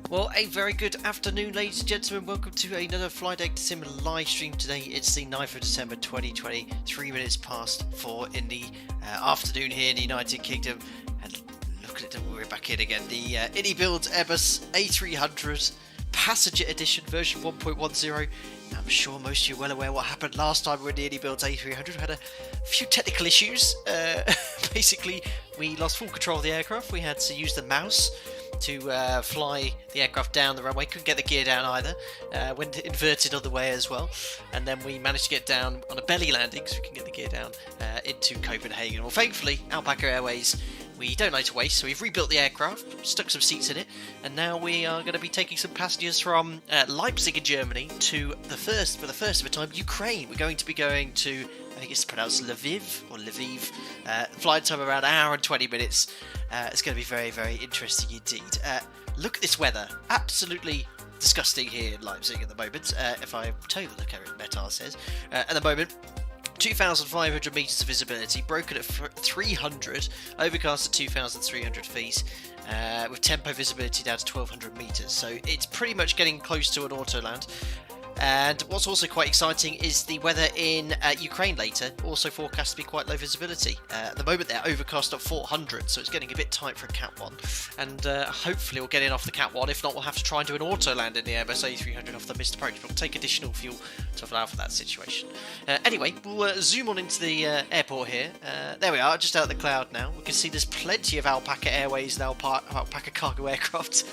Well, a very good afternoon, ladies and gentlemen. Welcome to another Flydeck Sim live stream today. It's the 9th of December 2020, 3 minutes past 4 in the afternoon here in the United Kingdom. And look at it, we're back in again. The iniBuilds Airbus A300 Passenger Edition version 1.10. I'm sure most of you are well aware what happened last time we were in the iniBuilds A300. We had a few technical issues. Basically, we lost full control of the aircraft. We had to use the mouse to fly the aircraft down the runway. Couldn't get the gear down either. Went inverted on the way as well. And then we managed to get down on a belly landing so we can get the gear down into Copenhagen. Well, thankfully, Alpaca Airways, we don't like to waste, so we've rebuilt the aircraft, stuck some seats in it, and now we are going to be taking some passengers from Leipzig in Germany to for the first of a time, Ukraine. We're going to be going to, I think it's pronounced Lviv or Lviv. Flight time around an hour and 20 minutes. It's going to be very, very interesting indeed. Look at this weather. Absolutely disgusting here in Leipzig at the moment. If I tell you what the current METAR says. At the moment, 2,500 metres of visibility, broken at 300, overcast at 2,300 feet, with tempo visibility down to 1,200 metres. So it's pretty much getting close to an autoland. And what's also quite exciting is the weather in Ukraine later, also forecast to be quite low visibility. At the moment they're overcast at 400, so it's getting a bit tight for a Cat 1. And hopefully we'll get in off the Cat 1. If not, we'll have to try and do an auto land in the Airbus A300 off the missed approach, but we'll take additional fuel to allow for that situation. Anyway, we'll zoom on into the airport here. There we are, just out of the cloud now. We can see there's plenty of Alpaca Airways and Alpaca cargo aircraft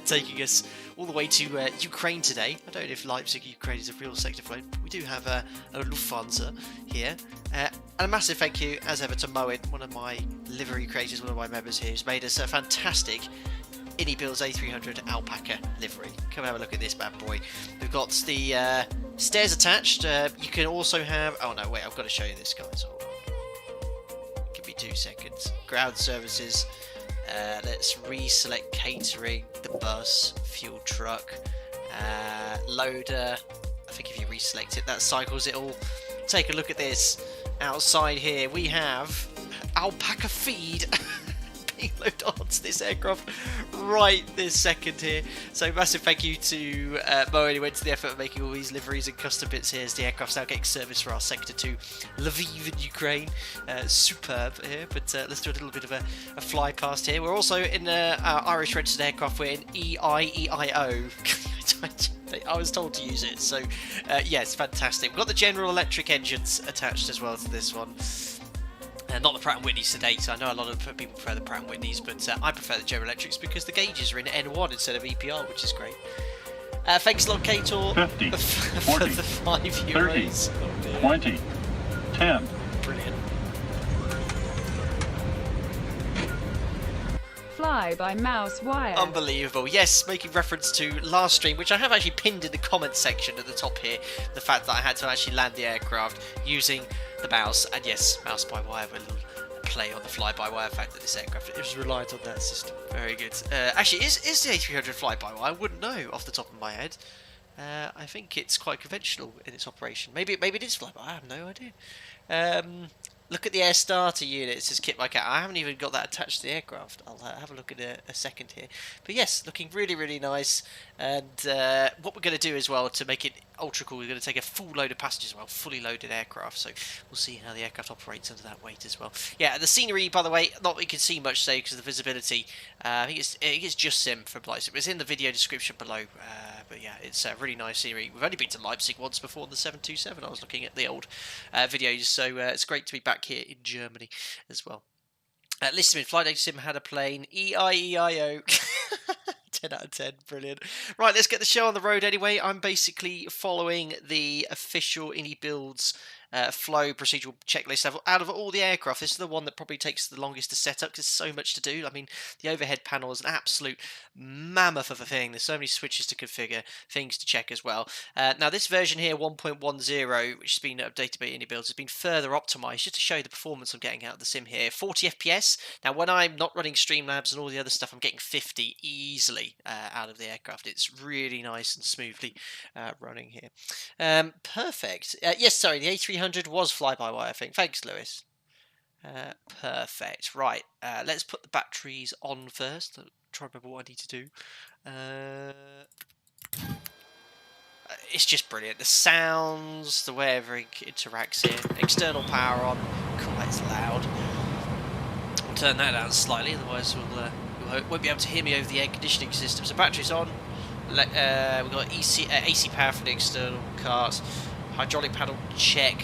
taking us all the way to Ukraine today. I don't know if Leipzig, Ukraine is a real sector flight. We do have a Lufthansa here. And a massive thank you, as ever, to Moen, one of my livery creators, one of my members here, who's made us a fantastic iniBuilds A300 Alpaca livery. Come have a look at this bad boy. We've got the stairs attached. You can also have... Oh no, wait, I've got to show you this, guys. Hold on. Give me 2 seconds. Ground services. Let's reselect catering, the bus, fuel truck, loader. I think if you reselect it, that cycles it all. Take a look at this. Outside here, we have Alpaca feed being loaded onto this aircraft right this second here. So massive thank you to Moen, who went to the effort of making all these liveries and custom bits here as the aircraft's now getting service for our sector to Lviv in Ukraine. Superb here, but let's do a little bit of a fly past here. We're also in our Irish registered aircraft. We're in EIEIO. I was told to use it, so yes, fantastic. We've got the General Electric engines attached as well to this one. Not the Pratt & Whitneys today, so I know a lot of people prefer the Pratt & Whitneys, but I prefer the General Electrics because the gauges are in N1 instead of EPR, which is great. Thanks a lot, Kator, 50, for 40, the €5. 30, 20, 10. Brilliant. Fly by mouse wire. Unbelievable. Yes, making reference to last stream, which I have actually pinned in the comments section at the top here, the fact that I had to actually land the aircraft using the mouse, and yes, mouse by wire with a little play on the fly-by-wire fact that this aircraft it was reliant on that system. Very good. Actually, is the A300 fly-by-wire? I wouldn't know off the top of my head. I think it's quite conventional in its operation. Maybe it is fly-by. I have no idea. Look at the air starter unit. It says kit by cat. I haven't even got that attached to the aircraft. I'll have a look in a second here. But yes, looking really, really nice. And what we're going to do as well to make it ultra cool, we're going to take a full load of passengers as well, fully loaded aircraft. So we'll see how the aircraft operates under that weight as well. Yeah, the scenery, by the way, not that you can see much today because of the visibility. I think it's just sim from Leipzig. It's in the video description below. But yeah, it's a really nice scenery. We've only been to Leipzig once before on the 727. I was looking at the old videos, so it's great to be back here in Germany as well. Listen, Flydeck Sim had a plane. EIEIO. 10 out of 10, brilliant. Right, let's get the show on the road anyway. I'm basically following the official iniBuilds flow procedural checklist out of all the aircraft. This is the one that probably takes the longest to set up because there's so much to do. I mean, the overhead panel is an absolute mammoth of a thing. There's so many switches to configure, things to check as well. Now, this version here, 1.10, which has been updated by iniBuilds, has been further optimized just to show you the performance I'm getting out of the sim here. 40 FPS. Now, when I'm not running Streamlabs and all the other stuff, I'm getting 50 easily out of the aircraft. It's really nice and smoothly running here. Perfect. Yes, sorry, the A300 was fly-by-wire, I think. Thanks, Lewis. Perfect. Right, let's put the batteries on first. Try to remember what I need to do. It's just brilliant. The sounds, the way everything interacts here. External power on. Quite loud. I'll turn that down slightly, otherwise you won't be able to hear me over the air conditioning system. So batteries on. We've got AC power for the external cars. Hydraulic panel check.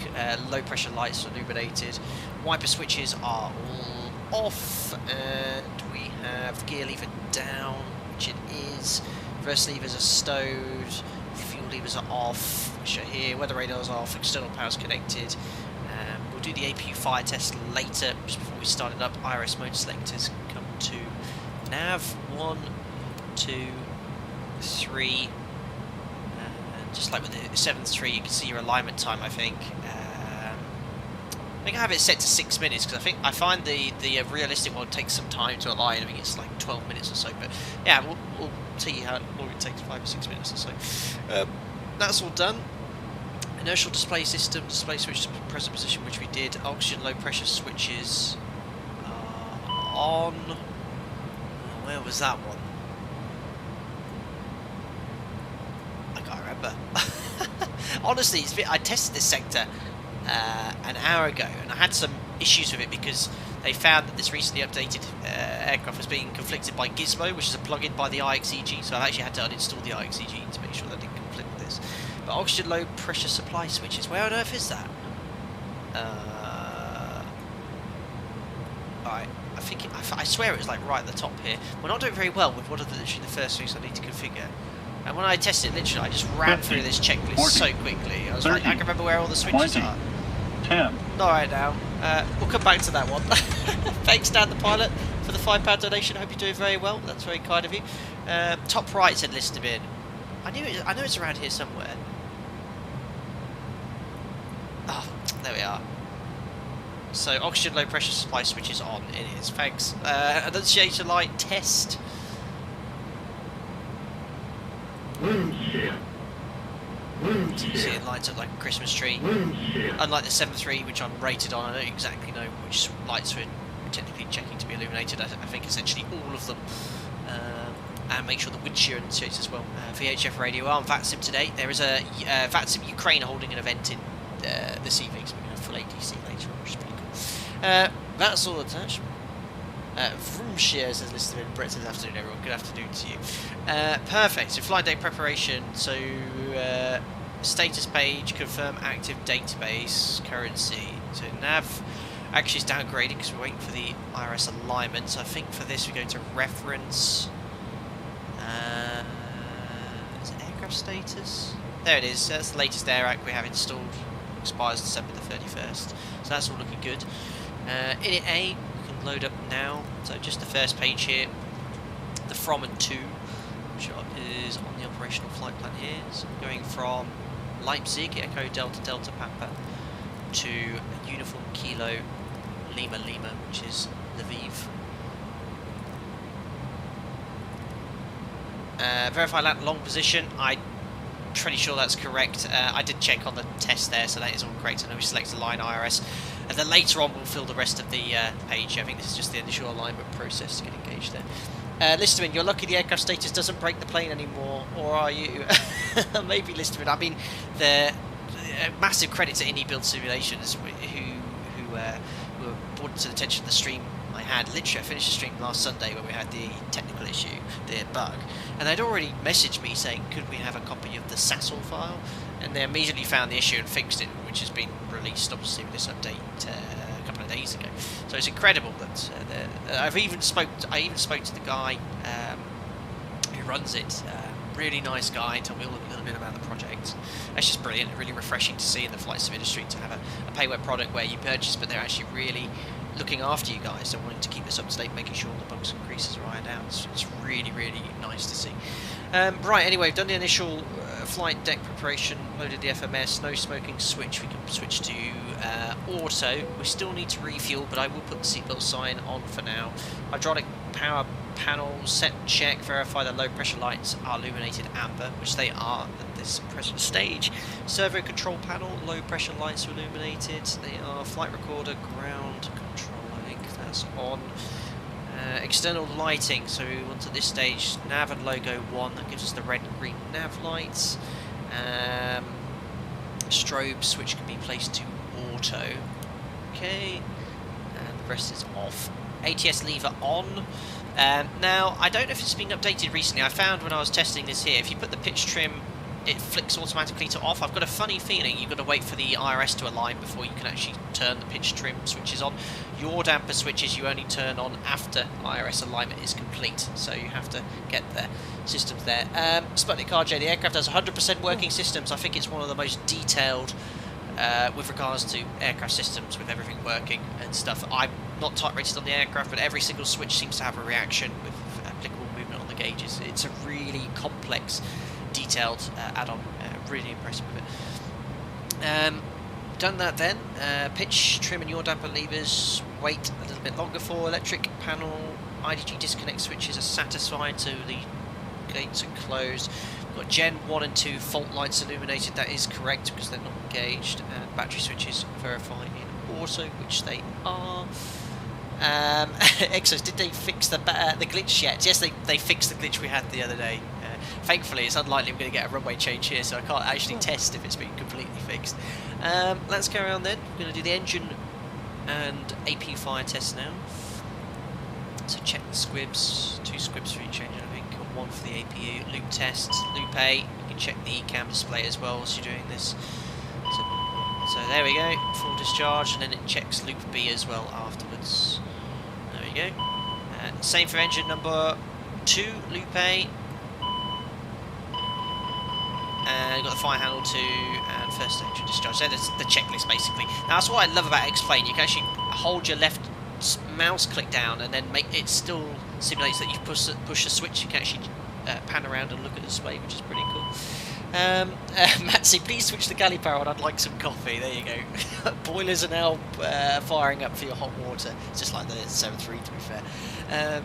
Low pressure lights illuminated. Wiper switches are all off, and we have gear lever down, which it is. Reverse levers are stowed. Fuel levers are off, which are here. Weather radar's off. External power's connected. We'll do the APU fire test later, just before we start it up. IRS mode selectors come to nav 1, 2, 3. Just like with the 7.3, you can see your alignment time. I think I have it set to 6 minutes because I find the realistic one takes some time to align. I think it's like 12 minutes or so. But yeah, we'll see how long it takes, 5 or 6 minutes or so. That's all done. Inertial display system, display switch to present position, which we did. Oxygen low pressure switches on. Where was that one? I can't remember. Honestly, I tested this sector an hour ago, and I had some issues with it because they found that this recently updated aircraft was being conflicted by Gizmo, which is a plugin by the iXEG, so I actually had to uninstall the iXEG to make sure that it didn't conflict with this. But oxygen low pressure supply switches, where on earth is that? Alright, I swear it was like right at the top here. We're not doing very well with one of literally the first things I need to configure. And when I tested it, literally, I just ran through this checklist 40, so quickly. I was 30, like, I can remember where all the switches 20, are. 10. Alright now, we'll come back to that one. Thanks, Dan the pilot, for the £5 donation. I hope you're doing very well. That's very kind of you. Top right said list them in. I know it's around here somewhere. Oh, there we are. So oxygen low pressure supply switch is on. It is. Thanks. Annunciator light test. You see it lights up like a Christmas tree. Unlike the 7.3, which I'm rated on, I don't exactly know which lights we're technically checking to be illuminated. I think essentially all of them. And make sure the wind shear annunciates as well. VHF radio on VATSIM today. There is a VATSIM Ukraine holding an event in this evening, so we're going to have full ADC later on, which is pretty cool. That's all attached. Vroom shares is listed in. Brett says afternoon, everyone. Good afternoon to you. Perfect. So flight day preparation. So status page, confirm active database, currency. So nav actually is downgrading because we're waiting for the IRS alignment. So I think for this we go to reference. Is it aircraft status? There it is. That's the latest AirAC we have installed. Expires December the 31st. So that's all looking good. Init A. Load up now, so just the first page here, the from and to, which is on the operational flight plan here, so going from Leipzig, Echo Delta Delta Papa, to Uniform Kilo Lima Lima, which is Lviv. Verify land long position. I'm pretty sure that's correct. I did check on the test there, so that is all correct. I know we select a line IRS, and then later on we'll fill the rest of the page. I think this is just the initial alignment process to get engaged there. Listerman, you're lucky the aircraft status doesn't break the plane anymore, or are you? Maybe Listerman. I mean, the massive credit to iniBuilds Simulations who were brought to the attention of the stream I had. Literally, I finished the stream last Sunday when we had the technical issue, the bug, and they'd already messaged me saying, could we have a copy of the SASL file? And they immediately found the issue and fixed it, which has been released, obviously, with this update a couple of days ago. So it's incredible that I even spoke to the guy who runs it. Really nice guy, told me a little bit about the project. It's just brilliant, really refreshing to see in the flight sim industry to have a payware product where you purchase, but they're actually really looking after you guys. They're wanting to keep us up to date, making sure the bugs and creases are ironed out. It's really, really nice to see. Right, anyway, we've done the initial flight deck preparation, loaded the FMS, no smoking switch. We can switch to auto. We still need to refuel, but I will put the seatbelt sign on for now. Hydraulic power panel set, check, verify the low pressure lights are illuminated amber, which they are at this present stage. Servo control panel, low pressure lights are illuminated. They are. Flight recorder, ground control, I think that's on. External lighting, so we want at this stage nav and logo 1, that gives us the red and green nav lights. Strobe switch can be placed to auto. Okay, and the rest is off. ATS lever on. Now, I don't know if it's been updated recently. I found when I was testing this here, if you put the pitch trim, it flicks automatically to off. I've got a funny feeling you've got to wait for the IRS to align before you can actually turn the pitch trim switches on. Your damper switches you only turn on after IRS alignment is complete, so you have to get the systems there. Sputnik RJ, the aircraft has 100% working systems. I think it's one of the most detailed with regards to aircraft systems, with everything working and stuff. I'm not type rated on the aircraft, but every single switch seems to have a reaction with applicable movement on the gauges. It's a really complex, detailed add-on. Really impressed with it. Done that then. Pitch, trim and yaw damper levers wait a little bit longer for. Electric panel IDG disconnect switches are satisfied, so the gates are closed. We've got Gen 1 and 2 fault lights illuminated. That is correct because they're not engaged. And battery switches verify in auto, which they are. Exos, did they fix the glitch yet? Yes, they fixed the glitch we had the other day. Thankfully, it's unlikely we're going to get a runway change here, so I can't actually test if it's been completely fixed. Let's carry on then. We're going to do the engine and AP fire test now. So check the squibs, 2 squibs for each engine, I think, and 1 for the APU. Loop test, loop A. You can check the ECAM display as well as you're doing this. So there we go, full discharge, and then it checks loop B as well afterwards. There we go. And same for engine number 2, loop A. And got the fire handle 2 and first engine discharge. So that's the checklist basically. Now that's what I love about Explain. You can actually hold your left mouse click down and then make it still simulates that you push a switch. You can actually pan around and look at the display, which is pretty cool. Matsy, please switch the galley power on. I'd like some coffee. There you go. Boilers are now firing up for your hot water. It's just like the 7.3 to be fair.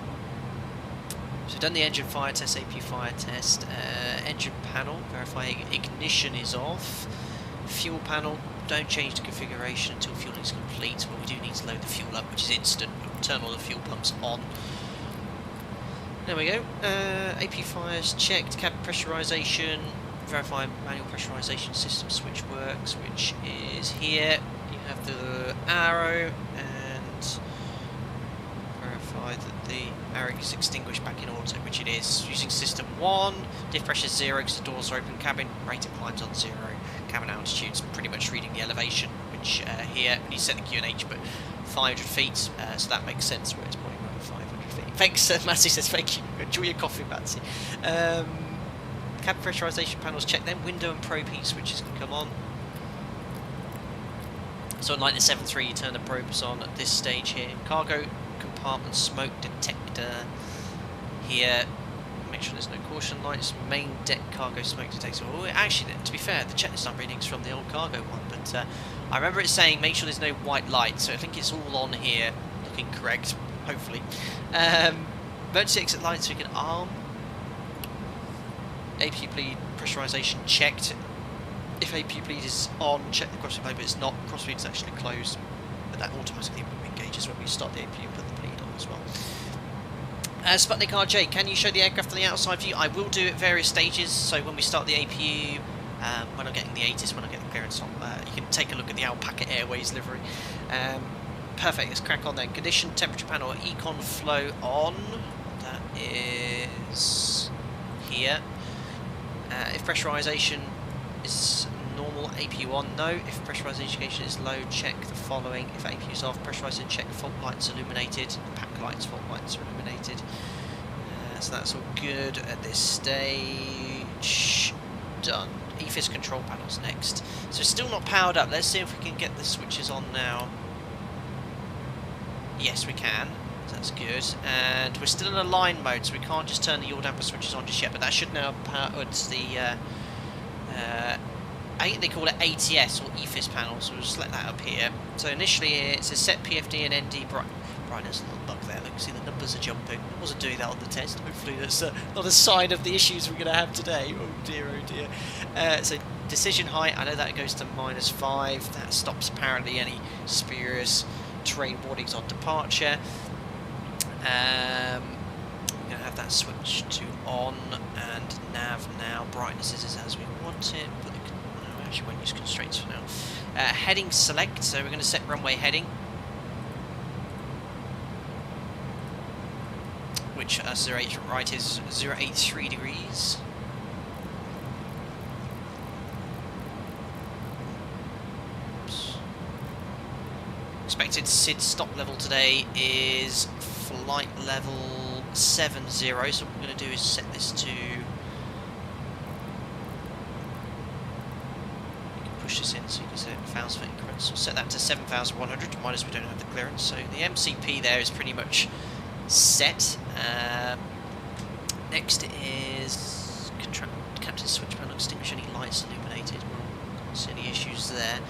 So done the engine fire test, AP fire test, engine panel, verify ignition is off, fuel panel, don't change the configuration until fueling is complete, but we do need to load the fuel up, which is instant. We'll turn all the fuel pumps on. There we go, AP fires checked, cabin pressurization, verify manual pressurization system switch works, which is here. You have the arrow and verify that the arrow is extinguished back in auto, which it is. Using system 1, diff pressure 0 because the doors are open, cabin rate of climbs on 0, cabin altitude's pretty much reading the elevation, which here, when you set the QNH, but 500 feet, so that makes sense where it's pointing around 500 feet. Thanks, Massey says thank you. Enjoy your coffee, Massey. Cabin pressurization panels check, then window and probe heat switches can come on. So unlike the 7.3, you turn the probes on at this stage here. Cargo compartment smoke detector here. Make sure there's no caution lights. Main deck cargo smoke detector. Oh, actually, to be fair, the checklist I'm reading is from the old cargo one, but I remember it saying make sure there's no white light, so I think it's all on here, looking correct, hopefully. Emergency exit lights we can arm. AP bleed pressurization checked. If AP bleed is on, check the crossbleed blade, but it's not. Crossbleed is actually closed, but that automatically engages when we start the AP and put the bleed on as well. Sputnik RJ, can you show the aircraft on the outside view? I will do it at various stages, so when we start the APU, when I'm getting the ATIS, when I get the clearance on, you can take a look at the Alpaca Airways livery. Perfect, let's crack on then. Condition, temperature panel, econ flow on. That is here. If pressurization is normal, APU on, no. If pressurization is low, check the following. If APU is off, pressurization check, fault lights illuminated, pack lights, fault lights are illuminated. So that's all good at this stage. Done. EFIS control panels next. So it's still not powered up. Let's see if we can get the switches on now. Yes, we can. That's good. And we're still in a line mode, so we can't just turn the yaw damper switches on just yet, but that should now power the I think they call it ATS or EFIS panel, so we'll just let that up here. So initially here it says set PFD and ND brightness. A little bug there, look, see the numbers are jumping. I wasn't doing that on the test. Hopefully that's not a sign of the issues we're going to have today. Oh dear, oh dear. So decision height, I know that goes to -5. That stops apparently any spurious terrain warnings on departure. We're going to have that switch to on, and nav now. Brightness is as we want it, but no, I actually won't use constraints for now. Heading select, so we're going to set runway heading, which as right is 083 degrees. Oops. Expected SID stop level today is flight level 70, so what we're going to do is set this to, push this in so you can set 1,000 foot increments. We'll set that to 7,100, minus we don't have the clearance, so the MCP there is pretty much set. Next is captain switch panel, extinguish any lights illuminated. Can't see any issues there.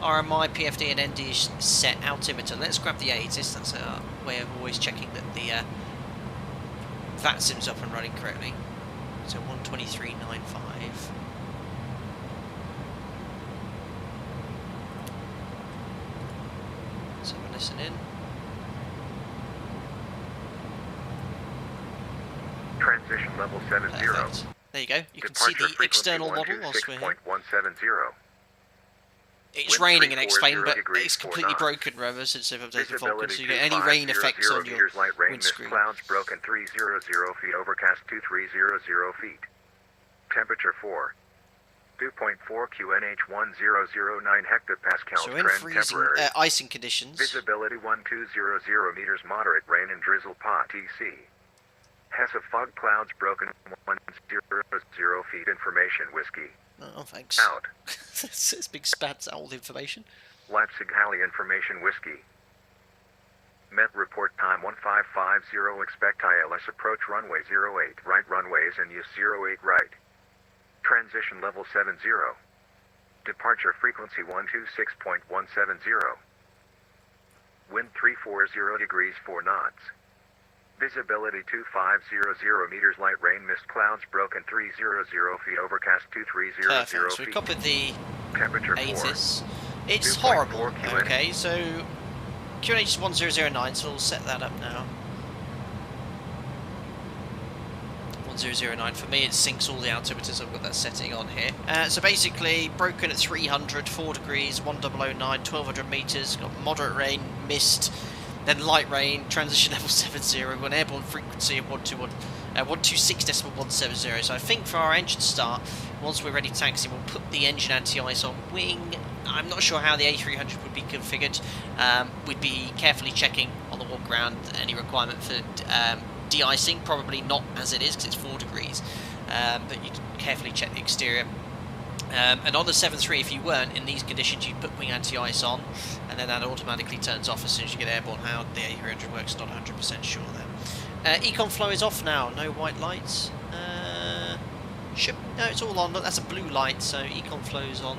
RMI, PFD and ND is set. Altimeter, let's grab the ATIS, that's a way of always checking that the VATSIM's up and running correctly. So 123.95. So we'll listen in. Transition level 70. Perfect. There you go. You can see the external model whilst we're here. It's raining in X-Plane, but it's completely broken, remember, since they've updated the Falcon, so you get any rain effects on your windscreen. Clouds broken 300 feet, overcast 2300 feet. Temperature 4. 2.4 QNH 1009 hectopascals. So in freezing, icing conditions. Visibility 1200 meters, moderate rain and drizzle pot TC. Hesse fog clouds broken 100 feet, information whiskey. Oh, thanks. Out. It's big spats out all the information. Leipzig Halle information whiskey. Met report time 1550, expect ILS approach runway 08, right runways and use 08 right. Transition level 70. Departure frequency 126.170. Wind 340 degrees 4 knots. Visibility 2500 meters, light rain, mist clouds broken 300 feet, overcast 2300 Perfect. So feet. we copied the Temperature ATIS. It's 2.4 horrible. QNH. Okay, so QNH is 1009, so we'll set that up now. 1009 for me, it syncs all the altimeters. I've got that setting on here. So basically, broken at 300, 4 degrees, 1009, 1200 meters. Got moderate rain, mist. Then light rain, transition level 70, we've got an airborne frequency of 126.170. So I think for our engine start, once we're ready to taxi, we'll put the engine anti-ice on wing. I'm not sure how the A300 would be configured. We'd be carefully checking on the walk around any requirement for de-icing, probably not as it is because it's 4 degrees. But you'd carefully check the exterior. And on the 7.3, if you weren't in these conditions, you'd put wing anti-ice on, and then that automatically turns off as soon as you get airborne. How the A300 works, not 100% sure there. Econ flow is off now, no white lights. No, it's all on. That's a blue light, so econ flow is on.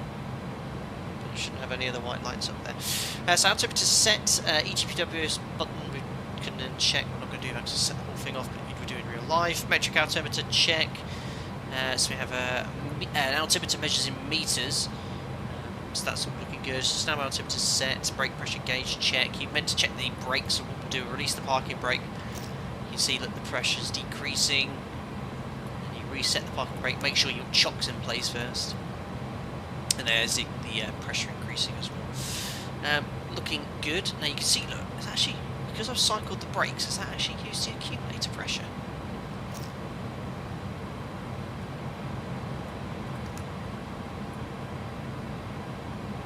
But shouldn't have any other white lights up there. So altimeter set, EGPWS button we can then check. We're not going to do that to set the whole thing off, but we do in real life. Metric altimeter check. So we have an altimeter measures in meters, so that's all looking good. Snap altimeter set, brake pressure gauge check. You meant to check the brakes, so what we'll do, release the parking brake. You can see that the pressure's decreasing, and you reset the parking brake. Make sure your chock's in place first, and there's the pressure increasing as well. Looking good. Now you can see, look, it's actually, because I've cycled the brakes, it's actually used the accumulator pressure.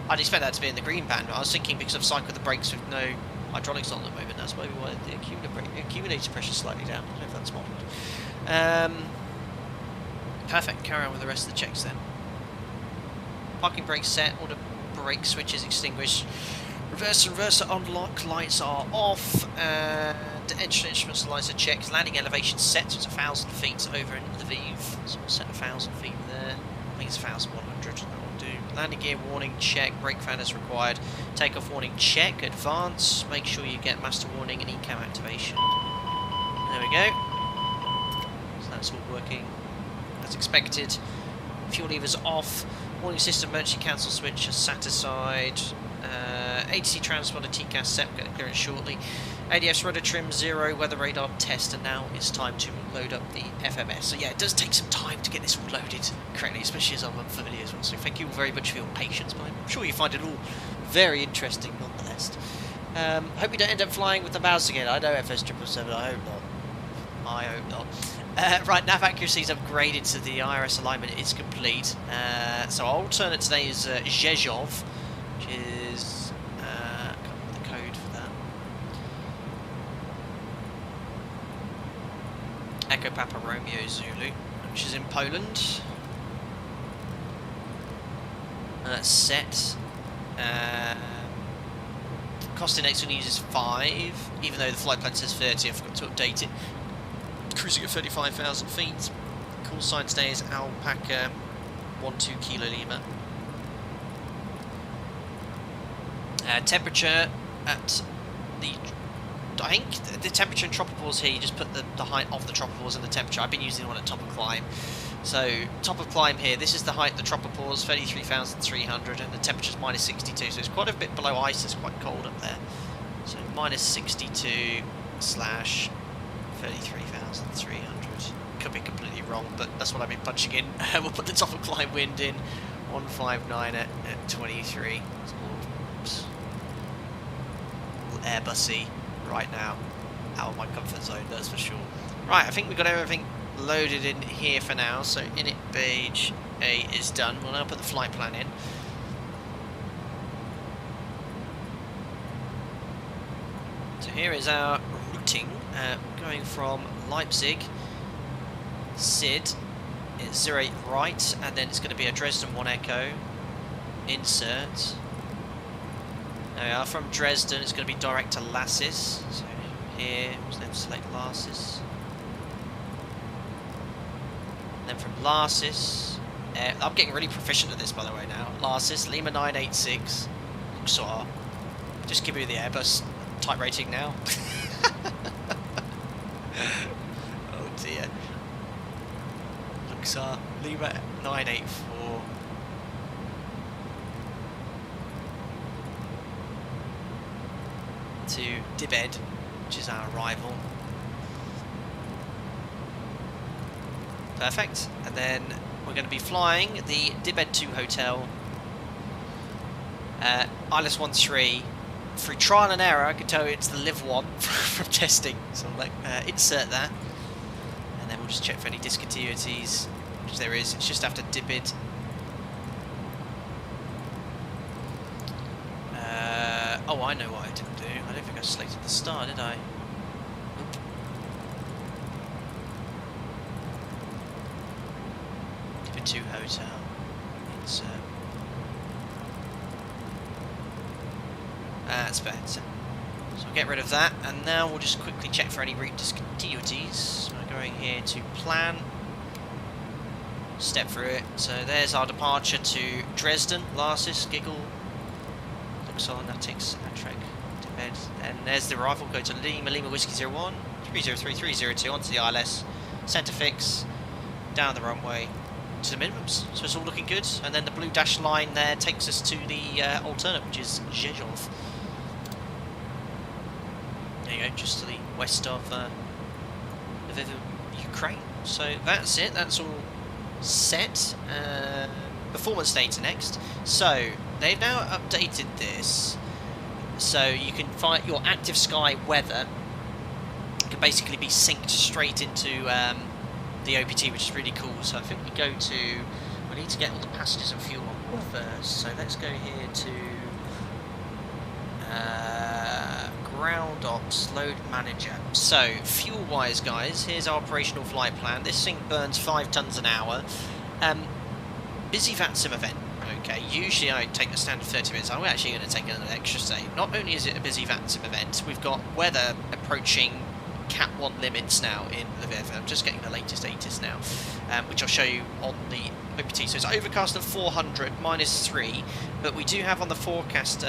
I'd expect that to be in the green band, but I was thinking because I've cycled the brakes with no hydraulics on at the moment, that's maybe why the accumulator pressure is slightly down. I don't know if that's modelled. Perfect, carry on with the rest of the checks then. Parking brake set, all the brake switches extinguished. Reverse and reverser unlock, lights are off, and engine instruments and lights are checked. Landing elevation set, so it's 1,000 feet over in Lviv. So we'll set 1,000 feet there. I think it's 1,100, that will do. Landing gear warning, check. Brake fan is required. Takeoff warning, check. Advance. Make sure you get master warning and ECAM activation. There we go. So that's all working as expected. Fuel levers off. Warning system emergency cancel switch is sat aside. ATC transponder TCAS set, get clearance shortly. ADS rudder trim 0, weather radar test, and now it's time to load up the FMS. So yeah, it does take some time to get this all loaded correctly, especially as I'm unfamiliar as well. So thank you all very much for your patience, but I'm sure you find it all very interesting nonetheless. Hope you don't end up flying with the mouse again. I know FS 777, I hope not. I hope not. Right, nav accuracy is upgraded to the IRS alignment is complete. So our alternate today is Zhezhov, which is I can't remember the code for that. Echo Papa Romeo Zulu, which is in Poland. And that's set. Cost index we use is 5, even though the flight plan says 30. I forgot to update it. Cruising at 35,000 feet. Call sign today is Alpaca 12 Kilo Lima. Temperature at the... I think the temperature in tropicals here, you just put the height of the tropicals and the temperature. I've been using one at top of climb. So, top of climb here, this is the height of the tropicals, 33,300, and the temperature's minus 62, so it's quite a bit below ice, it's quite cold up there. So, minus 62 slash 33,300. Could be completely wrong, but that's what I've been punching in. We'll put the top of climb wind in, 159 at 23. Oops. Airbus right now, out of my comfort zone, that's for sure. Right, I think we've got everything loaded in here for now, so init page A is done. We'll now put the flight plan in. So here is our routing, going from Leipzig, SID, it's 08 right, and then it's going to be a Dresden 1 Echo, insert. There we are, from Dresden it's going to be direct to Lassis, so here, let's select Lassis. Then from Lassis, I'm getting really proficient at this by the way now, Lassis, Lima 986, Luxor, just give me the Airbus type rating now. Oh dear. Luxor, Lima 984. To Dibed, which is our arrival. Perfect, and then we're going to be flying the Dibed 2 hotel, ILS 13, through trial and error. I can tell you it's the Liv 1 from testing, so I'll like, insert that, and then we'll just check for any discontinuities, which there is. It's just after Dibed. Oh, I know what I didn't do. I don't think I selected the star, did I? Nope. Dibed 2 hotel. Insert. That's better. So we'll get rid of that, and now we'll just quickly check for any route discontinuities. So we're going here to plan. Step through it. So there's our departure to Dresden, Lassis, Giggle, Luxor, Natix, Atrek, Dibed. And there's the arrival. Go to Lima, Lima Whiskey 01, 303302 onto the ILS, centre fix, down the runway to the minimums. So it's all looking good. And then the blue dashed line there takes us to the alternate, which is Zhezhov. There you go, just to the west of Lviv, Ukraine. So that's it. That's all set. Performance data next. So they've now updated this, so you can find your active sky weather can basically be synced straight into the OPT, which is really cool. So I think we go to, we need to get all the passengers and fuel on board first. So let's go here to ground ops load manager. So fuel wise, guys, here's our operational flight plan. This thing burns 5 tons an hour. Busy VATSIM event. Okay, usually I take the standard 30 minutes. I'm actually going to take an extra stay. Not only is it a busy VATSIM event, we've got weather approaching Cat 1 limits now in Lviv. I'm just getting the latest ATIS now, which I'll show you on the OPT. So it's overcast at 400, -3, but we do have on the forecast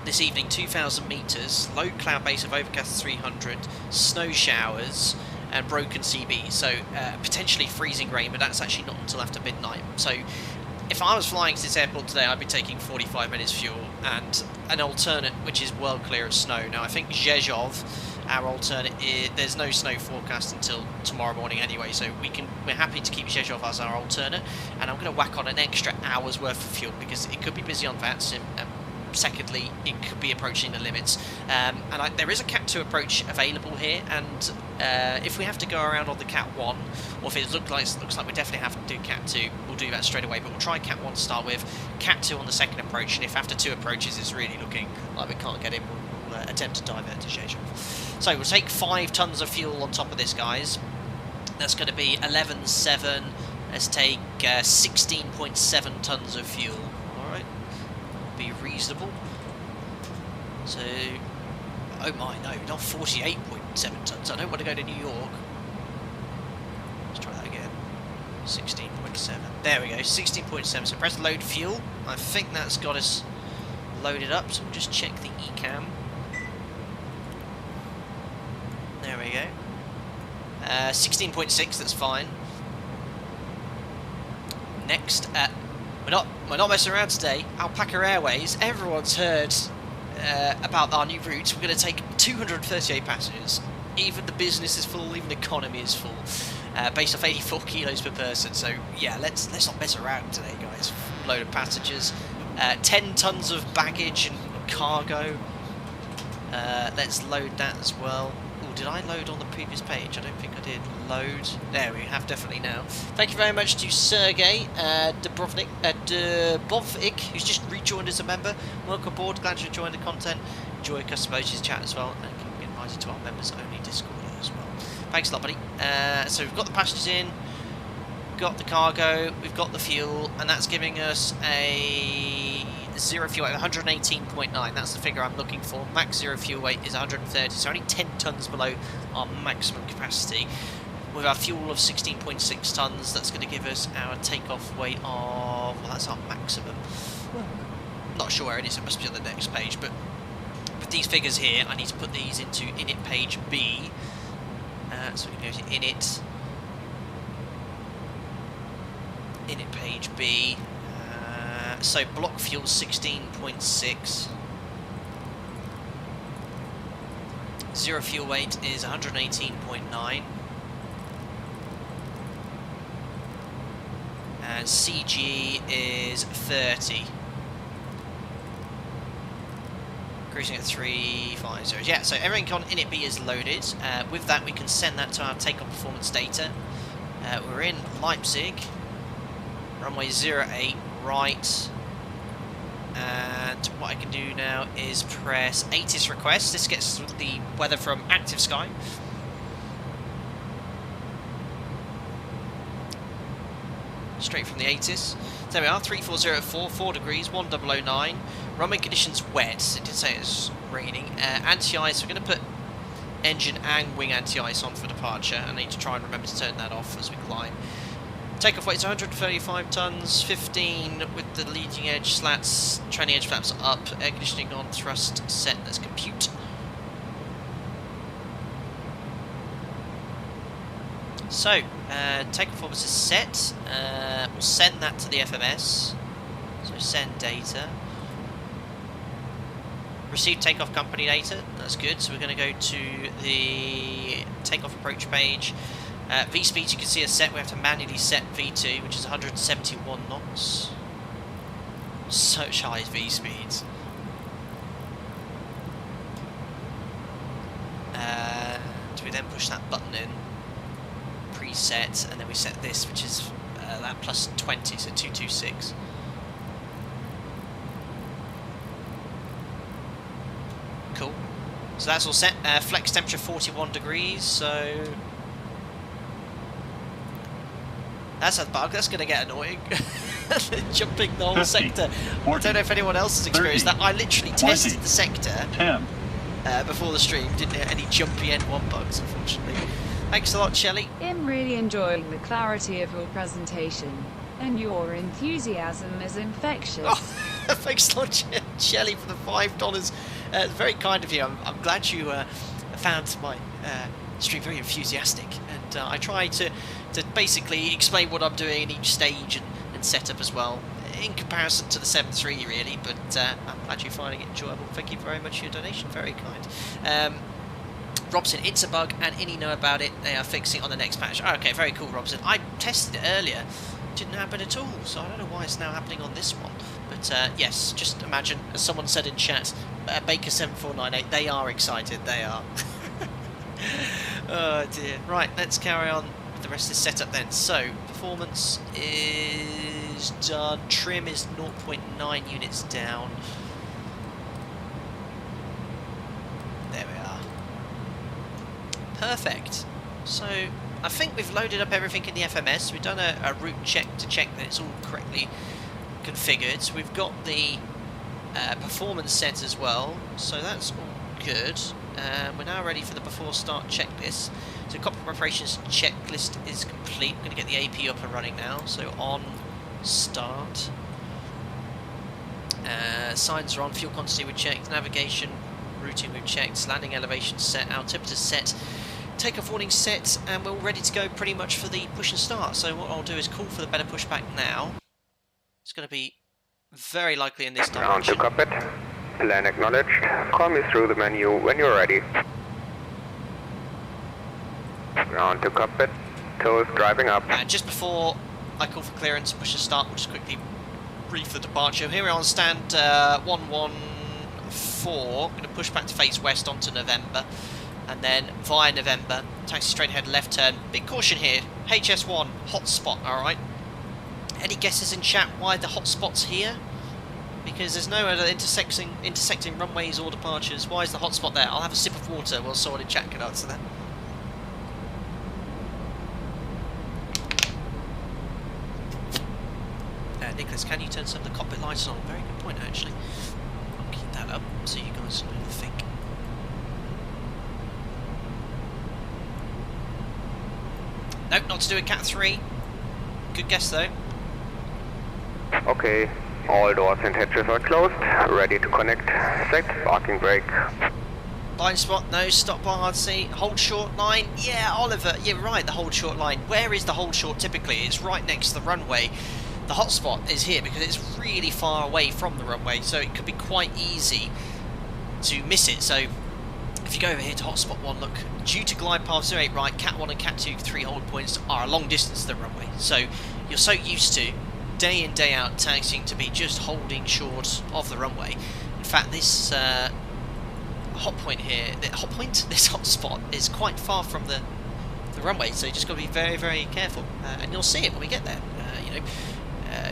this evening 2,000 metres, low cloud base of overcast 300, snow showers, and broken CB. So potentially freezing rain, but that's actually not until after midnight. So if I was flying to this airport today, I'd be taking 45 minutes fuel and an alternate which is well clear of snow. Now I think Rzeszów, our alternate, there's no snow forecast until tomorrow morning anyway, so we're happy to keep Rzeszów as our alternate. And I'm going to whack on an extra hour's worth of fuel because it could be busy on VATSIM. Secondly, it could be approaching the limits, and there is a Cat 2 approach available here, and if we have to go around on the Cat 1, or if it looks like we definitely have to do Cat 2, we'll do that straight away, but we'll try Cat 1 to start with, Cat 2 on the second approach, and if after 2 approaches it's really looking like we can't get in, we'll attempt to divert to Rzeszów. So we'll take 5 tons of fuel on top of this, guys. That's going to be 11.7, let's take 16.7 tons of fuel. Be reasonable. So, oh my, no, not 48.7 tons. I don't want to go to New York. Let's try that again. 16.7. There we go, 16.7. So press load fuel. I think that's got us loaded up. So we'll just check the ECAM. There we go. 16.6. That's fine. Next, we're not messing around today. Alpaca Airways, everyone's heard about our new route. We're going to take 238 passengers. Even the business is full, even the economy is full. Based off 84 kilos per person. So yeah, let's not mess around today, guys. Full load of passengers. 10 tons of baggage and cargo. Let's load that as well. Oh, did I load on the previous page? I don't think I did. Load. There we have, definitely now. Thank you very much to Sergey Dubrovnik, who's just rejoined as a member. Welcome aboard, glad you enjoyed the content. Enjoy Custom Emojis chat as well, and can be invited to our members only Discord as well. Thanks a lot, buddy. So we've got the passengers in, got the cargo, we've got the fuel, and that's giving us a zero fuel weight of 118.9. That's the figure I'm looking for. Max zero fuel weight is 130, so only 10 tons below our maximum capacity. With our fuel of 16.6 tons, that's going to give us our takeoff weight of, well, that's our maximum. Not sure where it is, it must be on the next page, but with these figures here, I need to put these into init page B. So we can go to init page B. So block fuel 16.6. Zero fuel weight is 118.9. And CG is 30. Cruising at 350. Yeah, so everything on init B is loaded. With that, we can send that to our takeoff performance data. We're in Leipzig. Runway 08 right. And what I can do now is press ATIS request. This gets the weather from active sky. Straight from the ATIS. There we are, 3404, 4 degrees, 1009. Runway conditions wet. It did say it's raining. Anti-ice, we're going to put engine and wing anti-ice on for departure. I need to try and remember to turn that off as we climb. Takeoff weight is 135 tons, 15 with the leading edge slats, trailing edge flaps up, air conditioning on, thrust set, let's compute. So, takeoff performance is set. We'll send that to the FMS. So send data. Receive takeoff company data. That's good. So we're going to go to the takeoff approach page. V speeds you can see are set. We have to manually set V2, which is 171 knots. Such high V speeds. And we then push that button in. Preset, and then we set this, which is that plus 20, so 226. Cool. So that's all set. Flex temperature 41 degrees, so that's a bug. That's going to get annoying. Jumping the whole 50, sector. 40, I don't know if anyone else has experienced 30, that. I literally 20, tested the sector 10. Before the stream. Didn't hit any jumpy N1 bugs, unfortunately. Thanks a lot, Shelley. I'm really enjoying the clarity of your presentation. And your enthusiasm is infectious. Oh, thanks a lot, Shelley, for the $5. Very kind of you. I'm glad you found my stream very enthusiastic, and I try to basically explain what I'm doing in each stage and setup as well, in comparison to the 7.3 really, but I'm glad you're finding it enjoyable. Thank you very much for your donation, very kind. Robson, it's a bug and Ini know about it, they are fixing it on the next patch. Oh, okay, very cool, Robson. I tested it earlier, didn't happen at all, so I don't know why it's now happening on this one. But yes, just imagine, as someone said in chat, Baker 7498, they are excited, they are. Oh dear. Right, let's carry on with the rest of this setup then. So, performance is done, trim is 0.9 units down. There we are. Perfect. So, I think we've loaded up everything in the FMS. We've done a route check to check that it's all correctly configured. So we've got the performance set as well, so that's all good. We're now ready for the before start checklist. So cockpit preparations checklist is complete. I'm going to get the AP up and running now. So on start. Signs are on, fuel quantity we checked, navigation, routing we've checked, landing elevation set, altimeter set, takeoff warning set, and we're all ready to go pretty much for the push and start. So what I'll do is call for the better pushback now. It's going to be very likely in this direction. On to cockpit. Plan acknowledged. Call me through the menu when you're ready. On to cockpit. Toes driving up. And just before I call for clearance, push and start, we'll just quickly brief the departure. Here we are on stand 114. Going to push back to face west onto November. And then via November, taxi straight ahead, left turn. Big caution here, HS1, hot spot, alright? Any guesses in chat why the hot spot's here? Because there's no other intersecting runways or departures. Why is the hot spot there? I'll have a sip of water while someone in chat can answer that. Nicholas, can you turn some of the cockpit lights on? Very good point, actually. I'll keep that up so you guys know to think. Nope, not to do with Cat 3. Good guess though. Okay, all doors and hatches are closed. Ready to connect. Set parking brake. Blind spot, no, stop bar, hard C. Hold short line. Yeah, Oliver, you're right, the hold short line. Where is the hold short typically? It's right next to the runway. The hot spot is here because it's really far away from the runway, so it could be quite easy to miss it. So if you go over here to hotspot 1, look, due to glide path 08 right, Cat 1 and Cat 2 3 hold points are a long distance to the runway. So you're so used to, day in, day out, taxiing to be just holding short of the runway. In fact, this hot point here, this hot spot is quite far from the runway, so you just got to be very, very careful. And you'll see it when we get there.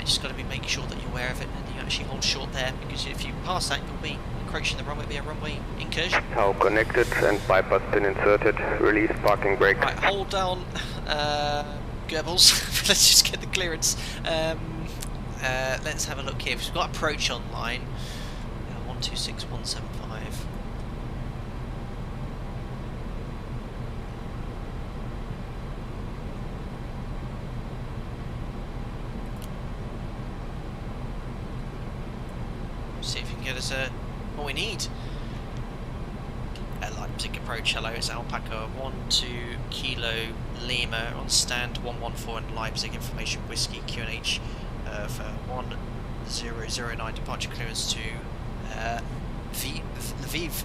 Just got to be making sure that you're aware of it and you actually hold short there, because if you pass that, you'll be encroaching the runway, it'll be a runway incursion. Now connected and bypass pin inserted. Release parking brake. Right, hold down Goebbels. Let's just get the clearance. Let's have a look here. We've got approach online. 126175. See if you can get us what we need. Leipzig approach, hello, it's Alpaca 12 Kilo Lima on stand 114 in Leipzig, information whiskey QNH for 1009, departure clearance to Lviv.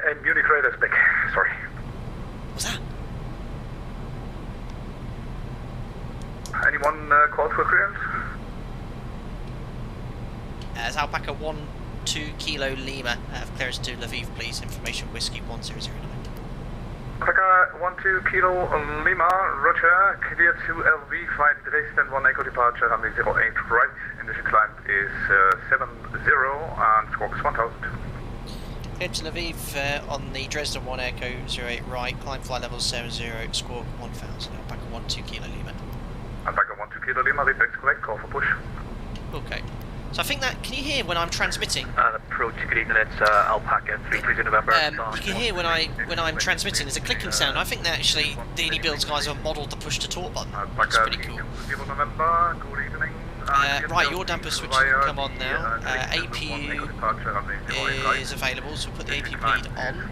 And Munich radar spec, sorry. What's that? Anyone called for clearance? It's Alpaca 12 Kilo Lima, clearance to Lviv please, information whiskey 1009. Alpaca 12 Kilo Lima, roger, clear to Lviv, flight Dresden 1 Echo departure, runway 08 right, initial climb is 70 and squawk is 1000. Clear to Lviv on the Dresden 1 Echo 08 right, climb flight level 70, squawk 1000, Alpaca 12 Kilo Lima. Alpaca 12 Kilo Lima, repeat correct, call for push. Okay. So I think that, can you hear when I'm transmitting? Approach, good evening, it's Alpaca 330 November. You can hear when I'm transmitting, there's a clicking sound. I think that actually the iniBuilds guys have modelled the push to talk button, which is pretty cool. Right, your damper switch can come on now. APU is available, so we'll put the APU lead on.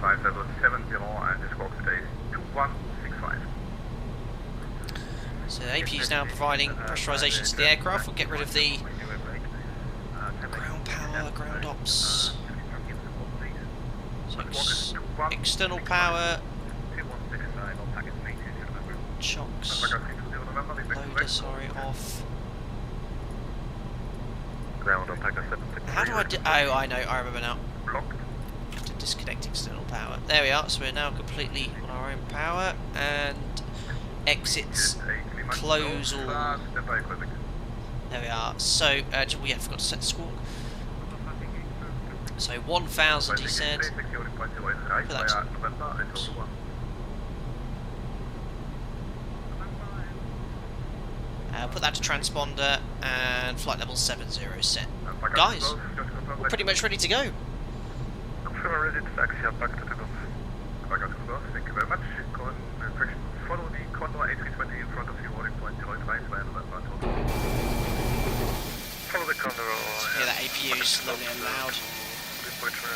So the APU is now providing pressurisation to the aircraft. We'll get rid of the ground power, ground ops. So external power, chocks, loader, sorry, off. How do I do? Oh, I know, I remember now. To disconnect external power. There we are, so we're now completely on our own power, and exits close all. There we are. So, we have forgot to set the squawk. So 1,000 he said. Put that to, put that to transponder and flight level 70 set. Guys, we're pretty much ready to go. Thank you very much. Follow the Condor A320 in front of you, holding point 085 by November. Follow the Condor. Yeah, that APU is slowly and loud.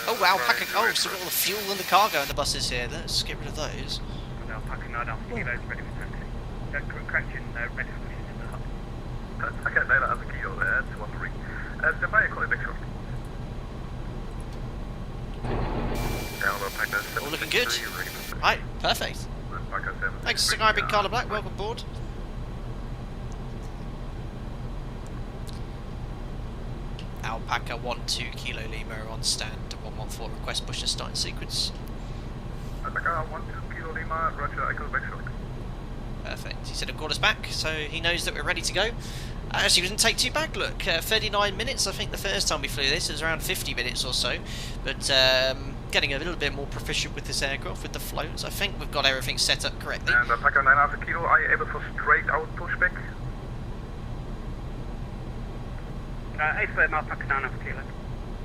Oh wow, Alpaca, oh, so we've got all the fuel and the cargo in the buses here. Let's get rid of those. Alpaca 9 Alpha Kilo is ready for taxi. Correction, ready for pushing to the hub. Okay, 9 Alpha Kilo, that's 1-3. Stand by, call it back shortly. All looking good. Right, perfect. Thanks for subscribing, Carla Black. Welcome aboard. Alpaca 12 Kilo Lima on stand 114. Request push to start in sequence. Alpaca 12 Kilo Lima, Roger, I go back shortly. Perfect. He said he'll call us back, so he knows that we're ready to go. Actually, we didn't take too bad. Look, 39 minutes. I think the first time we flew this it was around 50 minutes or so. But getting a little bit more proficient with this aircraft, with the floats. I think we've got everything set up correctly. And Alpaca 9 Alpha Kilo, are you able for straight out pushback? 8 Alpaca 9 Alpha Kilo.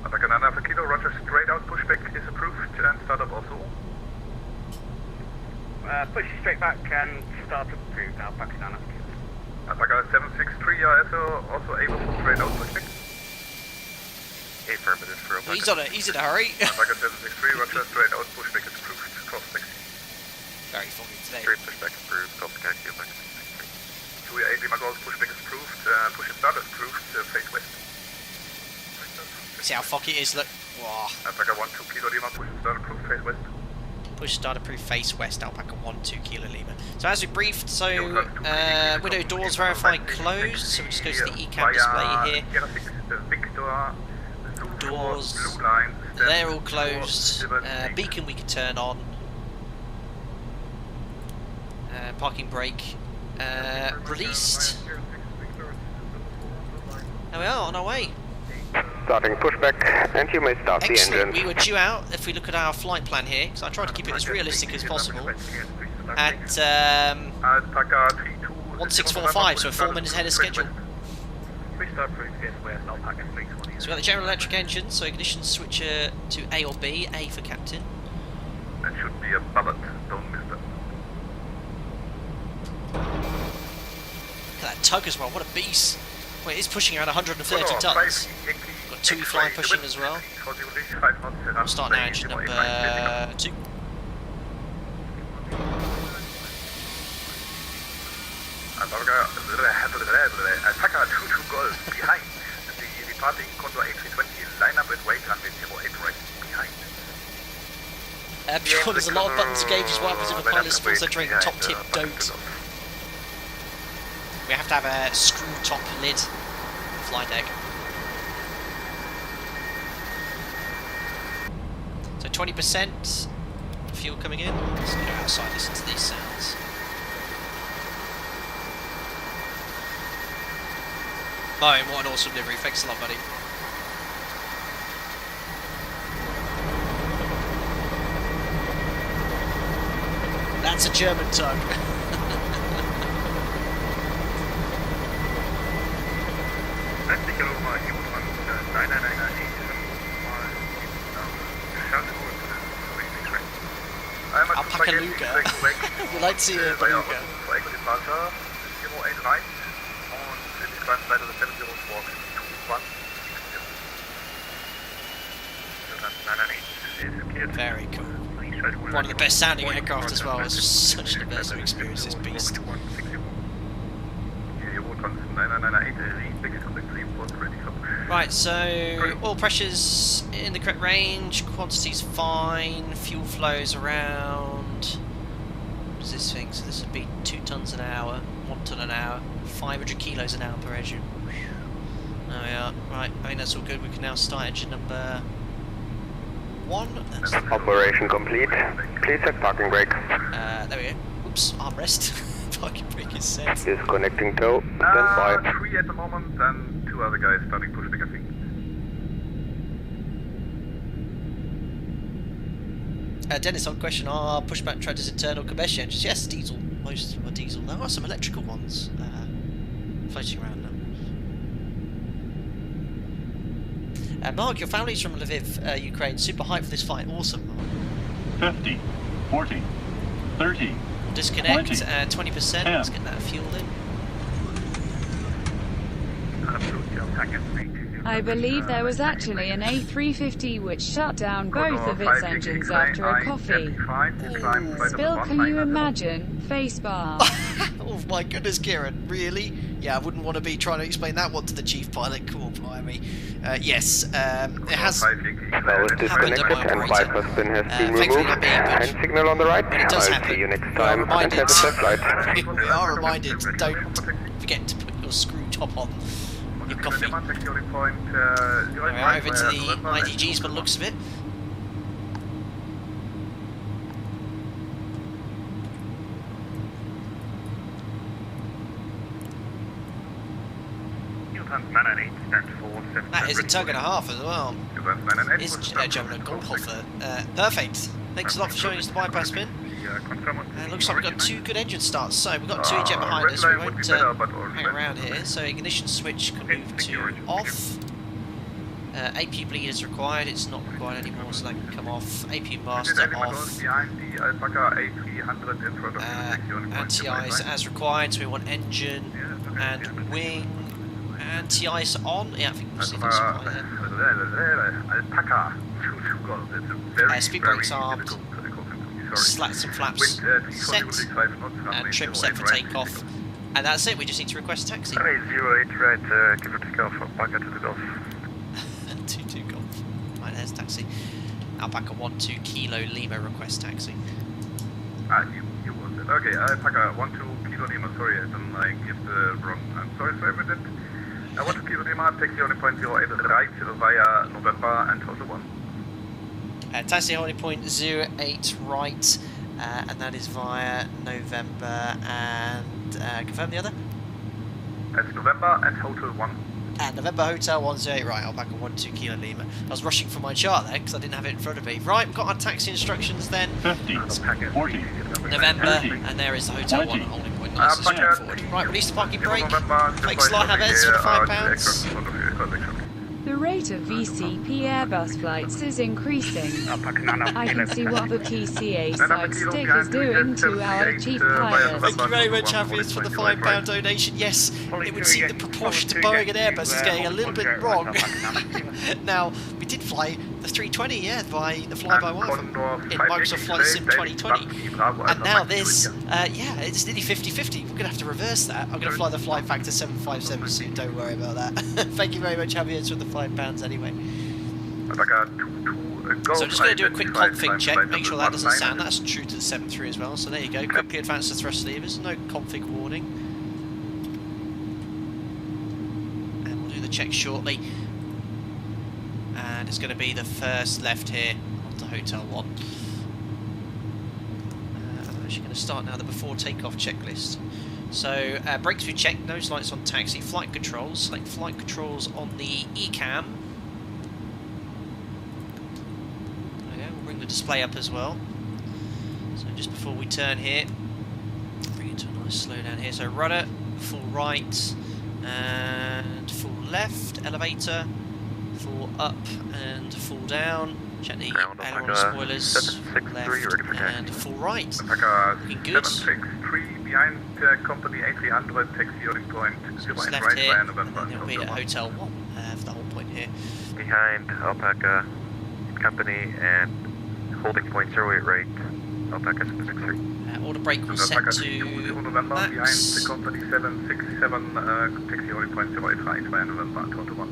Alpaca 9 Alpha Kilo, Roger, straight out pushback is approved and startup also. Push straight back and start approved, Alpaca 9 Alpha Kilo. Alpaca 763, also able for straight out pushback. Affirmative for Alpaca. He's in a hurry. Alpaca 763, Roger, straight out pushback is approved, cross taxi. Very foggy today. Straight pushback approved, cross taxi, Alpaca 763. 2 Lima Golf pushback is approved, push and start is approved, face west. See how foggy it is, look. Wow. Alpaca 12 Kilo Lima, push and start approved, face west. Push start approved, face west, Alpaca 12 Kilo Lima. So as we briefed, so window doors verified closed, so we just go to the ECAM display here. Doors, they're all closed. Beacon we can turn on. Parking brake released. There we are, on our way. Starting pushback, and you may start the Excellent. engine. We were due out, if we look at our flight plan here, because I tried to keep it as realistic as possible, at 1645, so 4 minutes ahead of schedule. So we've got the General Electric engine, so ignition switcher to A or B, A for captain. That should be a bullet, don't miss that. Look at that tug as well, what a beast. Wait, it's pushing around 130 tons. Got 2 fly pushing as well. We'll start now, engine number 2. Alpaca 22 Golf behind. The departing Condor A320 line up at weight runway 08 right behind. Bjorn, there's a lot of buttons to gauges. What happens if a pilot spills their drink? Top tip, don't. We have to have a screw top lid flight deck. So 20% fuel coming in. Let's go outside, listen to these sounds. Oh, what an awesome livery. Thanks a lot, buddy. That's a German tug. Leipzig, Roma, Alpaca Luga. You like to see a beluga. Very cool. One of the best sounding aircraft as well. It's such an immersive experience, this beast. Right, so oil pressure's in the correct range, quantity's fine, fuel flow's around, what is this thing? So this would be 2 tons an hour, 1 ton an hour, 500 kilos an hour per engine. There we are. Right, I think that's all good. We can now start engine number 1. That's Operation complete. Please check parking brake. there we go. Oops, armrest. Parking brake is set. Disconnecting tow. Stand by. 3 at the moment, and 2 other guys starting push bigger thing. Dennis, on question, are pushback treaders internal combustion engines? Yes, diesel. Most of them are diesel. There are some electrical ones floating around now. Mark, your family's from Lviv, Ukraine. Super hyped for this flight. Awesome, Mark. 50, 40, 30. Disconnect 20, 20%. Let's get that fuel in. I believe there was actually an A350 which shut down both of its engines after a coffee. Spill, can you imagine? Facebar. Oh my goodness, Kieran, really? Yeah, I wouldn't want to be trying to explain that one to the chief pilot. Cool, blimey. Yes, it has Well, happened disconnected at my and operator. bypass pin has been Thankfully removed. not me, but Hand signal on the right. when it does I'll happen, see you next we are time and reminded. have a safe flight. We are reminded, don't forget to put your screw top on your coffee. We're over to the IDGs by the looks of it. That is a tug and a half as well. It's German Goldhofer. Perfect. Thanks a lot for showing us the bypass pin. Looks like we've got 2 good engine starts. So we've got 2 eject behind us. We won't hang around here. So ignition switch can move to off. AP bleed is required. It's not required anymore, so that can come off. AP master off. Anti-ice as required. So we want engine and wing. Anti-ice on. Yeah, I think we'll see those right there. Speed brakes armed. Slats and flaps set, and trim set for takeoff, and that's it. We just need to request taxi. 08 right, give a takeoff, Alpaca to the Gulf. 22 Golf. Right, there's taxi. Alpaca 12 Kilo Lima request taxi. You was it. Okay, Alpaca 12 Kilo Lima, sorry, I didn't give the wrong, I'm sorry for everything. 12 Kilo Lima, taxi on point 08 right via November and Hotel 1. Taxi holding point 08 right, and that is via November, and confirm the other? That's November and Hotel 1. And November Hotel 108 right, Alpaca 12 Kilo Lima. I was rushing for my chart there because I didn't have it in front of me. Right, we've got our taxi instructions then. 50, 40, November, 30, and there is the Hotel 1 20. holding point, nice and straightforward. Right, release the parking brake. Thanks, Sly Havets, for the £5. The rate of VCP Airbus flights is increasing. I can see what the PCA side stick is doing to our chief pilot. Thank you very much, Hafiz, for the £5 donation. Yes, it would seem the proportion to Boeing and Airbus is getting a little bit wrong. Now, we did fly the 320, yeah, by the fly-by-wire in Microsoft Flight Sim 2020. And now this, yeah, it's nearly 50-50. We're going to have to reverse that. I'm going to fly the flight factor 757 soon, don't worry about that. Thank you very much, Hafiz, for the £5 anyway. So I'm just going to do a quick config check, make sure that doesn't sound. That's true to the 7.3 as well. So there you go. Quickly advance the thrust levers. No config warning. And we'll do the check shortly. And it's going to be the first left here onto Hotel 1. I'm actually going to start now the before takeoff checklist. So brakes we checked, nose lights on taxi, flight controls. Select flight controls on the ECAM. Bring the display up as well. So just before we turn here, bring it to a nice slow down here. So rudder, full right, and full left, elevator, full up and full down. Check the Ground aileron Alpaca spoilers, 763, left ready for taxi. and full right. Alpaca Looking good. 763 behind company A300, taxi holding point So 0 it's and left right here, via and November. then it'll be at Hotel 1 for the whole point here. Behind Alpaca Company and holding point 08 right, Alpaca 763. Order brake will set Alpaca to 30 November behind max. the company 767, taxi holding point 08 right via November, Total 1.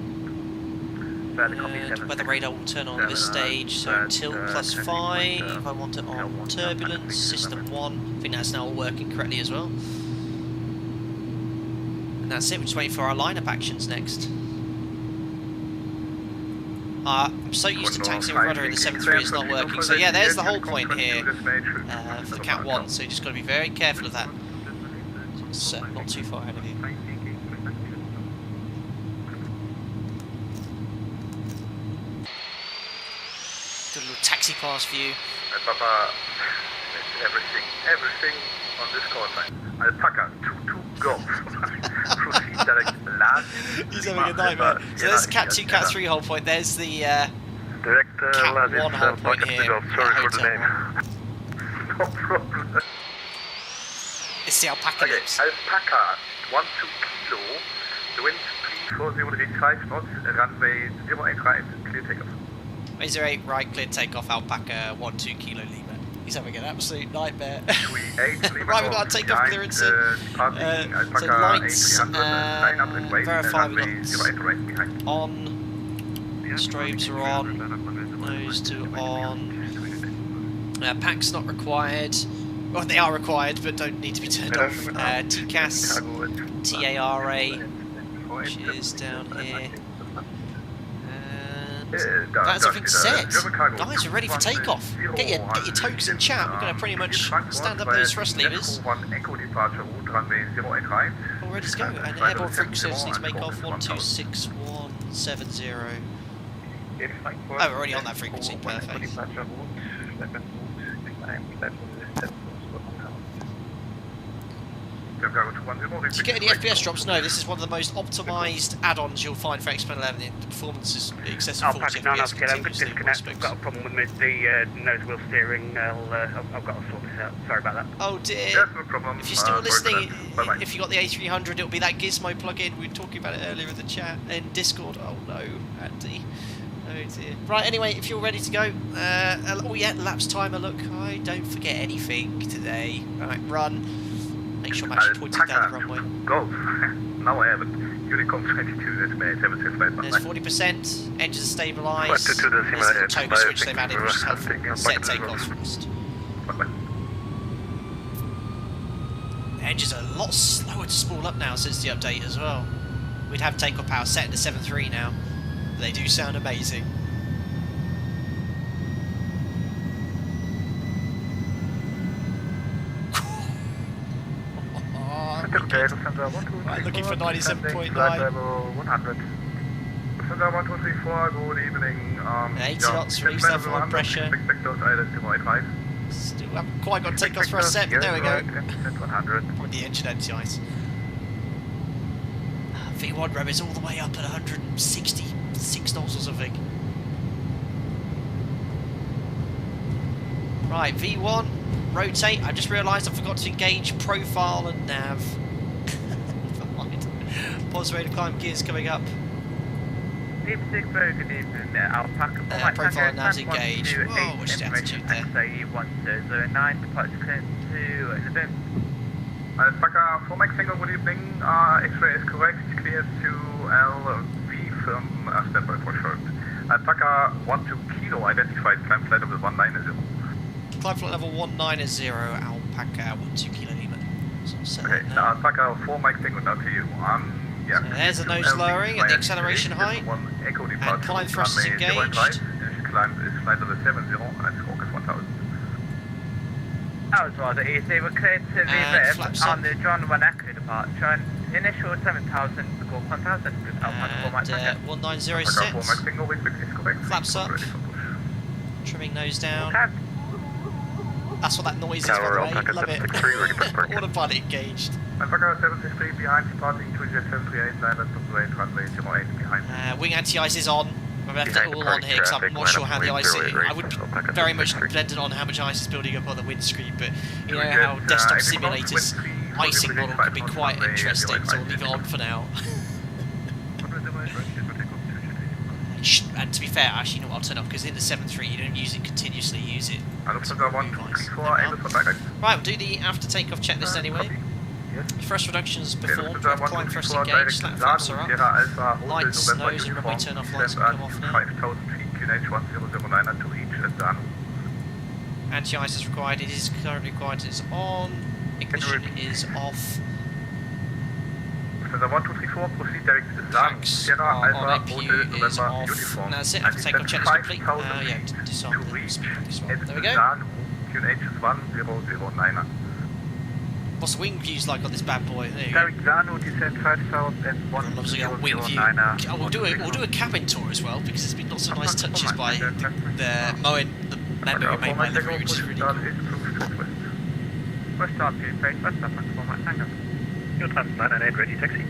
And weather radar will turn on at this stage, so tilt +5, I want it on turbulence, system 1, I think that's now all working correctly as well. And that's it, we're just waiting for our lineup actions next. I'm so used to taxiing with rudder in the 7.3 it's not working, so yeah, there's the whole point here for the Cat 1, so you just got to be very careful of that. It's not too far ahead of you. Do a little taxi pass for you. Papa, everything on this call sign. Alpaca 22 Golf. Proceed direct last. He's having a nightmare. So there's the Cat 2, Cat 3 whole point. There's the Direct Cat 1 whole point here. Sorry for the name. No problem. It's the Alpaca Okay, lips. Alpaca 12 kilo. The wind 34085 knots. Runway 08 right. Clear takeoff. 08 right, clear takeoff, Alpaca 12 kilo Lima. He's having an absolute nightmare. Right, we've got to take off clearance in. So lights, verify we've got on, strobes are on, nose to on, packs not required, well they are required but don't need to be turned off, TCAS, TARA, which is down here. That's everything set. Guys, we're ready for takeoff. Get your toes in chat. We're going to pretty much stand up those thrust levers. All ready to go. And airborne frequencies need to make off 126.170. Oh, we're already on that frequency. Perfect. Do you get any FPS drops? No, this is one of the most optimised add-ons you'll find for X-11. The performance is excess of 40 FPS continuously. I've got a problem with the nose wheel steering. I've got to sort this out. Sorry about that. Oh dear. Yes, no problem. If you're still listening, Bye-bye. if you got the A300, it'll be that gizmo plug-in. We were talking about it earlier in the chat in Discord. Oh no, Andy. Oh dear. Right, anyway, if you're ready to go, oh yeah, lapse timer, look, I don't forget anything today. Alright, run. Make sure I'm actually pointing down the runway. Go. Now I have it. Unicom 22, this may have a safe flight. There's 40%, engines are stabilised. What to do the There's the toga switch they've added, which is helpful. Set takeoff first. The engines are a lot slower to spool up now since the update as well. We'd have takeoff power set to 7.3 now. They do sound amazing. Looking for 97.9. 100. 1234, good evening. 80 knots, release that full pressure. Still haven't quite got takeoff for a set, but there we go. With the engine anti-ice. V1 rev is all the way up at 166 knots or something. Right, V1, rotate. I just realised I forgot to engage profile and nav. Never mind. Pause rate of climb gears coming up. Leipzig, very good evening. Alpaca. Profile and nav's engaged. Whoa, what's the altitude there? XA1009, departure clearance to Lviv. Alpaca 4 Max single, good evening. X-ray is correct, clear to Lviv from standby for short. Alpaca 12 kilo, identified climb flight level 190. Climb flight level 190, Alpaca 12 kilo Lima. So okay, Alpaca 4 Max single, now to you. Yeah. So there's the nose lowering at the acceleration height. And climb thrust is engaged. Climb is flight level 70 and Focus 1000. That was rather easy. We're cleared to Lviv on the John 1 Echo departure. Initial 7000, go 1000. And 1906. Flaps up. Trimming nose down. That's what that noise is, by the way. Love it. Autopilot engaged. Alpaca 763 behind, departing to jet 738, landed to right runway 08 behind. Wing anti-ice is on. I've left it all on here because I'm not sure how the ice is. I would be very much dependent on how much ice is building up on the windscreen, but you know how desktop simulators icing model can be quite interesting, so we'll leave it on for now. And to be fair, actually, you know what, I'll turn off because in the 7.3 you don't use it continuously, you use it. Right, we'll do the after takeoff checklist anyway. Thrust reductions performed, climb thrust engaged, slack flaps are up, lights, nose and runway turn off lights will come off now. Anti-ice is required, it is currently required, it's on, ignition is off. Tracks on APU is off, and that's it, after takeoff checklist complete. Yeah, disarm the speed as well. There we go. What's the wing views like on this bad boy? There you go. Obviously got a wing view. Oh, we'll do a cabin tour as well because there's been lots of nice touches by the man who made my livery, which is really cool. Trans 998 ready taxi.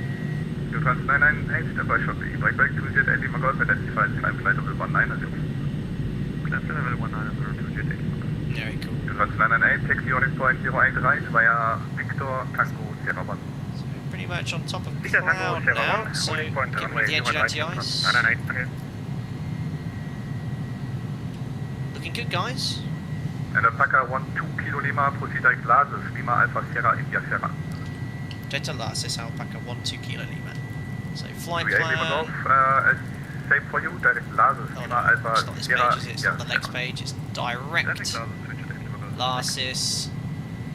Trans 998 standby shortly. Break to jet 80 Golf identified climb flight of 19. Climb level 19 to jet 80. Very cool. Trans 998 taxi on point 013 via Victor Tango Sierra 1. So pretty much on top of cloud now, so get rid of the engine anti-ice. Looking good, guys. And Alpaca 12 Kilo Lima, proceed direct Lazes, Lima Alpha Sierra India Sierra. Delta Lazes, Alpaca 12 Kilo Lima. So flying plan. Same for you, direct Lazes, Lima Alpha It's not this Sierra page, is it? It's not the legs page, it's direct. Lazes,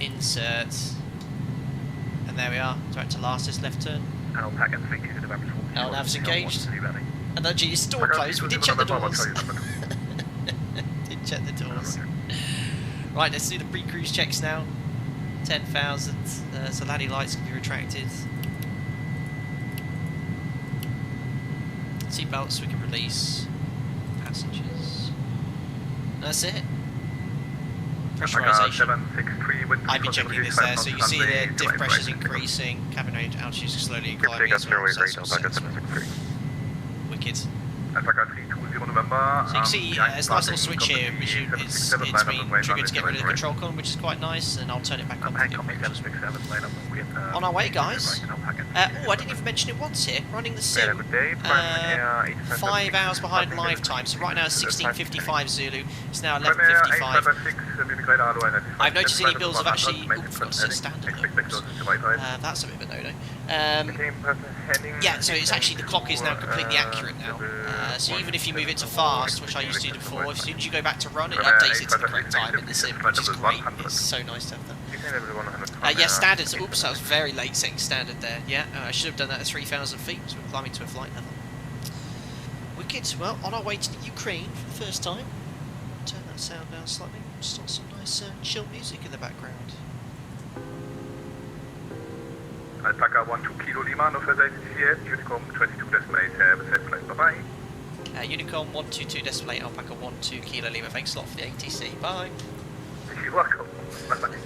insert. And there we are, direct to Lazes, left turn. Alpaca 3 to November 4. L nav's engaged. And then geez, door closed, we did check the doors. Did check the doors. Right, let's do the pre-cruise checks now. 10,000, so landing lights can be retracted. Seatbelts we can release. Passengers. That's it. Pressurization. I've been checking this there, so you see the diff pressure's increasing, cabin altitude is slowly climbing as well, so that's all set. Wicked. So you can see there's a nice little switch here, which it's been triggered to get rid of the control column, which is quite nice, and I'll turn it back on for the approaches. On our way, guys. Oh, I didn't even mention it once here. Running the sim. 5 hours behind live time, so right now it's 16:55 Zulu. It's now 11:55. I've noticed iniBuilds have actually. Oops, forgot to set standard levels. That's a bit of a no-no. Yeah, so it's actually the clock is now completely accurate now. So even if you move it to fast, which I used to do before, as soon as you go back to run, it updates it to the correct time in the sim, which is great. It's so nice to have that. Yeah, standards. Oops, that was very late setting standard there. Yeah, I should have done that at 3,000 feet, so we're climbing to a flight level. Wicked. Well, on our way to the Ukraine for the first time. Turn that sound down slightly. Just on some nice chill music in the background. Alpaca 12 Kilo Lima, no further ATCS, Unicom 22.8, have a safe flight, bye-bye. Unicom 122.8, Alpaca 12 Kilo Lima, thanks a lot for the ATC, bye. You're welcome, bye-bye.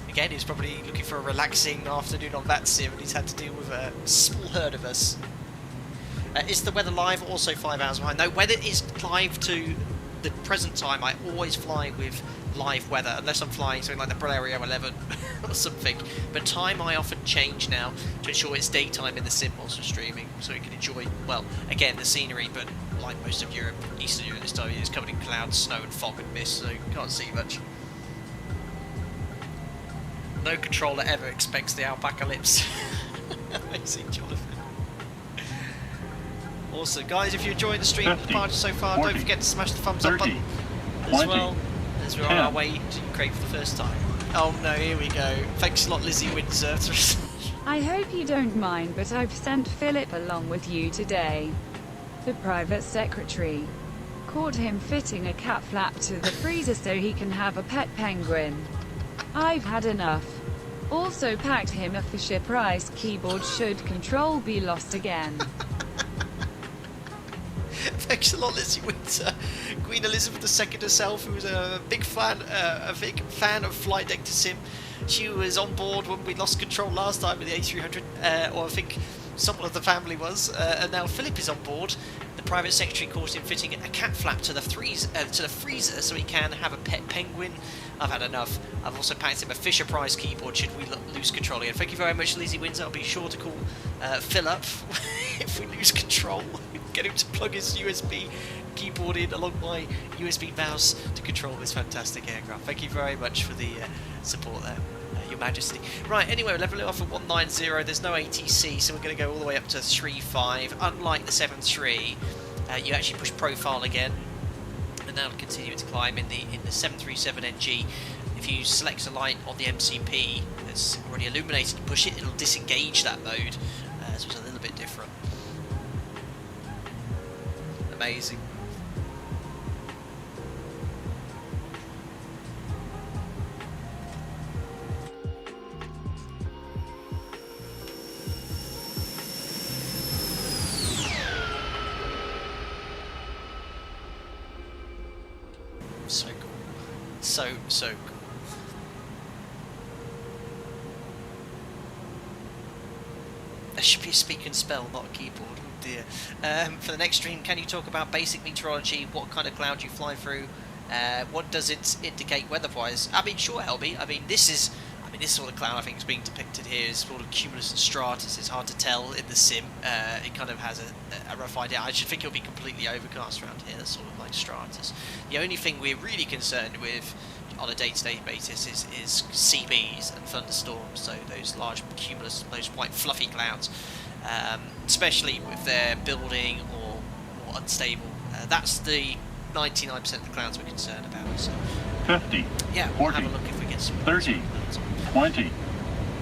Again, he's probably looking for a relaxing afternoon on VATSIM, and he's had to deal with a small herd of us. Is the weather live? Also 5 hours behind. No, weather is live to the present time. I always fly with live weather, unless I'm flying something like the Brill 11 or something. But time I often change now to ensure it's daytime in the sim whilst we're streaming, so we can enjoy, well, again, the scenery, but like most of Europe, Eastern Europe this time of year is covered in clouds, snow and fog and mist, so you can't see much. No controller ever expects the Alpacalypse. Amazing, Jonathan. Awesome, guys, if you're enjoying the stream party so far, 40, don't forget to smash the thumbs up button as well, as we're on our way to Ukraine for the first time. Oh no, here we go. Thanks a lot, Lizzie Windsor. I hope you don't mind, but I've sent Philip along with you today. The private secretary. Caught him fitting a cat flap to the freezer so he can have a pet penguin. I've had enough. Also packed him a Fisher-Price keyboard should control be lost again. Thanks a lot, Lizzie Windsor. Queen Elizabeth II herself, who was a big fan of Flight Deck to Sim. She was on board when we lost control last time with the A300, or I think someone of the family was, and now Philip is on board. The private secretary caught him fitting a cat flap to the freezer so he can have a pet penguin. I've had enough. I've also packed him a Fisher Price keyboard should we lose control again. Thank you very much, Lizzie Windsor. I'll be sure to call Phil up if we lose control. Get him to plug his USB keyboard in along my USB mouse to control this fantastic aircraft. Thank you very much for the support there, Your Majesty. Right, anyway, we're leveling off at 190. There's no ATC, so we're going to go all the way up to 3.5. Unlike the 7.3, you actually push profile again, and that'll continue to climb in the 737NG. If you select a light on the MCP that's already illuminated and push it, it'll disengage that mode, so it's a little bit different. Amazing. So cool. So cool. There should be a speak and spell, not a keyboard. Oh dear. For the next stream, can you talk about basic meteorology? What kind of cloud you fly through? What does it indicate weather-wise? I mean, sure, Helby. I mean, this sort of cloud I think is being depicted here is sort of cumulus and stratus. It's hard to tell in the sim. It kind of has a rough idea. I should think it'll be completely overcast around here. That's sort of like stratus. The only thing we're really concerned with on a day-to-day basis is CBs and thunderstorms. So those large cumulus, those white fluffy clouds, especially if they're building or unstable. That's the 99% of the clouds we're concerned about. So 50, yeah, 40, we'll have a look if we get some 30, 20,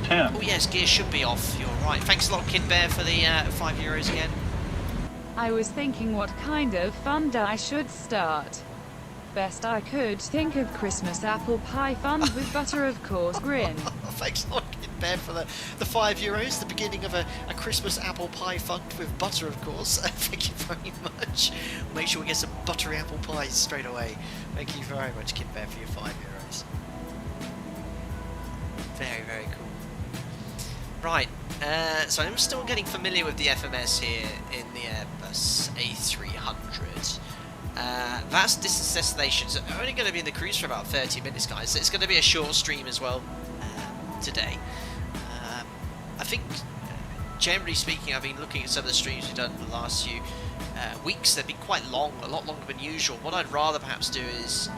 10. Oh yes, gear should be off, you're right. Thanks a lot, Kid Bear, for the €5 again. I was thinking what kind of fund I should start. Best I could think of Christmas apple pie fund with butter, of course, grin. Thanks a lot, Kid Bear, for the €5, the beginning of a Christmas apple pie fund with butter, of course. Thank you very much. We'll make sure we get some buttery apple pies straight away. Thank you very much, Kid Bear, for your €5. Very, very cool. Right, so I'm still getting familiar with the FMS here in the Airbus A300. That's distance destinations. I'm only going to be in the cruise for about 30 minutes, guys. So it's going to be a short stream as well today. I think, generally speaking, I've been looking at some of the streams we've done in the last few weeks. They've been quite long, a lot longer than usual. What I'd rather perhaps do is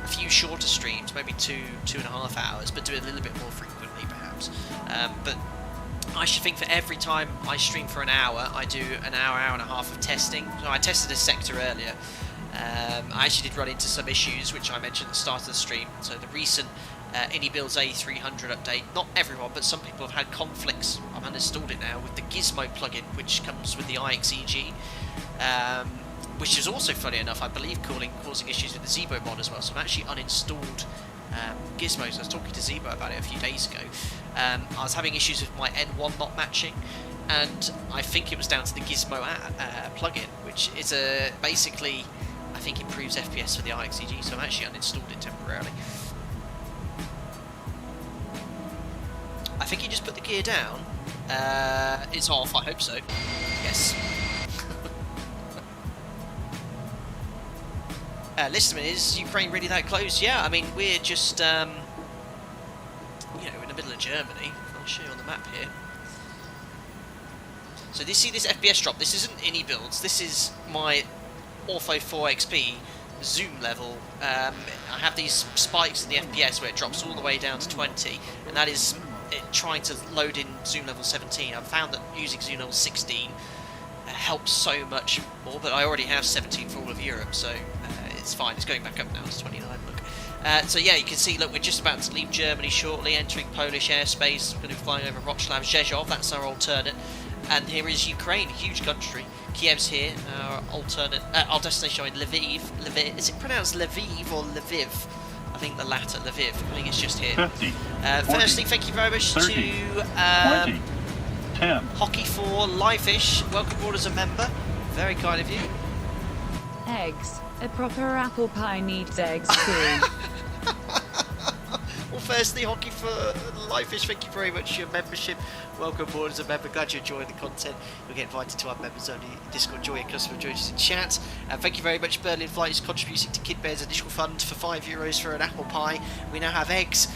a few shorter streams, maybe 2.5 hours, but do it a little bit more frequently perhaps. But I should think for every time I stream for an hour, I do an hour and a half of testing. So I tested a sector earlier. I actually did run into some issues which I mentioned at the start of the stream. So the recent iniBuilds A300 update, not everyone, but some people have had conflicts. I've uninstalled it now with the Gizmo plugin, which comes with the vACC, which is also, funny enough, I believe causing issues with the Zebo mod as well. So I've actually uninstalled Gizmos. I was talking to Zebo about it a few days ago. I was having issues with my N1 not matching, and I think it was down to the Gizmo plugin, which is basically, I think, improves FPS for the vACC, so I've actually uninstalled it temporarily. I think you just put the gear down. It's off, I hope so. Yes. Listen, is Ukraine really that close? Yeah, I mean, we're just, you know, in the middle of Germany. I'll show you on the map here. So see this FPS drop? This isn't iniBuilds. This is my Ortho 4XP zoom level. I have these spikes in the FPS where it drops all the way down to 20, and that is it trying to load in zoom level 17. I've found that using zoom level 16 helps so much more, but I already have 17 for all of Europe, so it's fine. It's going back up now to 29. Look. So yeah, you can see. Look, we're just about to leave Germany shortly, entering Polish airspace. We're going to be flying over Wrocław, Rzeszów. That's our alternate. And here is Ukraine, a huge country. Kiev's here, our alternate, our destination in Lviv. Lviv. Is it pronounced Lviv or Lviv? I think the latter, Lviv. I think it's just here. 50, 40, firstly, thank you very much 30, to 20, 10. Hockey for Life-ish. Welcome aboard as a member. Very kind of you. Eggs. A proper apple pie needs eggs too. Well, firstly, Hockey for Life-ish, thank you very much for your membership. Welcome aboard as a member. Glad you're enjoying the content. You'll get invited to our members only Discord. Enjoy your customer joins in chat. And thank you very much. Berlin Flight is contributing to Kid Bear's initial fund for €5 for an apple pie. We now have eggs.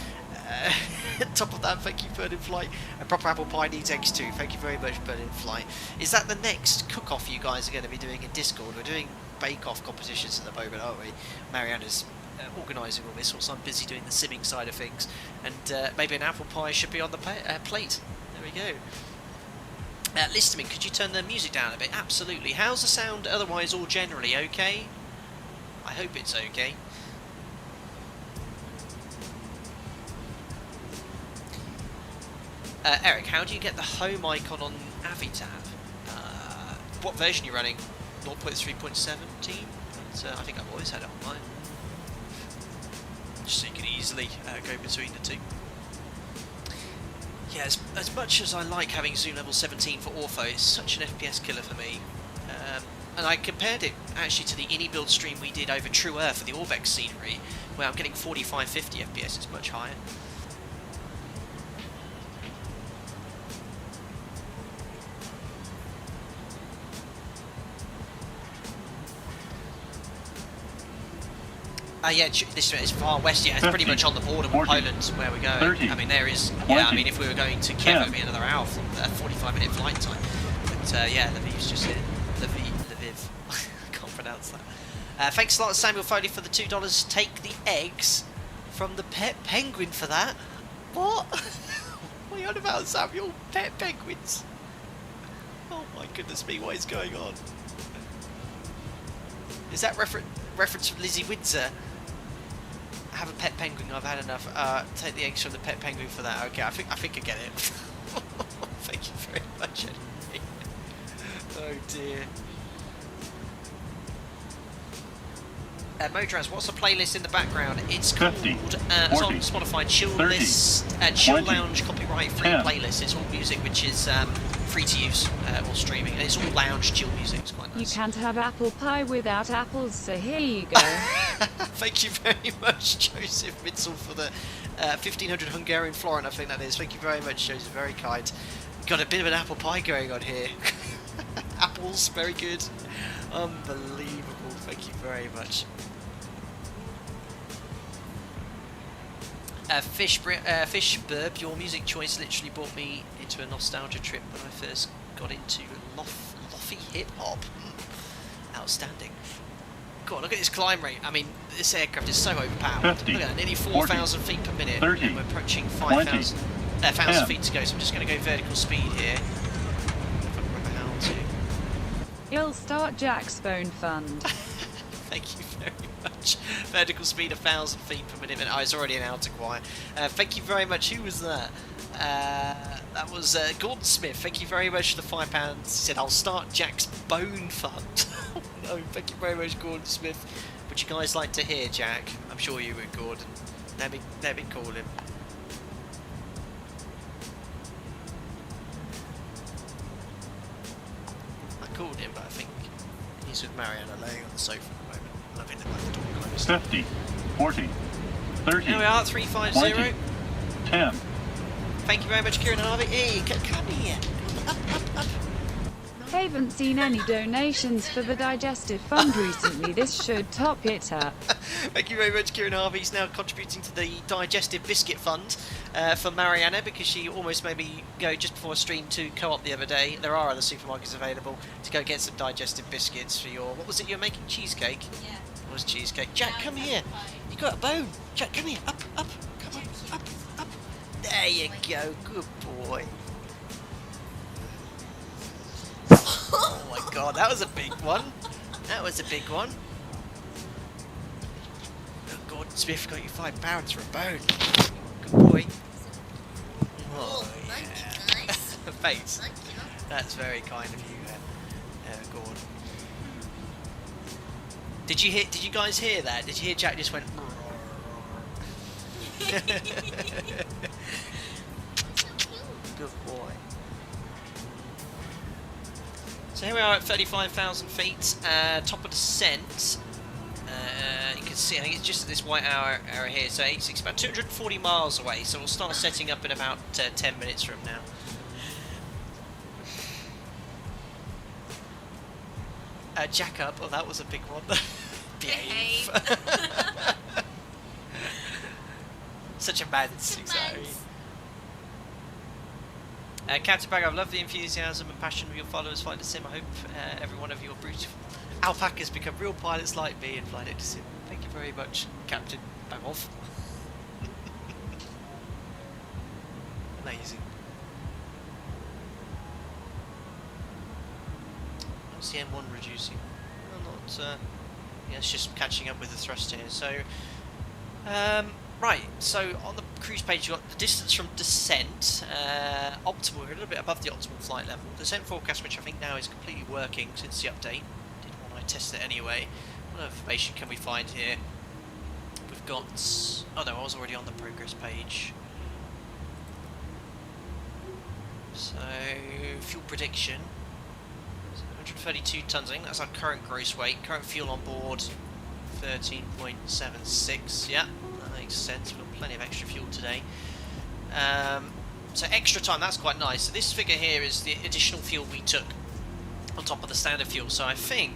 Top of that, thank you, Berlin Flight. A proper apple pie needs eggs too. Thank you very much, Berlin Flight. Is that the next cook-off you guys are going to be doing in Discord? We're doing bake-off competitions at the moment, aren't we? Mariana's organising all this, whilst I'm busy doing the simming side of things. And maybe an apple pie should be on the plate. There we go. Listerman, could you turn the music down a bit? Absolutely. How's the sound otherwise all generally? Okay? I hope it's okay. Eric, how do you get the home icon on AviTab? What version are you running? 0.3.17? I think I've always had it on mine. Just so you can easily go between the two. Yeah, as much as I like having zoom level 17 for Ortho, it's such an FPS killer for me. And I compared it actually to the iniBuild stream we did over True Earth for the Orvex scenery, where I'm getting 45-50 FPS, it's much higher. Yeah, this is far west. Yeah, it's 50, pretty much on the border with 40, Poland where we're going. 30, I mean, there is. 20, Yeah, I mean, if we were going to Kiev, it would be 10. another hour, 45-minute flight time. But yeah, Lviv's just here. Lviv. I can't pronounce that. Thanks a lot, Samuel Foley, for the $2. Take the eggs from the pet penguin for that. What? What are you on about, Samuel? Pet penguins? Oh my goodness me, what is going on? Is that reference from Lizzie Windsor? Have a pet penguin, I've had enough. Take the eggs from the pet penguin for that. Okay, I think I get it. Thank you very much, anyway. Oh dear. Modraz, what's the playlist in the background? It's called 50, it's on 40, Spotify Chill 30, List, Chill 20, Lounge copyright free 10. playlist. It's all music which is free to use or streaming, and it's all lounge chill music. It's quite nice. You can't have apple pie without apples, so here you go. Thank you very much, Joseph Mitzel, for the 1500 Hungarian florin, I think that is. Thank you very much, Joseph. Very kind. Got a bit of an apple pie going on here. Apples, very good. Unbelievable. Thank you very much. Fish Burb, your music choice literally brought me into a nostalgia trip when I first got into lofi hip-hop. Outstanding. God, look at this climb rate. I mean, this aircraft is so overpowered. 50, Look at that, nearly 4,000 feet per minute. 30, and we're approaching 20, 1,000 feet to go, so I'm just going to go vertical speed here. If I can remember how to. You'll start Jack's Bone Fund. Thank you very much. Vertical speed 1,000 feet per minute. Oh, it's already an Alpaca. Thank you very much. Who was that? That was Gordon Smith. Thank you very much for the £5. He said, I'll start Jack's Bone Fund. Oh no, thank you very much, Gordon Smith. Would you guys like to hear Jack? I'm sure you would, Gordon. Let me call him. I called him, but I think he's with Mariana laying on the sofa at the moment. Loving the way the door closed. 50, 40, 30, Here we are, 350. 20, 10. Thank you very much, Kieran and Harvey. Hey, come here. Up. Haven't seen any donations for the digestive fund recently. This should top it up. Thank you very much, Kieran Harvey. He's now contributing to the digestive biscuit fund for Mariana, because she almost made me go just before a stream to Co-op the other day. There are other supermarkets available to go get some digestive biscuits for your... What was it you were making? Cheesecake? Yeah. It was cheesecake. Jack, come here. You got a bone. Jack, come here. Up. Come on. Up. There you go. Good boy. Oh my god, that was a big one. Oh, Gordon Smith got you £5 for a bone. Good boy. Oh, yeah. Thanks. That's very kind of you, Gordon. Did you guys hear that? Did you hear Jack just went? Good boy. So here we are at 35,000 feet, top of descent. You can see, I think it's just at this white area here, so it's about 240 miles away, so we'll start setting up in about 10 minutes from now. Jack up, oh that was a big one. Behave. Such a man's Zoe. Captain Bag, I've loved the enthusiasm and passion of your followers flying the sim. I hope every one of your beautiful alpacas become real pilots like me and fly the sim. Thank you very much, Captain Bag off. Amazing. What's the M1 reducing? Well, not. Yeah, it's just catching up with the thrust here. So, right. So on the cruise page, you've got the distance from descent, optimal. We're a little bit above the optimal flight level. Descent forecast, which I think now is completely working since the update. Did want to test it anyway. What information can we find here? We've got. Oh no, I was already on the progress page. So fuel prediction. 132 tons, I think that's our current gross weight. Current fuel on board 13.76. Yeah, that makes sense. We've got plenty of extra fuel today. So extra time, that's quite nice. So this figure here is the additional fuel we took on top of the standard fuel. So I think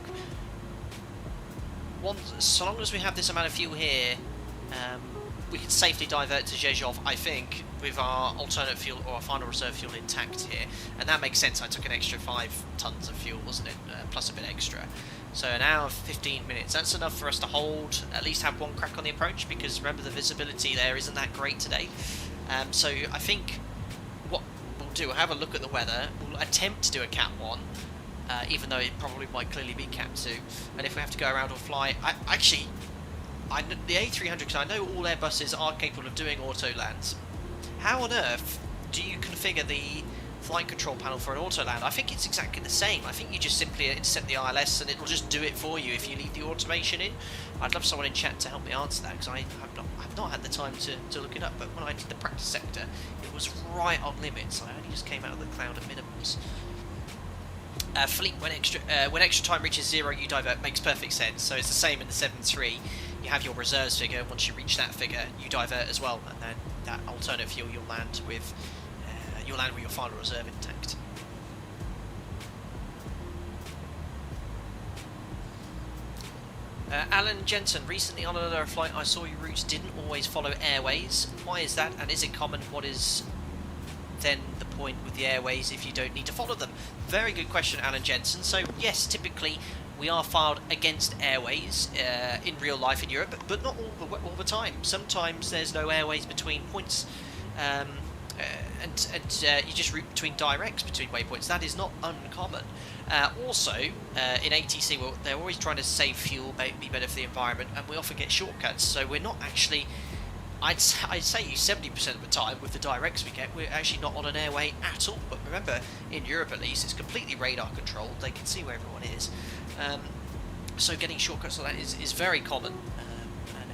so long as we have this amount of fuel here, we can safely divert to Zhezhov, I think, with our alternate fuel or our final reserve fuel intact here. And that makes sense. I took an extra 5 tons of fuel, wasn't it? Plus a bit extra. So an hour, 15 minutes. That's enough for us to hold, at least have one crack on the approach, because remember the visibility there isn't that great today. So I think what we'll do, we'll have a look at the weather. We'll attempt to do a Cat 1. Even though it probably might clearly be Cat 2. And if we have to go around or fly, the A300, because I know all Airbuses are capable of doing auto lands. How on earth do you configure the flight control panel for an auto land? I think it's exactly the same. I think you just simply set the ILS and it'll just do it for you if you leave the automation in. I'd love someone in chat to help me answer that, because I've not had the time to look it up. But when I did the practice sector, it was right on limits. I only just came out of the cloud of minimums. Fleet, when extra time reaches 0, you divert. Makes perfect sense. So it's the same in the 7.3. You have your reserves figure. Once you reach that figure, you divert as well, and then that alternate fuel you'll land with your final reserve intact. Alan Jensen, recently on another flight I saw your routes didn't always follow airways. Why is that, and is it common? What is then the point with the airways if you don't need to follow them? Very good question, Alan Jensen. So yes, typically we are filed against airways in real life in Europe, but not all the time. Sometimes there's no airways between points, and you just route between directs between waypoints. That is not uncommon. Also, in ATC, well, they're always trying to save fuel, be better for the environment, and we often get shortcuts. So we're not actually, I'd say 70% of the time with the directs we get, we're actually not on an airway at all. But remember, in Europe at least, it's completely radar controlled. They can see where everyone is. So getting shortcuts like that is very common,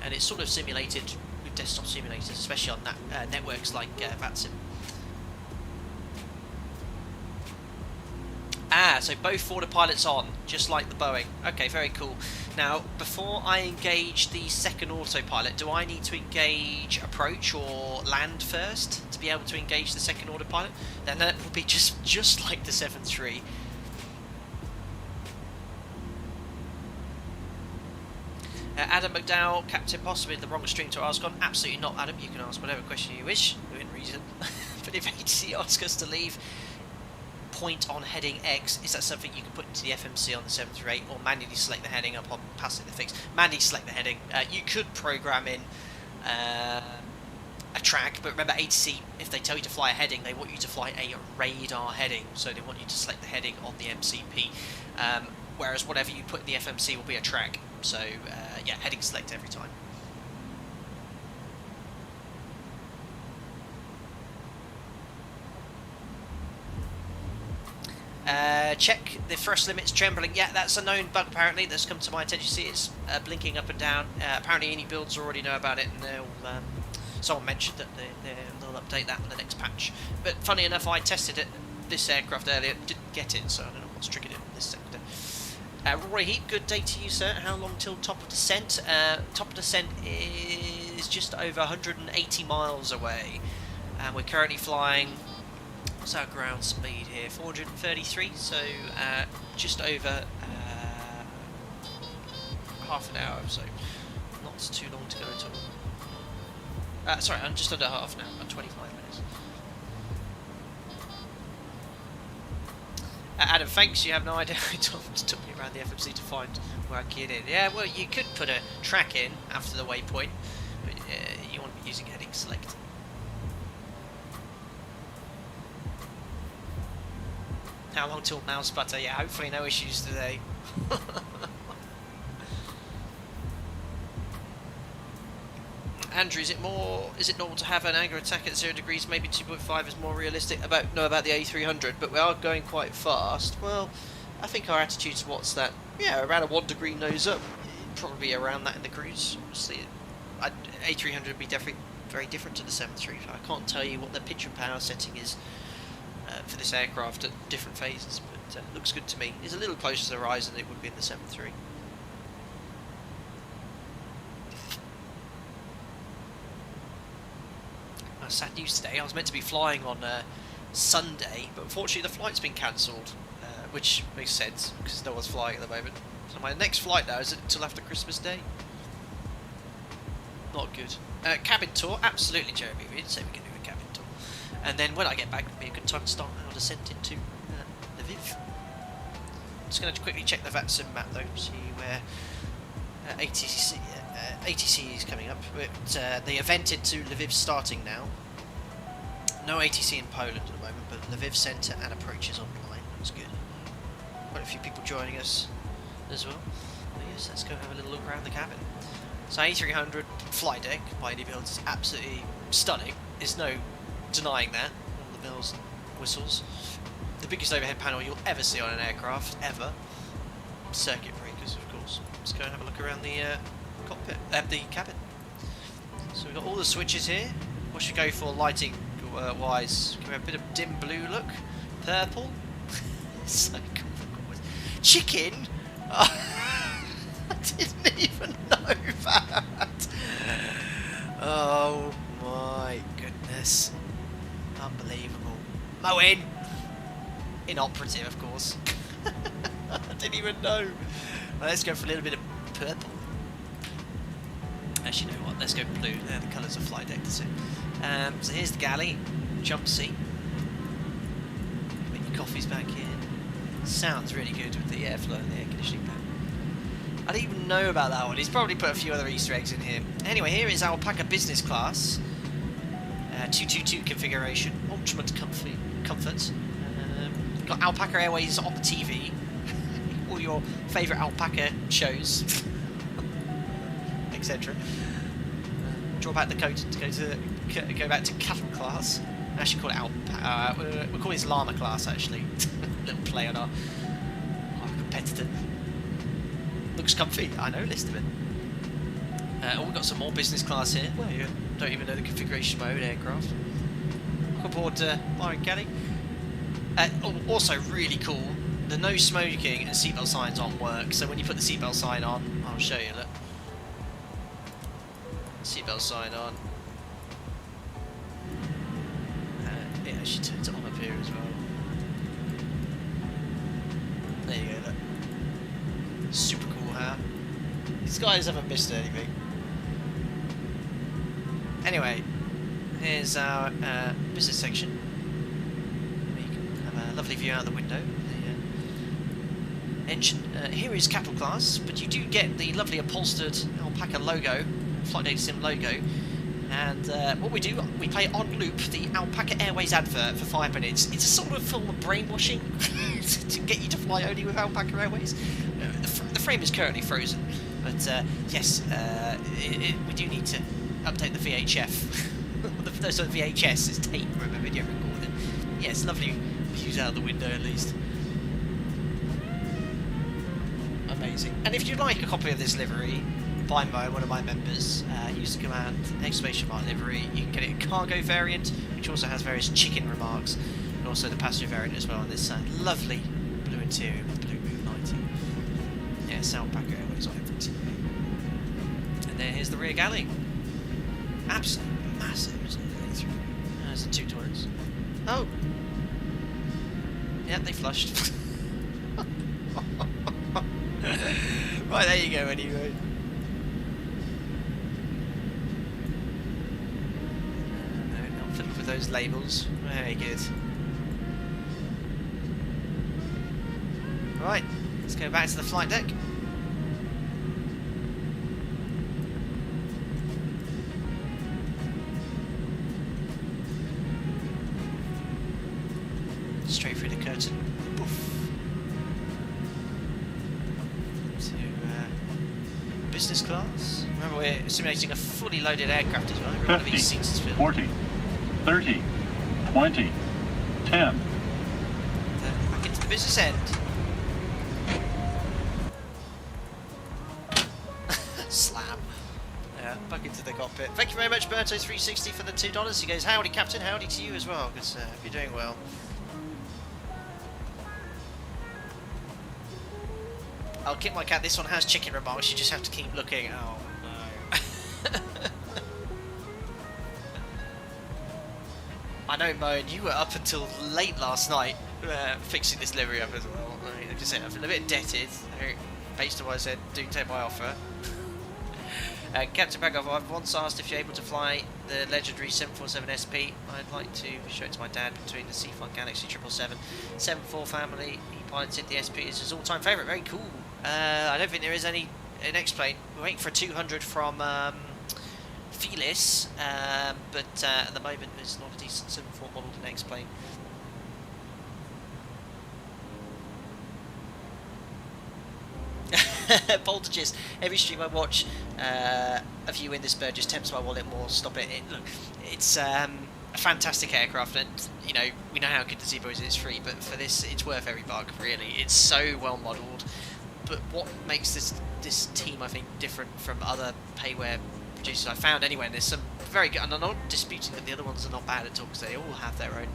and it's sort of simulated with desktop simulators, especially on networks like VATSIM. So both forward pilots on, just like the Boeing. Okay, very cool. Now, before I engage the second autopilot, do I need to engage approach or land first to be able to engage the second autopilot? Then that will be just like the 7.3. Adam McDowell, Captain, possibly the wrong stream to ask on. Absolutely not, Adam. You can ask whatever question you wish, within reason. But if ATC asks us to leave point on heading X, is that something you can put into the FMC on the 738, or manually select the heading upon passing the fix? Manually select the heading. You could program in a track, but remember ATC, if they tell you to fly a heading, they want you to fly a radar heading, so they want you to select the heading on the MCP. Whereas whatever you put in the FMC will be a track. So yeah, heading select every time. Check the thrust limits trembling. Yeah, that's a known bug apparently that's come to my attention. See, it's blinking up and down. Apparently iniBuilds already know about it, and they'll someone mentioned that they'll update that in the next patch. But funny enough, I tested it this aircraft earlier, didn't get it, so I don't know what's triggered it in this sector. Roy Heap, good day to you, sir. How long till top of descent? Top of descent is just over 180 miles away. And we're currently flying, what's our ground speed here? 433, so just over half an hour or so. Not too long to go at all. Sorry, I'm just under half an hour, 25 minutes. Adam, thanks, you have no idea how it took me around the FMC to find where I keyed in. Yeah, well, you could put a track in after the waypoint, but you want to be using heading select. How long till mouse butter? Yeah, hopefully no issues today. Andrew, is it normal to have an angle attack at 0 degrees? Maybe 2.5 is more realistic. About the A300, but we are going quite fast. Well, I think our attitude towards that, yeah, around a 1 degree nose up, probably around that in the cruise. Obviously, A300 would be definitely very different to the 737. I can't tell you what the pitch and power setting is for this aircraft at different phases, but it looks good to me. It's a little closer to the horizon than it would be in the 737. Sad news today. I was meant to be flying on Sunday, but unfortunately the flight's been cancelled, which makes sense because no one's flying at the moment. So my next flight now is until after Christmas Day. Not good. Cabin tour, absolutely, Jeremy. We didn't say we can do a cabin tour. And then when I get back, it'll be a good time to start our descent into Lviv. Just going to quickly check the VATSIM map though, see where ATC is coming up. But, the event into Lviv starting now. No ATC in Poland at the moment, but Lviv Centre and approaches online. That's good. Quite a few people joining us as well. But yes, let's go have a little look around the cabin. So A300 flight deck by iniBuilds is absolutely stunning. There's no denying that. All the bells and whistles. The biggest overhead panel you'll ever see on an aircraft, ever. Circuit breakers, of course. Let's go and have a look around the cockpit, the cabin. So we've got all the switches here. What should we go for lighting wise? Can we have a bit of dim blue look? Purple? So cool. Chicken? Oh, I didn't even know that. Oh my goodness. Unbelievable. Moen! Inoperative, of course. I didn't even know. Well, let's go for a little bit of purple. Actually, you know what? Let's go blue. They're the colours of flight deck to see. So here's the galley, jump seat. Make your coffees back here. Sounds really good with the airflow and the air conditioning pan. I didn't even know about that one. He's probably put a few other Easter eggs in here. Anyway, here is Alpaca Business Class. 222 configuration, ultimate comfort. Got Alpaca Airways on the TV. All your favourite alpaca shows, etc. Draw back the coat to go back to cattle class. I actually call it Alpaca. We'll call this llama class actually. Little play on our competitor. Looks comfy. I know, list of it. Oh, we've got some more business class here. Well, you don't even know the configuration of my own aircraft. Look aboard Byron Kelly. Also really cool. The no smoking and seatbelt signs on work. So when you put the seatbelt sign on, I'll show you. Look. Seatbelt sign on. It actually turns it on up here as well. There you go, look. Super cool hat. These guys haven't missed anything. Anyway, here's our business section. You can have a lovely view out the window. The engine. Here is capital class, but you do get the lovely upholstered Alpaca logo, Flight Data Sim logo. And what we do, we play on loop the Alpaca Airways advert for 5 minutes. It's a sort of form of brainwashing to get you to fly only with Alpaca Airways. The frame is currently frozen, but yes, we do need to update the VHF. the sort of VHS is tape from a video recorder. Yeah, it's lovely views out the window at least. Amazing. And if you'd like a copy of this livery, by one of my members, use the command ! livery. You can get it in cargo variant, which also has various chicken remarks, and also the passenger variant as well on this lovely blue interior with blue moonlighting. Yes, Alpaca Airways on everything. And then here's the rear galley. Absolutely massive, isn't it? There's the two toilets. Oh! Yeah, they flushed. Right, there you go anyway. No, not filled with those labels. Very good. Right, let's go back to the flight deck. Straight through the curtain. Poof. To business class. Remember, we're simulating a fully loaded aircraft as well. Every one of 50, these seats is filled. 40, 30, 20, 10. Back into the business end. Slam. Yeah, back into the cockpit. Thank you very much, Berto360, for the $2. He goes, howdy, Captain. Howdy to you as well, because you're doing well. I'll kick my cat. This one has chicken remarks. You just have to keep looking. Oh, no. I know, Moan, you were up until late last night fixing this livery up as well. I mean, like I said, I'm a bit indebted. Based on what I said, do take my offer. Captain Bagov, I've once asked if you're able to fly the legendary 747SP. I'd like to show it to my dad between the C-Flight Galaxy 777. 74 family, he piloted the SP, is his all-time favourite. Very cool. I don't think there is any an X-plane. We're waiting for a 200 from Felis, but at the moment there's not a decent 74 modelled in X-plane. Voltages. Every stream I watch of you in this bird just tempts my wallet more. Stop it. Look, it's a fantastic aircraft, and you know we know how good the Zebra is. It's free, but for this, it's worth every buck. Really, it's so well modelled. But what makes this team, I think, different from other payware producers I've found anyway, and there's some very good, and I'm not disputing that the other ones are not bad at all, because they all have their own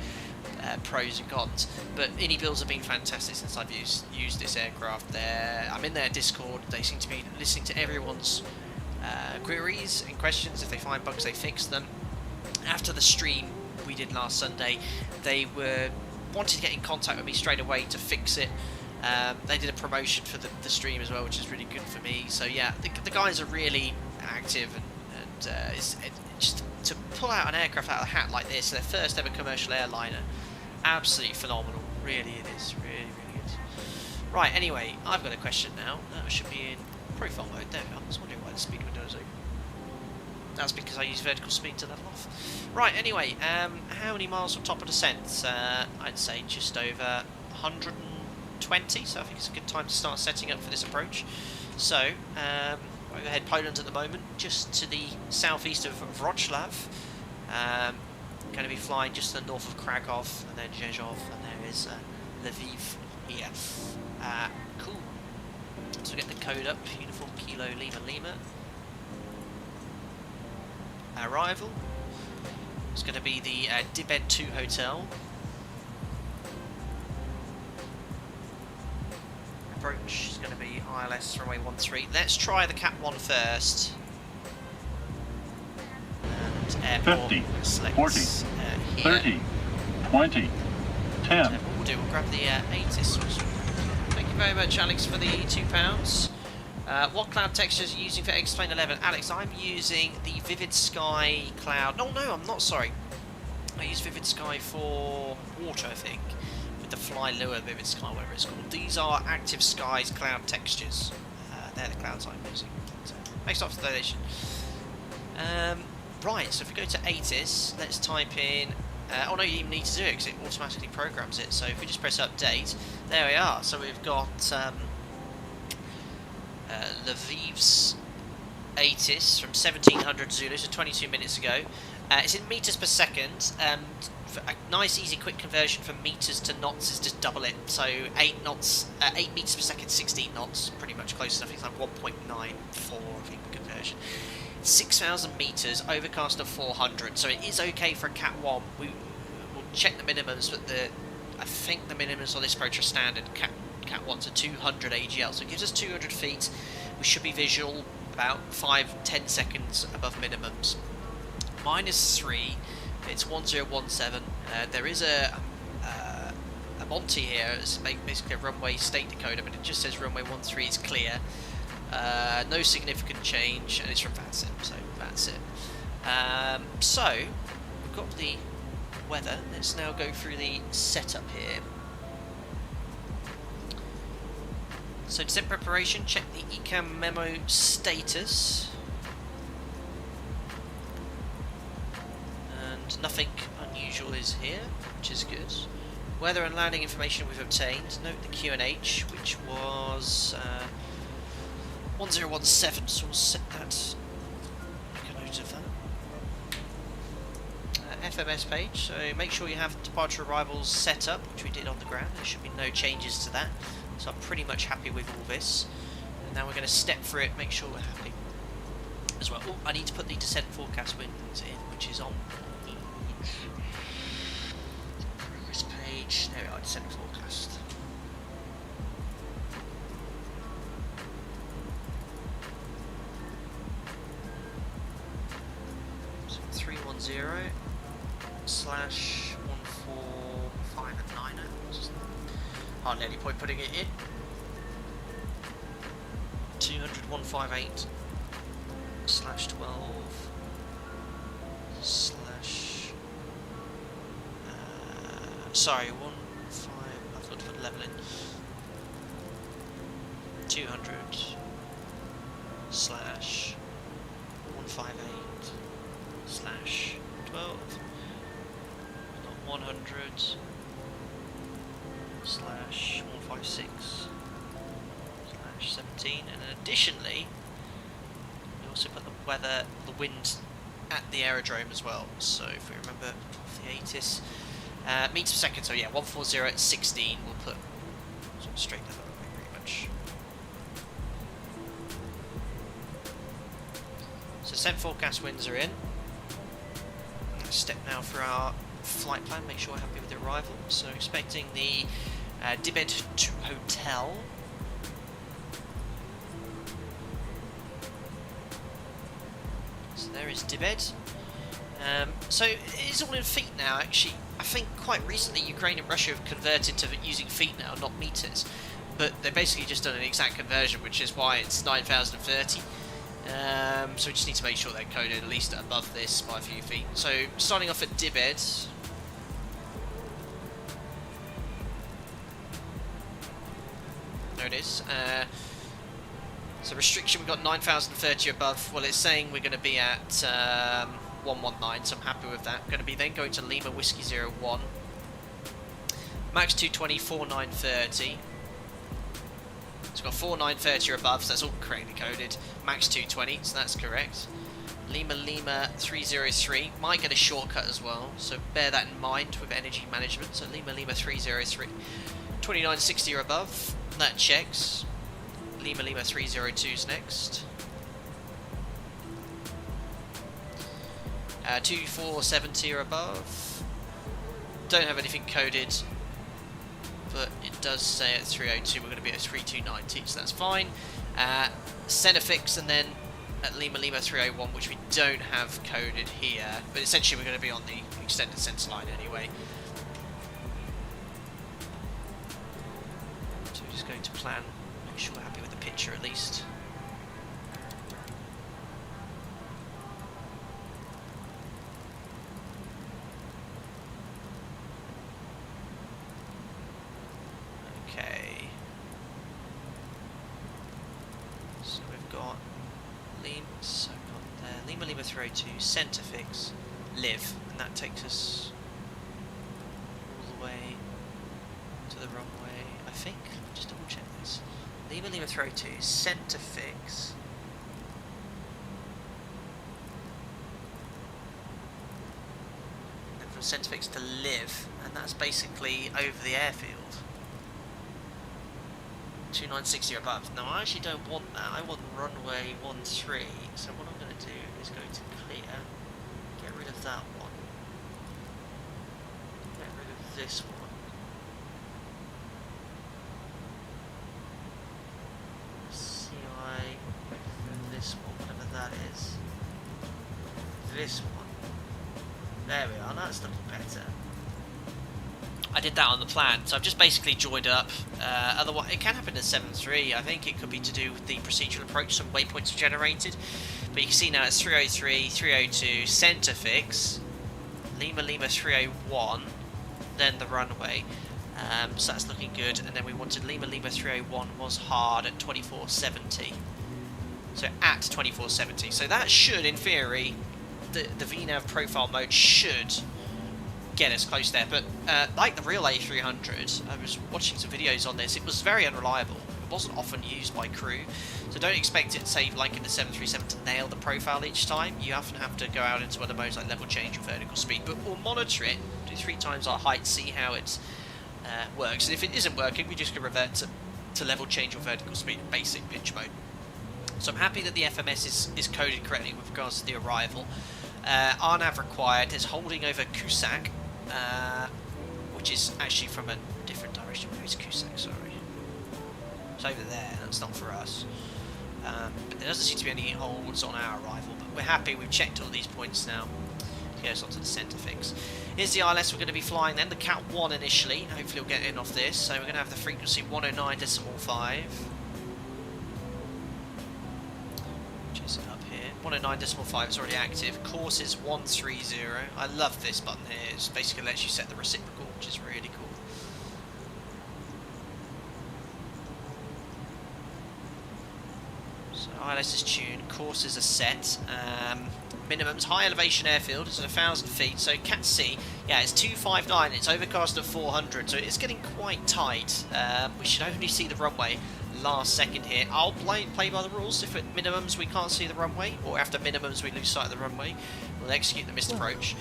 pros and cons, but iniBuilds have been fantastic since I've used this aircraft. I'm in their Discord. They seem to be listening to everyone's queries and questions. If they find bugs, they fix them. After the stream we did last Sunday, they wanted to get in contact with me straight away to fix it. They did a promotion for the stream as well, which is really good for me. So yeah, the guys are really active, and it's just to pull out an aircraft out of the hat like this, their first ever commercial airliner, absolutely phenomenal. Really, it is really good. Right, anyway, I've got a question now. That should be in profile mode. There we are. I was wondering why the speed window is open. That's because I use vertical speed to level off. Right, anyway, how many miles from top of descent? I'd say just over 120, so I think it's a good time to start setting up for this approach. So, overhead Poland at the moment, just to the southeast of Wrocław. Going to be flying just to the north of Krakow, and then Rzeszów, and there is Lviv here. Cool. So we'll get the code up, Uniform Kilo Lima Lima. Arrival. It's going to be the Dibed 2 Hotel. Approach is going to be ILS runway 13. Let's try the Cat 1 first. And airport 50, selects, 40, here. 30, 20, 10. What we'll do, we'll grab the ATIS. Thank you very much, Alex, for the £2. What cloud textures are you using for X-Plane 11? Alex, I'm using the Vivid Sky cloud. No, I'm not, sorry. I use Vivid Sky for water, I think. With the Fly Lure Vivid Sky, whatever it's called. These are Active Skies cloud textures. They're the clouds I'm using. So, thanks a lot for the donation. Right, so if we go to ATIS, let's type in... oh no, you even need to do it because it automatically programs it. So if we just press update, there we are. So we've got Lviv's ATIS from 1700 Zulu, so 22 minutes ago. It's in meters per second. A nice, easy, quick conversion from meters to knots is just double it. So 8 knots, 8 meters per second, 16 knots, pretty much close enough. It's like 1.94, I think, the conversion. 6,000 meters, overcast of 400, so it is okay for a Cat 1. We will check the minimums, but I think the minimums on this approach are standard. Cat 1 to 200 AGL, so it gives us 200 feet. We should be visual about 5-10 seconds above minimums. -3, it's 1017. There is a Monty here. It's basically a runway state decoder, but it just says runway 13 is clear. No significant change, and it's from VATSIM, so that's it. So we've got the weather. Let's now go through the setup here. So descent preparation, check the ECAM memo status. And nothing unusual is here, which is good. Weather and landing information we've obtained. Note the QNH, which was 1017, so we'll set that. Make a note of that. FMS page, so make sure you have departure arrivals set up, which we did on the ground. There should be no changes to that. So I'm pretty much happy with all this. And now we're going to step through it, make sure we're happy as well. Oh, I need to put the descent forecast winds in, which is on progress page. There we are, descent forecast. So 310 /145 and 90. Hardly any point putting it in. 200 158/12 sorry, 15. I've got to put level in. 200 /158/12. Not 100 /156/17, and then additionally we also put the weather, the wind at the aerodrome as well. So if we remember off the ATIS, meters per second, so yeah, 140 at 16, we'll put sort of straight level pretty much. So descent forecast winds are in. Let's step now for our flight plan, make sure we're happy with the arrival. So expecting the Dibed to hotel. So there is Dibed. So it is all in feet now, actually. I think quite recently Ukraine and Russia have converted to using feet now, not meters. But they've basically just done an exact conversion, which is why it's 9,030. So we just need to make sure they're coded at least above this by a few feet. So starting off at Dibed. There it is. So restriction, we've got 9,030 above. Well, it's saying we're going to be at 119, so I'm happy with that. Going to be then going to Lima Whiskey 01. Max 220, 4930. So we've got 4930 or above, so that's all correctly coded. Max 220, so that's correct. Lima 303. Might get a shortcut as well, so bear that in mind with energy management. So Lima 303. 2960 or above, that checks. Lima 302 is next. 2470 or above. Don't have anything coded, but it does say at 302 we're going to be at 3290, so that's fine. Centerfix, and then at Lima 301, which we don't have coded here, but essentially we're going to be on the extended center line anyway. So we're just going to plan, make sure we're happy with the picture at least. Okay. So we've got Lima 302, Centerfix, Live, and that takes us all the way to the runway, I think. Just double check this. Lima 302, Centerfix. And from Centerfix to Live, and that's basically over the airfield. 2960 or above. Now I actually don't want that, I want runway 13, so what I'm going to do is go to clear, get rid of that one, get rid of this one, this one. There we are, that's looking better. I did that on the plan, so I've just basically joined up. Otherwise, it can happen in 7.3. I think it could be to do with the procedural approach. Some waypoints are generated, but you can see now it's 303, 302, centre fix, Lima 301, then the runway. So that's looking good. And then we wanted Lima 301 was hard at 2470. So at 2470. So that should, in theory, the VNAV profile mode should get us close there, but like the Real A300, I was watching some videos on this, it was very unreliable. It wasn't often used by crew, so don't expect it, say, like in the 737, to nail the profile each time. You often have to go out into other modes like level change or vertical speed, but we'll monitor it, do 3 times our height, see how it works, and if it isn't working, we just can revert to level change or vertical speed, basic pitch mode. So I'm happy that the FMS is coded correctly with regards to the arrival. RNAV required is holding over Cusack, which is actually from a different direction. Where is Cusack? Sorry, it's over there. That's not for us. But there doesn't seem to be any holds on our arrival. But we're happy. We've checked all these points now. Get us onto the centre fix. Here's the ILS we're going to be flying then. The Cat 1 initially. Hopefully we'll get in off this. So we're going to have the frequency 109.5. Is up here. 109.5 is already active. Course is 130. I love this button here. It basically lets you set the reciprocal, which is really cool. So ILS is tuned. Courses are set. Minimums high elevation airfield is at 1,000 feet. So Cat C, yeah, it's 259. It's overcast at 400, so it's getting quite tight. We should only see the runway last second here. I'll play by the rules. If at minimums we can't see the runway, or after minimums we lose sight of the runway, we'll execute the missed approach,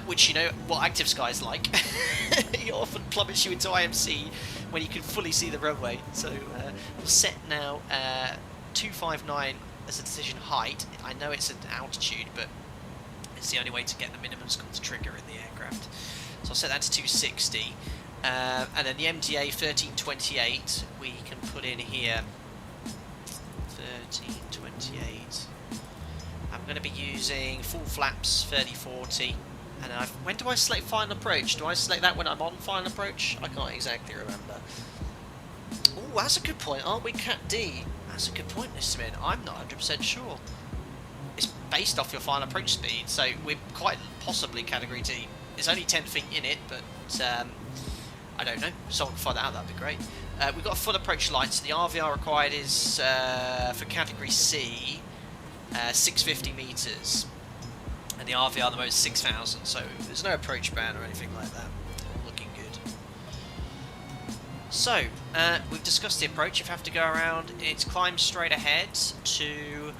which, you know what active skies like. It often plummets you into IMC when you can fully see the runway. So we'll set now 259 as a decision height. I know it's an altitude, but it's the only way to get the minimums called to trigger in the aircraft. So I'll set that to 260. And then the MDA 1328 we can put in here. 1328. I'm going to be using full flaps 3040. And when do I select final approach? Do I select that when I'm on final approach? I can't exactly remember. Oh, that's a good point. Aren't we Cat D? That's a good point, Mr. Min. I'm not 100% sure. It's based off your final approach speed, so we're quite possibly Category D. It's only 10 feet in it, but I don't know. If someone can find that out, that'd be great. We've got a full approach light, so the RVR required is, for Category C, 650 metres. And the RVR at the moment is 6,000, so there's no approach ban or anything like that. All looking good. So, we've discussed the approach. If you have to go around, it's climb straight ahead to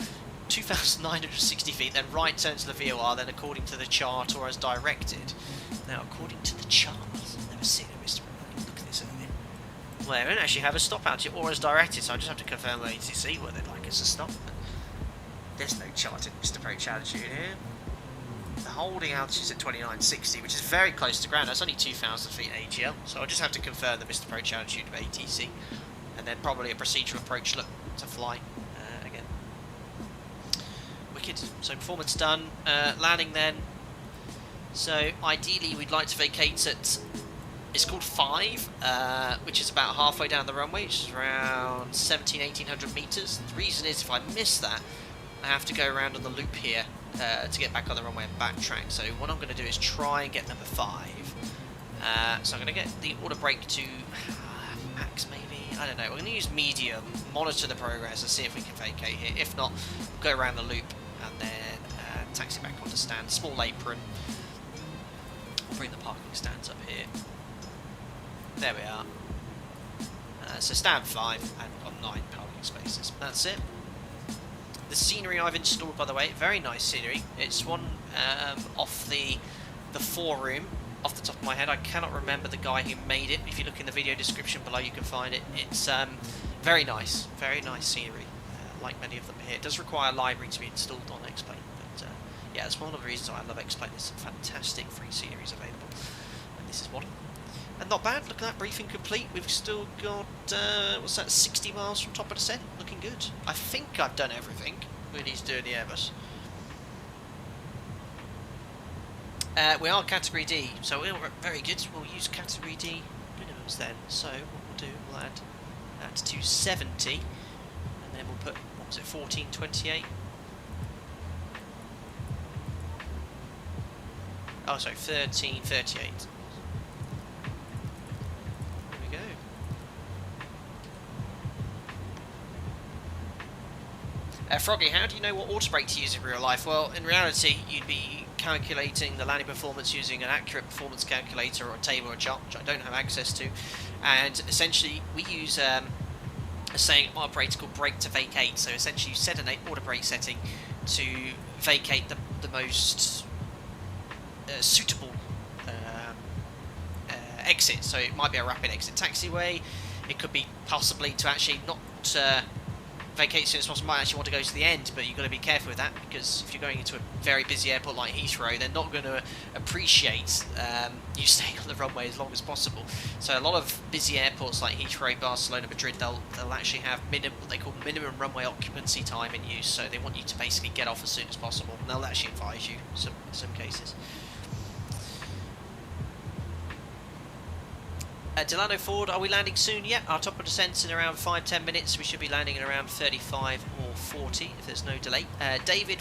2,960 feet, then right turn to the VOR, then according to the chart or as directed. Now, according to the chart, I've never seen it, Mr. Brown. Look at this over here. Well, they don't actually have a stop altitude or as directed, so I just have to confirm with ATC where they'd like us to stop. There's no charted missed approach altitude here. The holding altitude is at 2960, which is very close to ground. That's only 2,000 feet AGL, so I'll just have to confirm the missed approach altitude of ATC, and then probably a procedural approach look to fly again. Wicked. So performance done. Landing then. So ideally we'd like to vacate at, it's called 5, which is about halfway down the runway, which is around 1,800 metres. The reason is if I miss that, I have to go around on the loop here to get back on the runway and backtrack. So what I'm going to do is try and get number 5. So I'm going to get the auto brake to max maybe, I don't know. We're going to use medium, monitor the progress and see if we can vacate here. If not, we'll go around the loop and then taxi back onto stand. Small apron. We'll bring the parking stands up here. There we are. So stand 5 and we've got 9 parking spaces. That's it. The scenery I've installed, by the way, very nice scenery. It's one off the forum, off the top of my head. I cannot remember the guy who made it. If you look in the video description below, you can find it. It's very nice scenery, like many of them here. It does require a library to be installed on X-Plane, but yeah, it's one of the reasons I love X-Plane. There's some fantastic free series available, and this is one of them. And not bad, look at that, briefing complete. We've still got, what's that, 60 miles from top of descent, looking good. I think I've done everything we need to do in the Airbus. We are Category D, so we're very good. We'll use Category D minimums then. So what we'll do, we'll add that to 70, and then we'll put, what was it, 1428? Oh, sorry, 1338. There we go. Froggy, how do you know what auto brake to use in real life? Well, in reality, you'd be calculating the landing performance using an accurate performance calculator or a table or a chart, which I don't have access to. And essentially, we use a saying operator called brake to vacate. So essentially, you set an auto brake setting to vacate the most suitable exit. So it might be a rapid exit taxiway. It could be possibly to actually not vacate as soon as possible. Might actually want to go to the end, but you've got to be careful with that, because if you're going into a very busy airport like Heathrow, they're not going to appreciate you staying on the runway as long as possible. So a lot of busy airports like Heathrow, Barcelona, Madrid, they'll actually have what they call minimum runway occupancy time in use. So they want you to basically get off as soon as possible, and they'll actually advise you in some cases. Delano Ford, are we landing soon? Yeah, our top of descent's in around 5-10 minutes. We should be landing in around 35 or 40 if there's no delay. David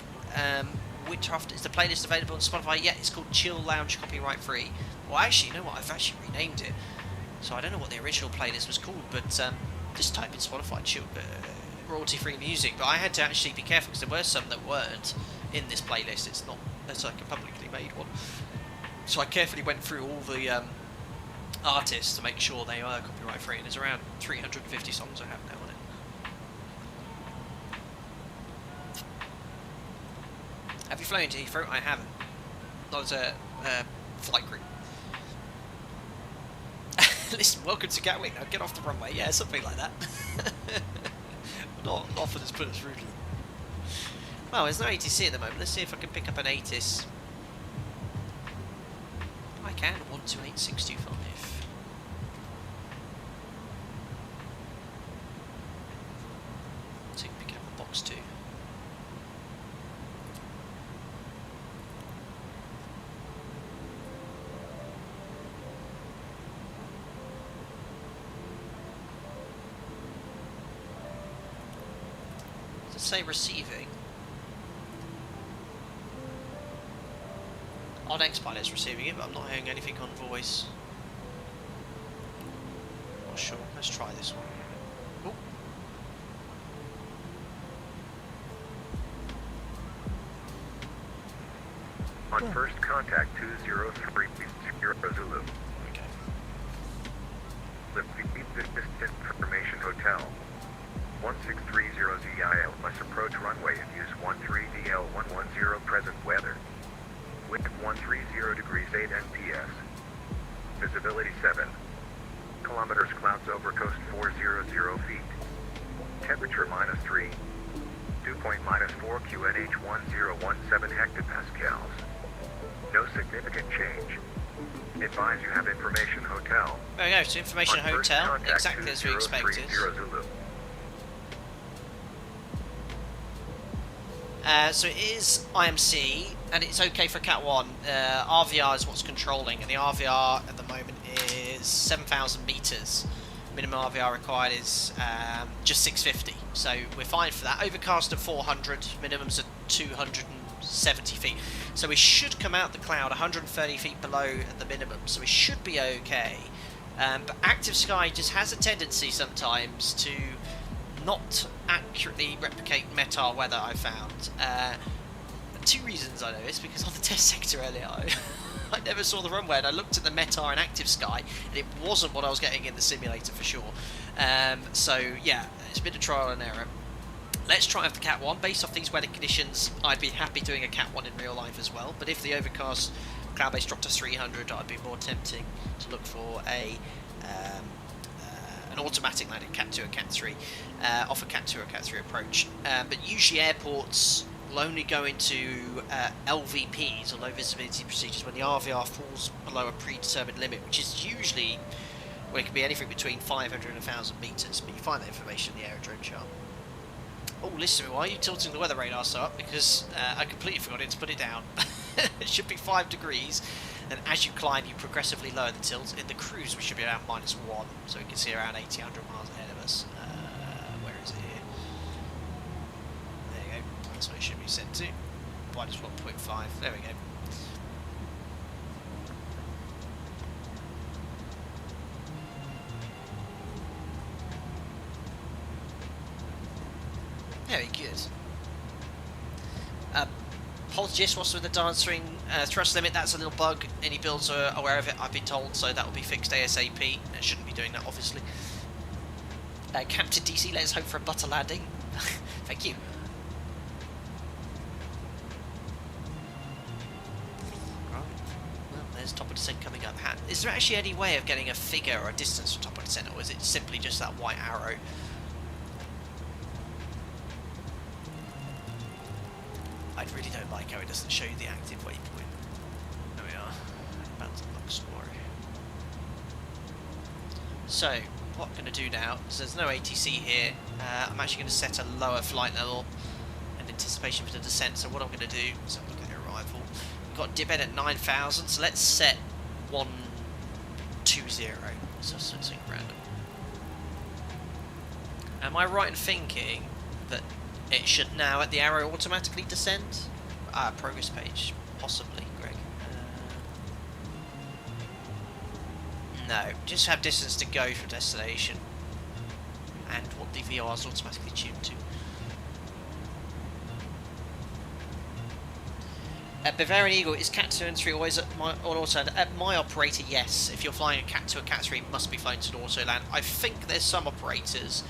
Whitcroft, is the playlist available on Spotify? Yeah, it's called Chill Lounge Copyright Free. Well, actually, you know what? I've actually renamed it. So I don't know what the original playlist was called, but just type in Spotify Chill royalty-free music. But I had to actually be careful because there were some that weren't in this playlist. It's like a publicly made one. So I carefully went through all the artists to make sure they are copyright free, and there's around 350 songs I have now on it. Have you flown to Heathrow? I haven't. Not as a flight crew. Listen, welcome to Gatwick. Now get off the runway. Yeah, something like that. not for this put us rudely. Well, there's no ATC at the moment. Let's see if I can pick up an ATIS. I can. 128625. So you can pick up a box too. Does it say receiving? Our next pilot's receiving it, but I'm not hearing anything on voice. Not sure. Let's try this one. Oh. On first contact 203 Zulu. Okay. Lviv Information Hotel. 1630 ZIL must approach runway and use 13DL 110 present weather. Wind 130 degrees 8 NPS. Visibility 7 kilometers, clouds over coast 400 feet. Temperature -3. Dew point -4 QNH 1017 hectopascals. No significant change. Advise you have Information Hotel. There we go, so Information On first Hotel, contact, exactly as we expected. 2030 Zulu. So it is IMC, and it's okay for Cat 1. RVR is what's controlling, and the RVR at the moment is 7,000 metres. Minimum RVR required is just 650, so we're fine for that. Overcast at 400, minimums at 270 feet. So we should come out the cloud 130 feet below at the minimum, so we should be okay. But active sky just has a tendency sometimes to not accurately replicate METAR weather, I found. Two reasons I know this, because on the test sector earlier I never saw the runway and I looked at the METAR and active sky and it wasn't what I was getting in the simulator for sure. So yeah, it's been a trial and error. Let's try out the Cat 1. Based off these weather conditions, I'd be happy doing a Cat 1 in real life as well, but if the overcast cloud base dropped to 300, I'd be more tempting to look for an automatic landing, Cat 2 or Cat 3, off a Cat 2 or Cat 3 approach. But usually airports will only go into LVPs, or low visibility procedures, when the RVR falls below a predetermined limit, which is usually, well, it can be anything between 500 and 1,000 metres, but you find that information in the aerodrome chart. Oh, listen, why are you tilting the weather radar so up? Because I completely forgot to put it down. It should be 5 degrees. And as you climb, you progressively lower the tilt. In the cruise, we should be around -1, so we can see around 1,800 miles ahead of us. Where is it here? There you go. That's what it should be set to. -1.5. There we go. Very good. Apologies, what's with the dancing thrust limit? That's a little bug. iniBuilds are aware of it, I've been told, so that will be fixed ASAP. It shouldn't be doing that, obviously. Captain DC, let us hope for a butter landing. Thank you. Right. Well, there's top of descent coming up. Is there actually any way of getting a figure or a distance from top of descent, or is it simply just that white arrow? I really don't like how it doesn't show you the active waypoint. There we are. About to look story. So, what I'm going to do now is there's no ATC here. I'm actually going to set a lower flight level in anticipation for the descent. So what I'm going to do is have a look at the arrival. We've got dip head at 9,000, so let's set 120. So something random. Am I right in thinking that it should now, at the arrow, automatically descend? Progress page. Possibly, Greg. No, just have distance to go from destination. And what the VR is automatically tuned to. Bavarian Eagle, is Cat 2 and 3 always on auto land? At my operator, yes. If you're flying a Cat 2 or Cat 3, it must be flown to an auto land. I think there's some operators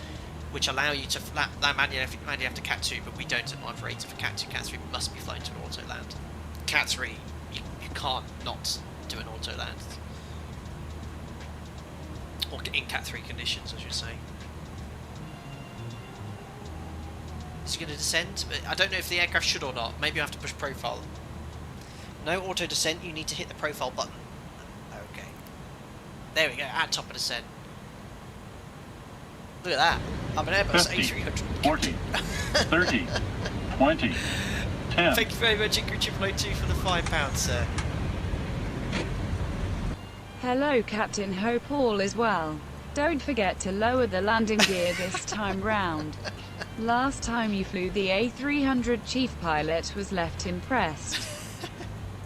which allow you to land manually after Cat 2, but we don't at my operator. For Cat 2, Cat 3 must be flown to an auto land. Cat 3, you can't not do an auto land. Or in Cat 3 conditions, I should say. Is it going to descend? I don't know if the aircraft should or not. Maybe I have to push profile. No auto descent, you need to hit the profile button. Okay. There we go, at top of descent. Look at that. I'm an Airbus 50, A300. 40, 30, 20, 10. Thank you very much, Ingrid 002 for the £5, sir. Hello Captain, hope all is well. Don't forget to lower the landing gear this time round. Last time you flew the A300, chief pilot was left impressed.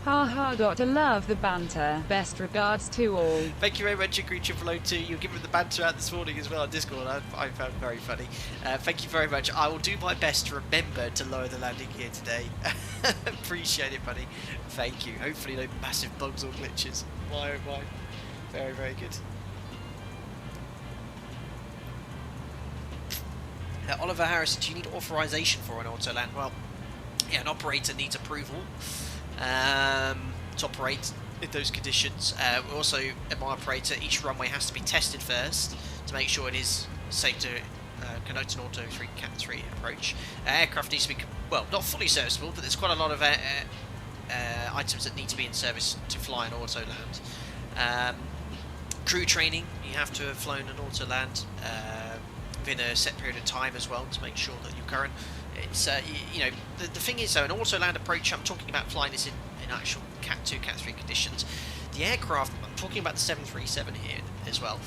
Haha, got to love the banter. Best regards to all. Thank you very much, Ingrid 002. You're giving the banter out this morning as well on Discord. I found very funny. Thank you very much. I will do my best to remember to lower the landing gear today. Appreciate it, buddy. Thank you. Hopefully no massive bugs or glitches. My oh my. Very, very good. Oliver Harris, do you need authorization for an auto land? Well, yeah, an operator needs approval to operate in those conditions. Also, at my operator, each runway has to be tested first to make sure it is safe to conduct an auto Cat 3 approach. Aircraft needs to be, well, not fully serviceable, but there's quite a lot of items that need to be in service to fly an auto land. Crew training, you have to have flown an auto land within a set period of time as well to make sure that you're current. It's you know, the thing is though, an auto land approach, I'm talking about flying this in actual Cat 2, Cat 3 conditions. The aircraft, I'm talking about the 737 here as well,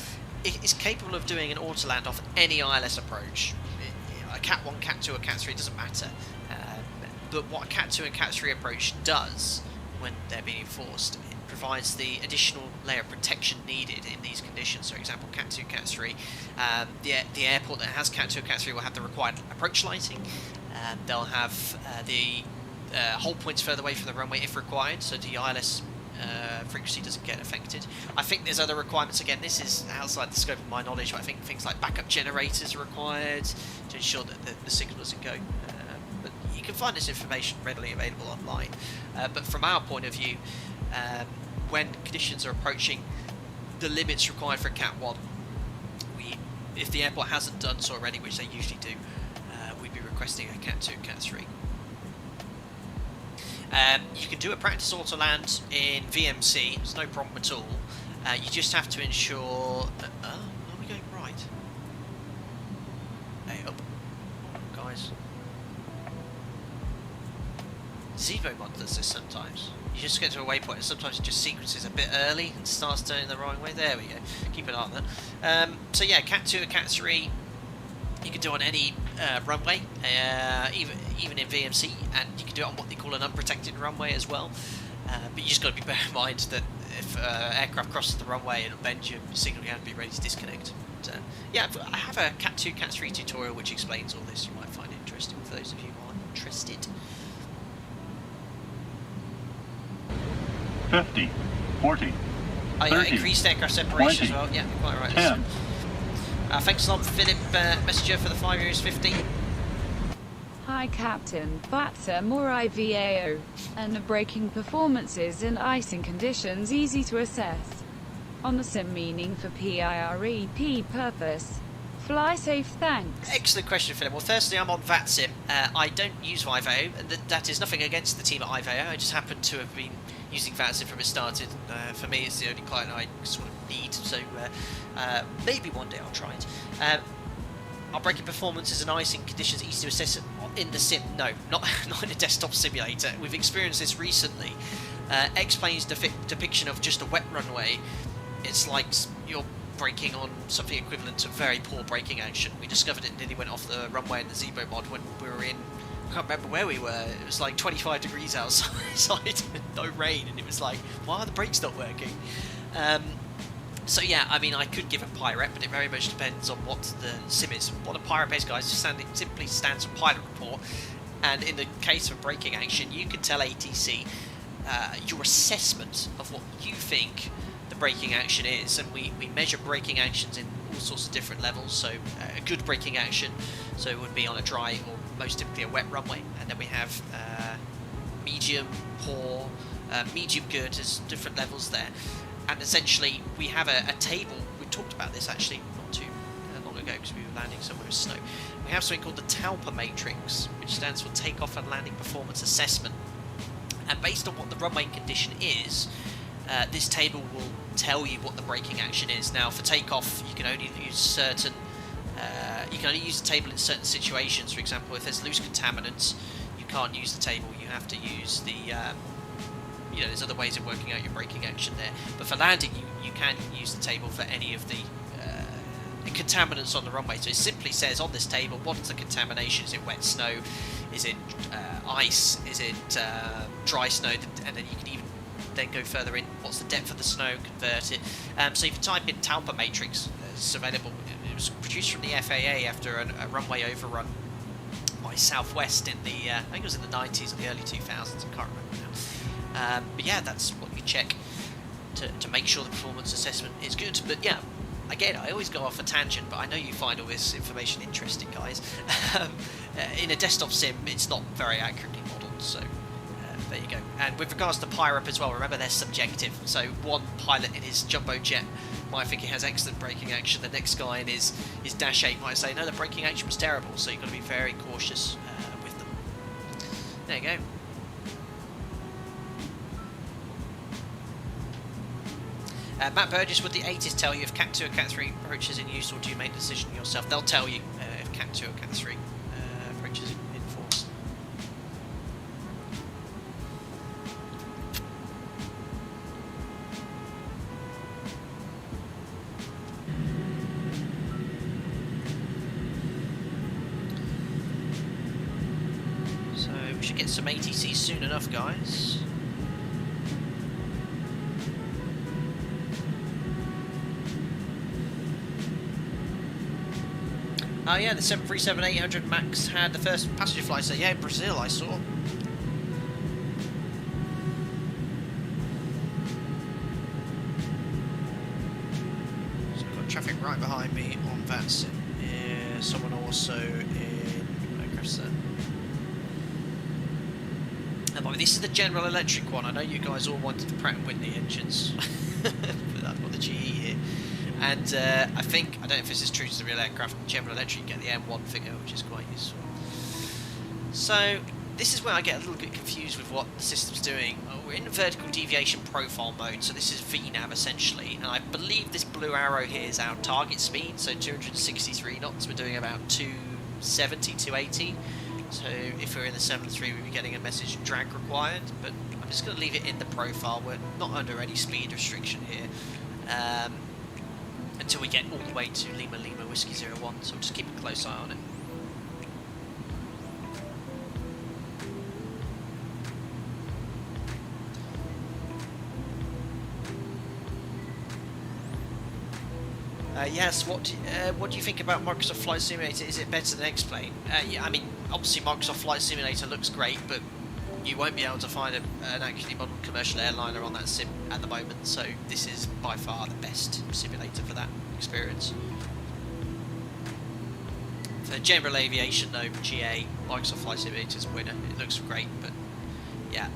it is capable of doing an auto land off any ILS approach. A Cat 1, Cat 2 or Cat 3, it doesn't matter. But what a Cat 2 and Cat 3 approach does when they're being enforced, it provides the additional layer of protection needed in these conditions. So, for example, Cat 2, Cat 3, the airport that has Cat 2 or Cat 3 will have the required approach lighting. They'll have the hold points further away from the runway if required, so the ILS frequency doesn't get affected. I think there's other requirements. Again, this is outside the scope of my knowledge, but I think things like backup generators are required to ensure that the signal doesn't go. But you can find this information readily available online. But from our point of view, when conditions are approaching the limits required for a Cat 1, if the airport hasn't done so already, which they usually do, we'd be requesting a Cat 2, Cat 3. You can do a practice auto land in VMC, there's no problem at all. You just have to ensure that, are we going right? Hey, up, guys. Zebo mod does this sometimes. You just get to a waypoint and sometimes it just sequences a bit early and starts turning the wrong way. There we go. Keep an eye on that. So yeah, Cat 2 and Cat 3 you can do on any runway, even in VMC, and you can do it on what they call an unprotected runway as well. But you just got to bear in mind that if aircraft crosses the runway, it'll bend your signal. You have to be ready to disconnect. But, yeah, I have a Cat 2, Cat 3 tutorial which explains all this. You might find it interesting for those of you who are interested. 50, 40, Oh yeah, 30, increased aircraft separation 20, as well. Yeah, you're quite right. 10. Thanks a lot, Philip Messenger, for the 5 years 50. Hi Captain, VATSIM or IVAO, and the braking performances in icing conditions easy to assess. On the sim meaning for PIREP purpose. Fly safe, thanks. Excellent question, Philip. Well, firstly, I'm on VATSIM. I don't use IVAO, and that is nothing against the team at IVAO. I just happen to have been using VATSIM from it started. For me, it's the only client I sort of need, so maybe one day I'll try it. Our braking performances and icing conditions easy to assess in the sim. No, not in a desktop simulator. We've experienced this recently. X-Plane's depiction of just a wet runway, it's like you're braking on something equivalent to very poor braking action. We discovered it nearly went off the runway in the Zebo mod when we were in, I can't remember where we were, it was like 25 degrees outside and no rain, and it was like, why are the brakes not working? So yeah, I mean, I could give a PIREP, but it very much depends on what the sim is. What a PIREP is, guys, simply stands for pilot report, and in the case of braking action, you can tell ATC your assessment of what you think the braking action is, and we measure braking actions in all sorts of different levels. So a good braking action, so it would be on a dry or most typically a wet runway, and then we have medium, poor, medium good. There's different levels there, and essentially we have a table. We talked about this actually not too long ago because we were landing somewhere with snow. We have something called the TALPA matrix, which stands for Takeoff and Landing Performance Assessment, and based on what the runway condition is, this table will tell you what the braking action is. Now, for takeoff, you can only use certain. You can only use the table in certain situations. For example, if there's loose contaminants, you can't use the table. You have to use the. There's other ways of working out your braking action there. But for landing, you can use the table for any of the contaminants on the runway. So it simply says on this table, what's the contamination? Is it wet snow? Is it ice? Is it dry snow? And then you can even then go further in, what's the depth of the snow, convert it. So if you type in TALPA matrix, it's available. It was produced from the FAA after a runway overrun by Southwest in the, I think it was in the 90s or the early 2000s, I can't remember now. But yeah, that's what you check to make sure the performance assessment is good. But yeah, again, I always go off a tangent, but I know you find all this information interesting, guys. In a desktop sim, it's not very accurately modelled, so there you go. And with regards to PIREP as well, remember they're subjective. So one pilot in his jumbo jet might think he has excellent braking action. The next guy in his Dash 8 might say, no, the braking action was terrible. So you've got to be very cautious with them. There you go. Matt Burgess, would the ATIS tell you if Cat 2 or Cat 3 approach is in use, or do you make the decision yourself? They'll tell you if Cat 2 or Cat 3 approach is in force. So we should get some ATCs soon enough, guys. Oh yeah, the 737-800 MAX had the first passenger flight, so yeah, in Brazil I saw. So we've got traffic right behind me on VATSIM. Yeah, someone also in... Across there. And by the way, this is the General Electric one. I know you guys all wanted the Pratt & Whitney engines. But I've got the GE here. And I think, I don't know if this is true to the real aircraft, General Electric get the M1 figure, which is quite useful. So, this is where I get a little bit confused with what the system's doing. We're in vertical deviation profile mode, so this is VNAV essentially, and I believe this blue arrow here is our target speed, so 263 knots, we're doing about 270, 280. So if we're in the 7.3, we'll be getting a message drag required, but I'm just going to leave it in the profile. We're not under any speed restriction here until we get all the way to Lima Lima Whiskey 01, so I'm just keeping a close eye on it. Yes, what do you think about Microsoft Flight Simulator? Is it better than X-Plane? Yeah, I mean, obviously Microsoft Flight Simulator looks great, but you won't be able to find an actually modern commercial airliner on that sim at the moment, so this is by far the best simulator for that experience. For general aviation though, GA, Microsoft Flight Simulator is a winner. It looks great, but yeah.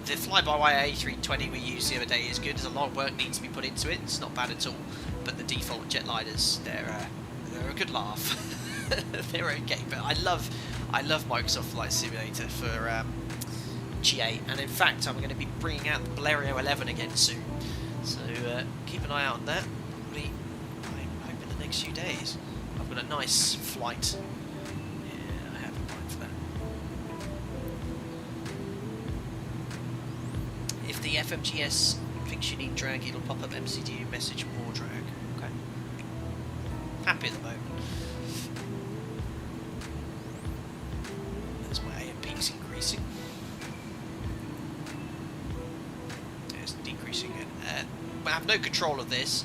The fly-by-wire A320 we used the other day is good. There's a lot of work needs to be put into it. It's not bad at all. But the default jetliners, they're a good laugh. They're okay. But I love Microsoft Flight Simulator for GA. And in fact, I'm going to be bringing out the Blériot 11 again soon. So keep an eye out on that. Probably, I hope in the next few days. I've got a nice flight. Yeah, I have in mind for that. If the FMGS thinks you need drag, it'll pop up MCDU message more drag. Okay. Happy at the moment. There's my AMP's increasing. It's decreasing it. I have no control of this.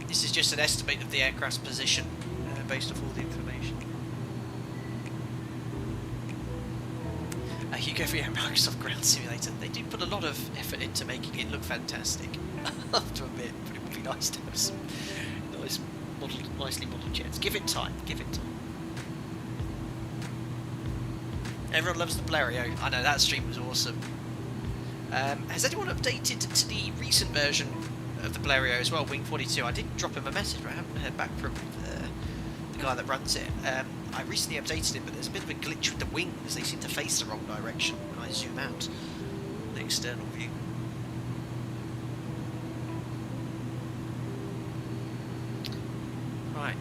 This is just an estimate of the aircraft's position based off all the information. You go for your Microsoft Ground Simulator. They do put a lot of effort into making it look fantastic. I have to admit, but it would be nice to have some nicely modelled jets. Give it time. Give it time. Everyone loves the Blériot. I know, that stream was awesome. Has anyone updated to the recent version of the Blériot as well, Wing 42? I did drop him a message, but I haven't heard back from the guy that runs it. I recently updated it, but there's a bit of a glitch with the wings. They seem to face the wrong direction when I zoom out the external view. Right,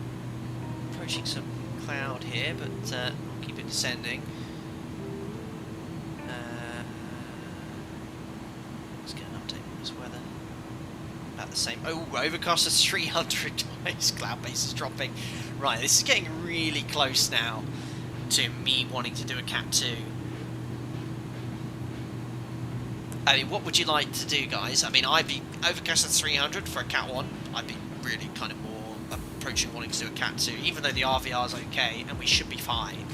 approaching some cloud here, but I'll keep it descending. Let's get an update on this weather. About the same. Oh, overcast is 300 twice. Cloud base is dropping. Right, this is getting really close now to me wanting to do a Cat 2. I mean, what would you like to do, guys? I mean, I'd be overcast at 300 for a Cat 1. I'd be really kind of more approaching wanting to do a Cat 2, even though the RVR is okay and we should be fine.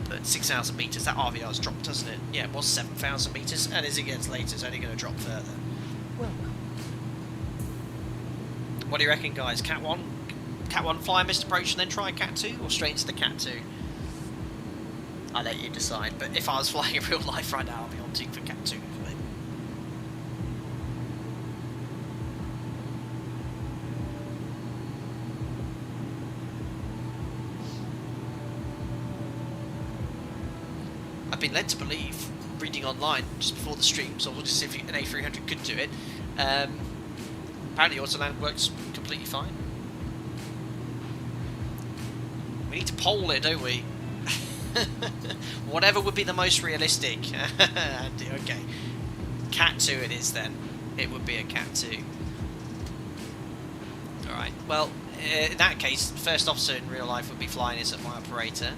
But 6,000 metres, that RVR's dropped, doesn't it? Yeah, it was 7,000 metres, and as it gets later, it's only going to drop further. What do you reckon, guys? Cat 1? Cat 1 fly missed approach and then try Cat 2, or straight into the Cat 2? I'll let you decide, but if I was flying in real life right now, I'll be opting for Cat 2 for me. I've been led to believe, reading online just before the stream, so we'll just see if an A300 could do it. Apparently Autoland works completely fine. We need to poll it, don't we? Whatever would be the most realistic. Andy, okay. Cat 2 it is then. It would be a Cat 2. Alright, well, in that case, first officer in real life would be flying as my operator.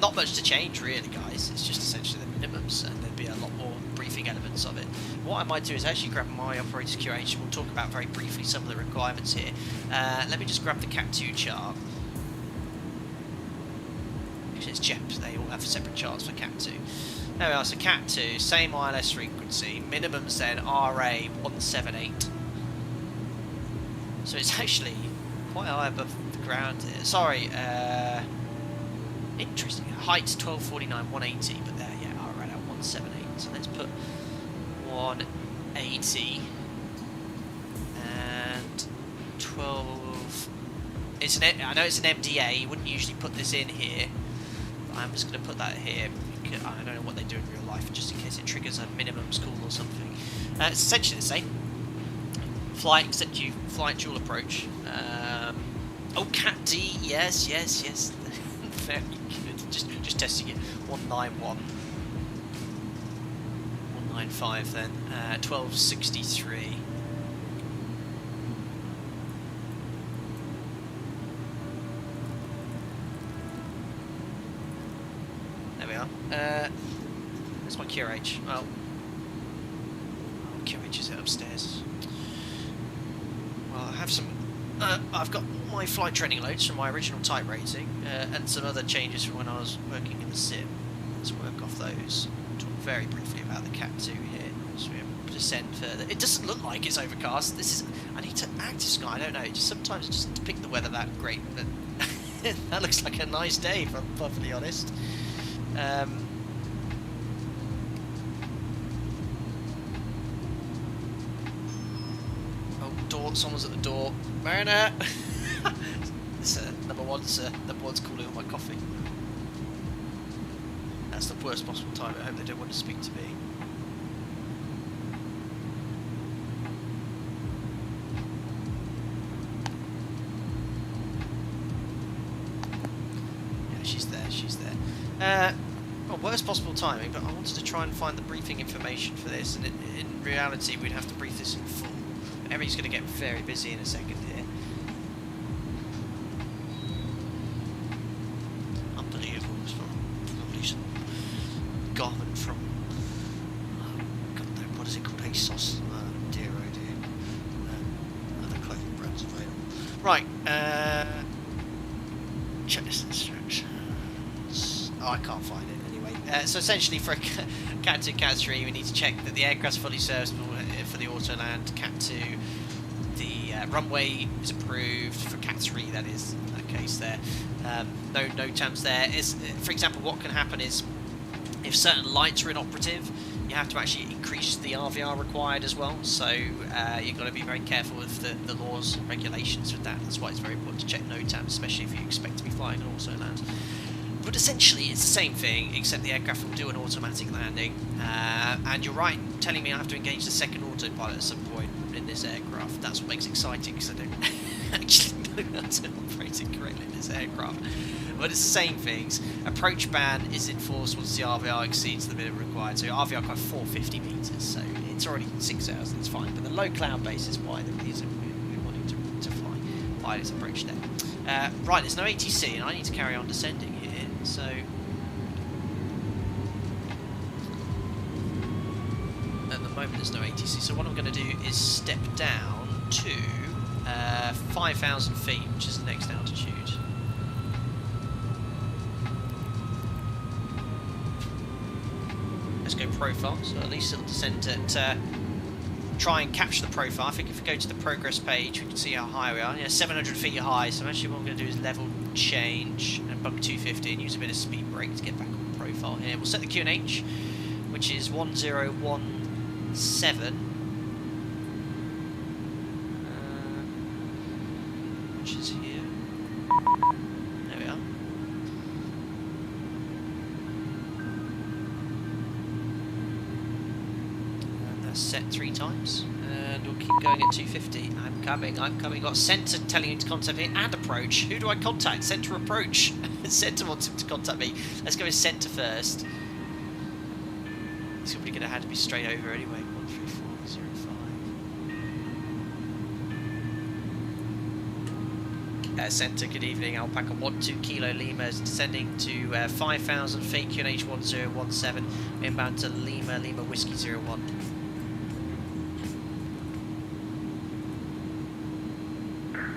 Not much to change really, guys. It's just essentially the minimums, and there'd be a lot more briefing elements of it. What I might do is actually grab my operator's QH, and we'll talk about very briefly some of the requirements here. Let me just grab the Cat 2 chart. Actually, it's JEP, they all have separate charts for Cat 2. There we are, so Cat 2, same ILS frequency, minimums then RA 178. So it's actually quite high above the ground here. Sorry, interesting. Height 1249, 180, but there, yeah, RA at 178. So let's put 180 and 12. It's an. I know it's an MDA. You wouldn't usually put this in here. But I'm just going to put that here. Because I don't know what they do in real life, just in case it triggers a minimum school or something. It's essentially the same. Flight, except you fly dual approach. Oh, Cat D. Yes, yes, yes. Very good. Just just testing it. 191. 195 then. 1263. There we are. Where's my QRH? Oh. QRH is upstairs. Well, I have some. I've got all my flight training loads from my original type rating and some other changes from when I was working in the sim. Let's work off those. Talk very briefly about the Cat 2 here. So we descend further. It doesn't look like it's overcast. This is. I need to active sky. I don't know. Sometimes it doesn't pick the weather that great, but that looks like a nice day, if I'm perfectly honest. Door, someone's at the door. Mariner! Number one's calling on my coffee. That's the worst possible time. I hope they don't want to speak to me. Yeah, she's there. Well, worst possible timing, but I wanted to try and find the briefing information for this, and in reality we'd have to brief this in full. Everybody's going to get very busy in a second here. Unbelievable. It's probably some garment from, God, no, what is it called? ASOS. Dear oh dear. Other clothing brands available. Right. Check this instructions. Oh, I can't find it anyway. So essentially, for a Cat 2, Cat 3, we need to check that the aircraft's fully serviceable for the auto-land. Cat 2, the runway is approved. For Cat 3, that is the case there. No NOTAMs there. For example, what can happen is if certain lights are inoperative, you have to actually increase the RVR required as well. So you've got to be very careful with the laws and regulations with that. That's why it's very important to check NOTAMs, especially if you expect to be flying an auto-land. But essentially, it's the same thing, except the aircraft will do an automatic landing. And you're right telling me I have to engage the second autopilot at some point in this aircraft. That's what makes it exciting, because I don't actually know how to operate it correctly in this aircraft. But it's the same things. Approach ban is enforced once the RVR exceeds the minimum required. So your RVR requires 450 metres, so it's already 6,000, it's fine. But the low cloud base is why the reason we're wanting to fly pilots approach there. Right, there's no ATC, and I need to carry on descending here. So at the moment there's no ATC, so what I'm going to do is step down to 5,000 feet, which is the next altitude. Let's go profile, so at least it'll descend at try and capture the profile. I think if we go to the progress page, we can see how high we are. Yeah, 700 feet high. So actually what I'm going to do is level change and bump 250 and use a bit of speed brake to get back on the profile here. We'll set the QNH, which is 1017, which is here. There we are. Set 3 times, and we'll keep going at 250. I'm coming. Got centre telling you to contact me, and approach. Who do I contact? Centre approach. Centre wants him to contact me. Let's go with centre first. He's probably going to have to be straight over anyway. 13405. Centre, good evening. Alpaca 12 Kilo Lima is descending to 5,000 feet. QNH 1017. Inbound to Lima Whiskey 01.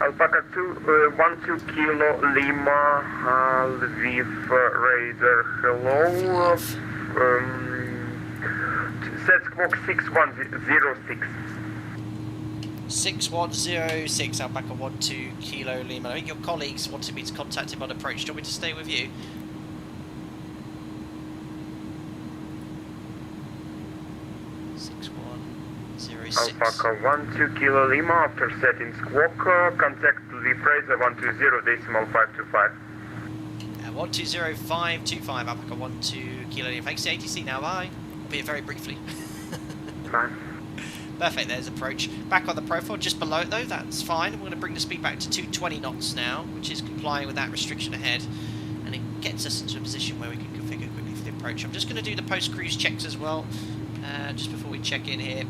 Alpaca 12 Kilo Lima, Lviv Raider, hello, set squawk 6106. 6106, Alpaca 12 Kilo Lima. I think your colleagues wanted me to contact him on approach. Do you want me to stay with you? Alpaca 12 Kilo Lima, after setting squawk, contact Lviv Raider 120.525. 120525, Alpaca 12 Kilo Lima. Thanks to ATC now, bye. I'll be here very briefly. Fine. Perfect, there's approach. Back on the profile, just below it though, that's fine. We're going to bring the speed back to 220 knots now, which is complying with that restriction ahead. And and it gets us into a position where we can configure quickly for the approach. I'm just going to do the post-cruise checks as well, just before we check in here.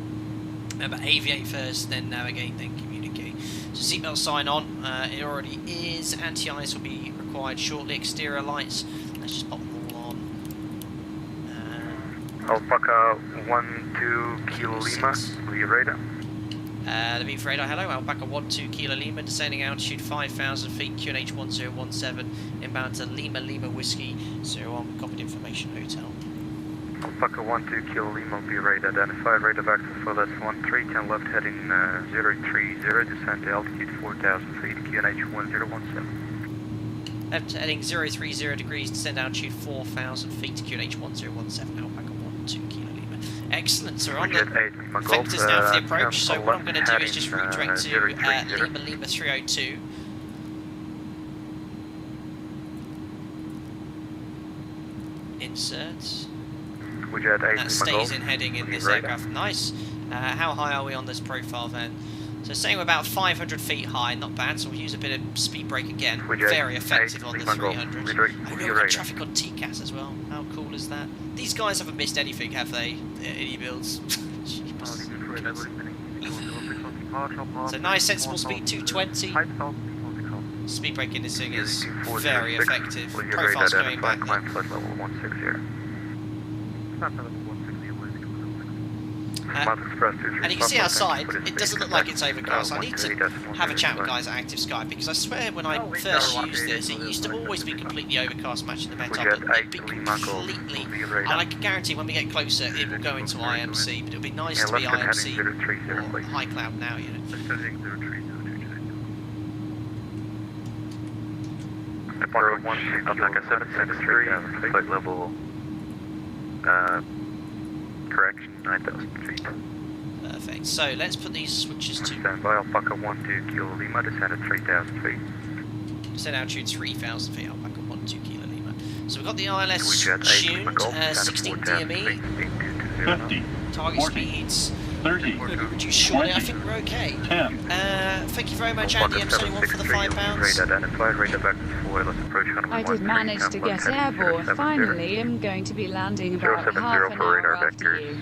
Remember, aviate first, then navigate, then communicate. So seatbelt sign on, it already is. Anti-ice will be required shortly. Exterior lights, let's just pop them all on. Alpaca 12 Kilo Lima, Lviv radar. Lviv radar, hello. Alpaca 12 Kilo Lima, descending altitude 5,000 feet, QNH 1017, inbound to Lima Lima Whiskey 01, copied information hotel. Alpaca 12 Kilo Lima, Lviv radar, identified radar vector for less 13, 10 left heading 030, descend to altitude 4,000 feet, QNH 1017. Left heading 030 degrees, descend altitude 4,000 feet, QNH 1017, Alpaca 12 Kilo Lima. Excellent, so we're on the vectors now for the approach, so what I'm going to do is just redirect to Lima Lima 302. Insert. That stays in heading in this aircraft. Nice. How high are we on this profile then? So saying we're about 500 feet high, not bad, so we'll use a bit of speed brake again. Very effective on the 300. Oh, we've got traffic on TCAS as well. How cool is that? These guys haven't missed anything, have they? iniBuilds. So nice sensible speed, 220. Speed brake in this thing is very effective. Profile's going back there. And you can see outside, it doesn't look like it's overcast. I need to have a chat with guys at Active Sky, because I swear when I first used this, it used to always be completely overcast matching the meta, but it'd be completely, and I can guarantee when we get closer it will go into IMC, but it would be nice to be IMC or high cloud now, you know. Alpaca 763, flight level, correction, 9,000 feet. Perfect. So let's put these switches to Stand by, Alpaca 12 Kilo Lima, descend at 3,000 feet. descend altitude 3,000 feet, Alpaca 12 Kilo Lima. So we've got the ILS tuned, 16 DME, 50, target 40, speeds. 30, Reduce shortly, I think we're okay. 10. Thank you very much, Andy M71 for the £5. I did manage to get airborne. Finally, I'm going to be landing about half an hour after you.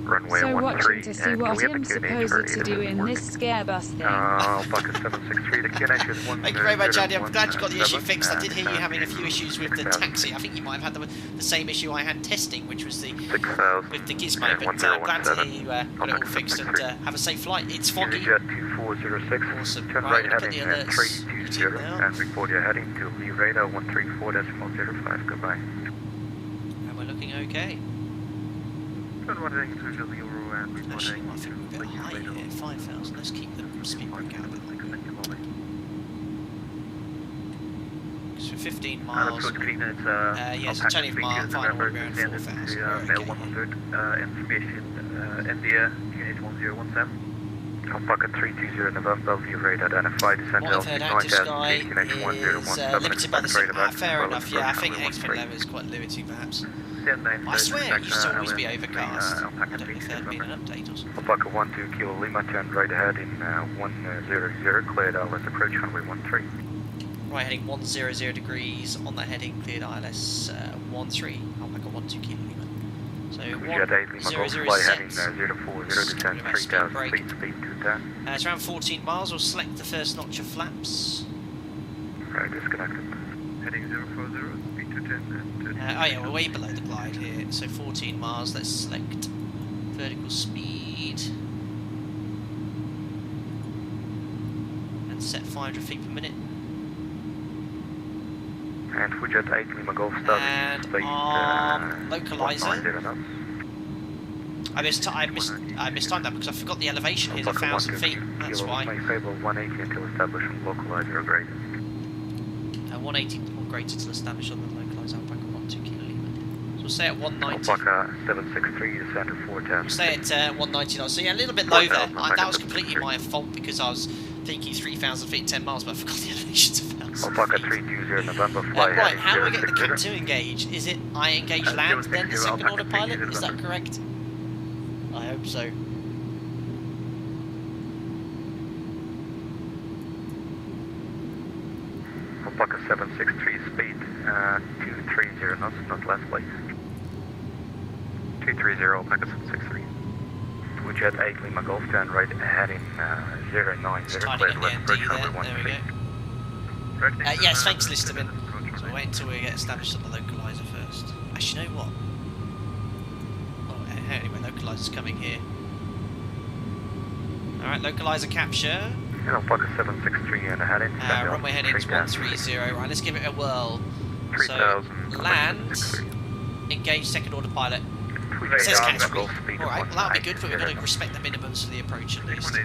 Runway So 13, watching to see and what we have I'm the QNH supposed for to do in EDDP this scare bus thing. Alpaca 763, the QNH is 1. Thank you very much, Andy. I'm glad you got the issue fixed. I did hear you having a few issues with the taxi. I think you might have had the same issue I had testing, which was the with the gizmo. But glad to hear you got it all fixed and have a safe flight. It's foggy. Jet 2406. Awesome. Turn Right, right look at heading the alerts. 320 and report your heading to Lviv radar 134.05. Goodbye. And we're looking okay. Actually, I think we're a bit high here. 5,000. Let's keep the speed brake out a bit. So 15 miles. Yes, it's only final we're around 4,000. Mail 100, information, India, QNH 1017. Alpaca 320 November, Lviv radar identified, descend What I've heard, Active Sky is limited by the fair enough, yeah, I think expert level is quite limiting perhaps. I swear it used to always be overcast. I don't know if there had been an update or something. Alpaca 12 Kilo Lima, turn right ahead in 100, cleared ILS approach runway 13. Right, heading 100 degrees on that heading, cleared ILS 13, Alpaca 12 Kilo Lima. So 100 heading set. 040, descend 3,000 feet, speed 210. It's around 14 miles, we'll select the first notch of flaps. Right, disconnected. Heading 040, speed 210. Oh yeah, we're way below the glide here, so 14 miles, let's select vertical speed and set 500 feet per minute. And Fujet 8 Lima Golf Star, and speed localizer. I mistimed that because I forgot the elevation here is 1,000 feet, that's why. 180 until established on localizer or greater. 180 or greater to establish on the localizer Alpaca 12 Kilo Lima. So we'll say at 190. Alpaca 763, descend to 4,000. We'll say at 190 knots. So yeah, a little bit low there. That was completely my fault because I was thinking 3,000 feet, 10 miles, but I forgot the elevations of 1,000 Alpaca feet. 320 November, fly Right, how do I get the Cat 2 engaged? Is it I engage land, then the second order pilot? Is that correct? I hope so. Alpaca 763 speed, 230 knots, not less please. 230 Alpaca 763. Jet 8 Lima Golf, turn right heading 090, cleared west approach runway 13. Yes, thanks, Listerman. So we'll wait until we get established on the localizer first. Actually, you know what? Well, anyway, localizer's coming here. Alright, localizer capture. Alpaca 763 and heading. Runway headings 130. Right, let's give it a whirl. So, land, engage second order pilot. It says catch me. Alright, well that'll be good, but we've got to respect the minimums for the approach at least.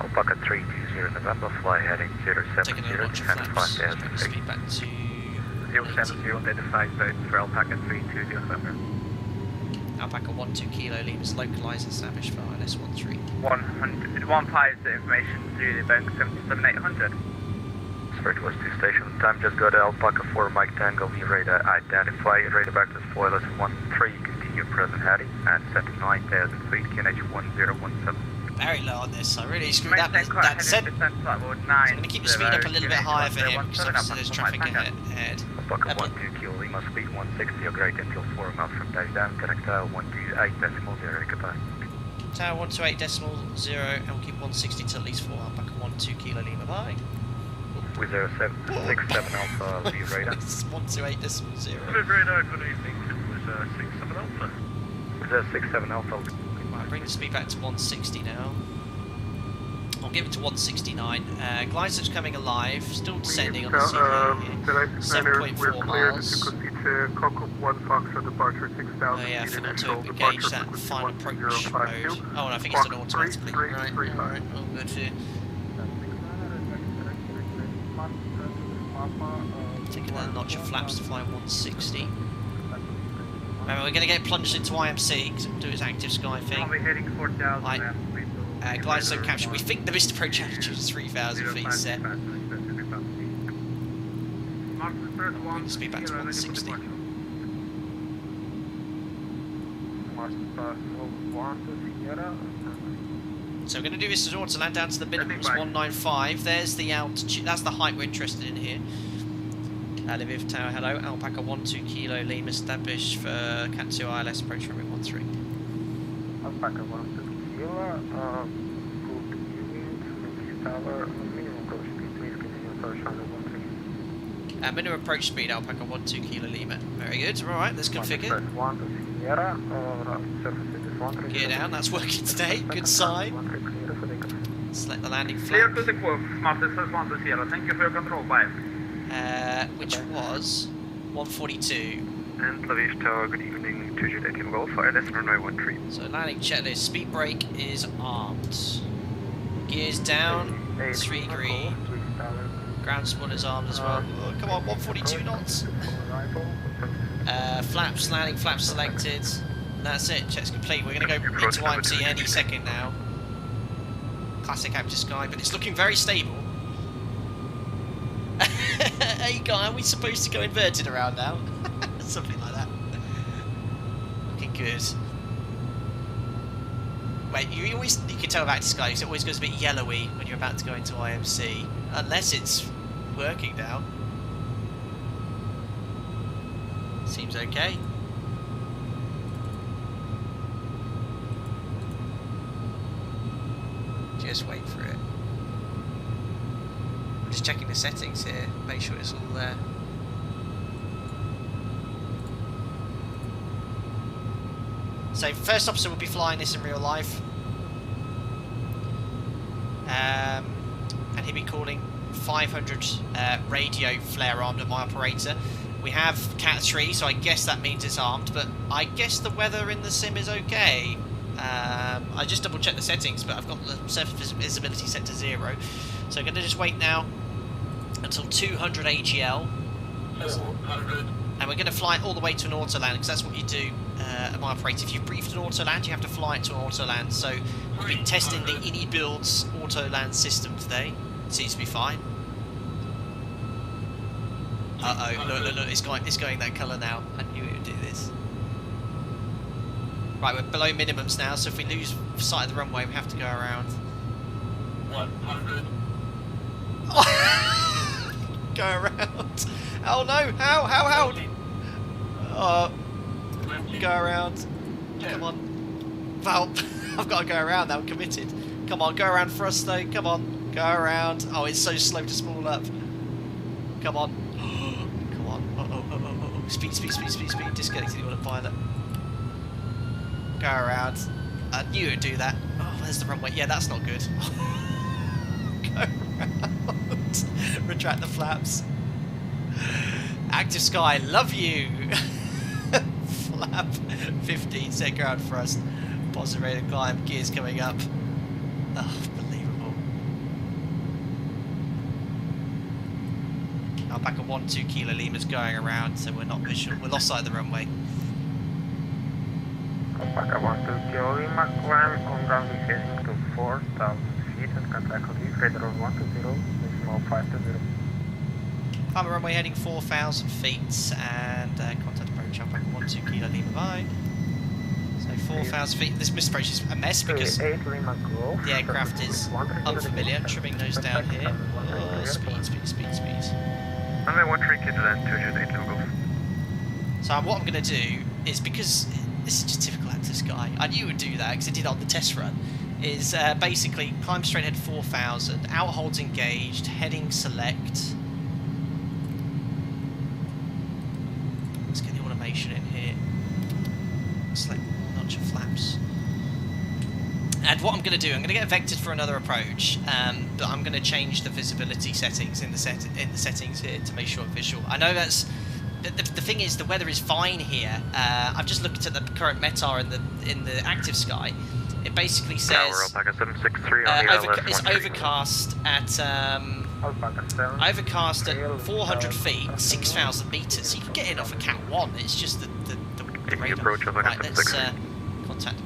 Alpaca 320 November, fly heading 070 Taking a bunch of and flaps. 5000 Bring the speed back to 070, identify zone for Alpaca 320 November. Alpaca 12 Kilo Lima's localizer established for ILS 13. 100, 15 the information through the Boeing 77800. Spirit West 2 station, time just got Alpaca 4 Mike Tango, V radar, identify, radar back to spoilers 13, continue present heading, and set to 9,000 feet, QNH 1017. Very low on this, I really screwed that descent. So I'm going to keep the speed up a little bit higher for him, because obviously there's traffic ahead. Alpaca 12 Kilo Lima, speed 160, you're great until 4 miles from touchdown, connect tower 128.0, goodbye. Tower 128.0, and we'll keep 160 till at least 4, Alpaca 12 Kilo Lima, bye. With 067 Alpha, V radar. It's 128.0. Live radar, good evening. It was 67 Alpha. With 067 Alpha. Right, bring the speed back to 160 now. I'll give it to 169. Glider's coming alive, still descending on the CDA here. 7.4 miles. Oh yeah, I forgot to engage that final approach mode. Oh, and I think it's done automatically. Right, all good here. Taking another notch of flaps to fly 160. Remember, we're going to get plunged into IMC because it'll do its active sky thing. Glider zone capture. We think the missed approach altitude is 3,000 feet set. Bring the speed back to 160. So we're going to do this as auto land down to the minimums, 195. There's the altitude, that's the height we're interested in here. Lviv Tower, hello. Alpaca 12 Kilo Lima established for Cat 2 ILS approach runway 13. Alpaca 12 Kilo, good evening, Tower, minimum approach speed, please continue approach runway 13. Minimum approach speed, Alpaca 12 Kilo Lima. Very good, alright, let's configure. Gear down, that's working today, good sign. Select the landing Clear flag. to the course, Smartest 1 to Sierra, thank you for your control, bye. Which was 142. And Lviv Tower, good evening, 218 Golf, ILS runway 13. So landing checklist, speed brake is armed. Gears down, 3 green. Ground spoiler is armed as well. Oh, come on, 142 knots. Flaps, landing flaps selected. And that's it, check's complete. We're going to go into IMC any second now. Classic active sky, but it's looking very stable. Hey guy, are we supposed to go inverted around now? Something like that. Looking good. Wait, you can tell about sky, it always goes a bit yellowy when you're about to go into IMC. Unless it's working now. Seems okay. Just wait for it. I'm just checking the settings here, make sure it's all there. So first officer will be flying this in real life. And he'll be calling 500 radio flare armed at my operator. We have Cat 3, so I guess that means it's armed, but I guess the weather in the sim is okay. I just double checked the settings, but I've got the surface visibility set to 0. So I'm going to just wait now until 200 AGL. And we're going to fly it all the way to an auto land, because that's what you do at my operator. If you've briefed an auto land, you have to fly it to an auto land. So we've been testing the iniBuilds auto land system today. It seems to be fine. Uh-oh, look, it's going that colour now. I knew it would do this. Right, we're below minimums now, so if we lose sight of the runway, we have to go around. 100. Go around. Oh no, how? Go around. Come on. Well, I've got to go around now, I'm committed. Come on, go around for us though, come on. Go around. Oh, it's so slow to spool up. Come on. Come on. Oh. Speed. Disconnecting the autopilot. Go around. I knew it would do that. Oh, there's the runway. Yeah, that's not good. Go around. Retract the flaps. Active Sky, love you. Flap 15, set ground thrust. Positive rate of climb, gears coming up. Oh, unbelievable. Alpaca 1-2 Kilo Lima's going around, so we're not visual. We're lost sight of the runway. Alpaca 1-2 Kilo Lima, climb on runway heading to 4,000 feet and contact Lviv, radar 120, decimal 520. I'm a runway heading 4,000 feet and contact approach Alpaca 1-2 Kilo Lima by. So 4,000 feet. This misapproach is a mess because the aircraft is unfamiliar. Trimming nose down here. Oh, speed. Runway 13 Kilo Land 208 Google. So what I'm going to do is, because this is just typical Active Sky, I knew it would do that because it did on the test run, is basically climb straight ahead 4,000, out holds engaged, heading select. Let's get the automation in here. Select notch of flaps. And what I'm going to do, I'm going to get vectored for another approach, but I'm going to change the visibility settings in the settings here to make sure I'm visual. I know that's the thing is the weather is fine here. I've just looked at the current METAR in the Active Sky. It basically says it's overcast at 400 feet, 6,000 meters. So you can get in off a Cat 1. It's just the radar. Right, let's contact.